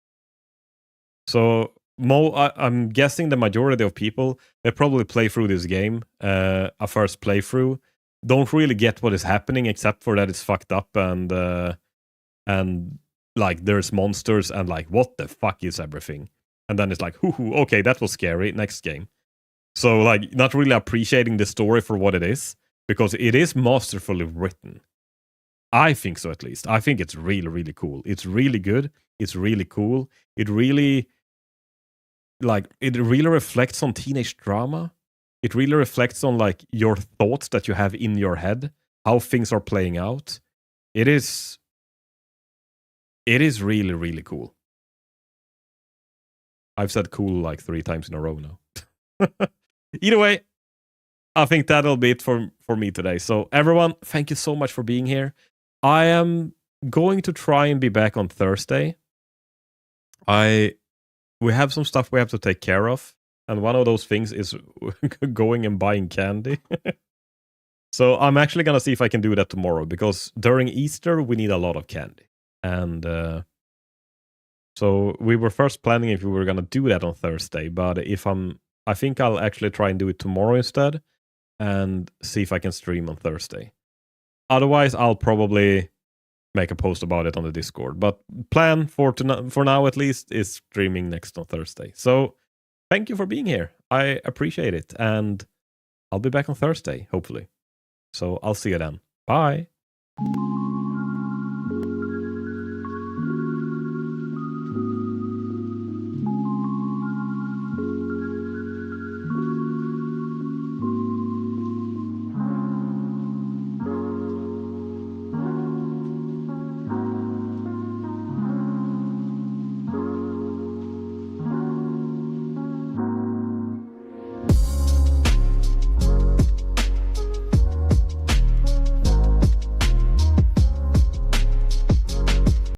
So I'm guessing the majority of people, they probably play through this game, a first playthrough, don't really get what is happening except for that it's fucked up and like there's monsters and like what the fuck is everything, and then it's like hoo, okay, that was scary, next game. So like not really appreciating the story for what it is, because it is masterfully written. I think so, at least. I think it's really, really cool. It's really good. It's really cool. It really reflects on teenage drama. It really reflects on like your thoughts that you have in your head, how things are playing out. It is really, really cool. I've said cool like 3 times in a row now. Either way, I think that'll be it for me today. So everyone, thank you so much for being here. I am going to try and be back on Thursday. We have some stuff we have to take care of, and one of those things is going and buying candy. So I'm actually going to see if I can do that tomorrow, because during Easter we need a lot of candy. And so we were first planning if we were going to do that on Thursday, but I think I'll actually try and do it tomorrow instead and see if I can stream on Thursday. Otherwise, I'll probably make a post about it on the Discord. But plan for now, at least, is streaming next on Thursday. So thank you for being here. I appreciate it. And I'll be back on Thursday, hopefully. So I'll see you then. Bye.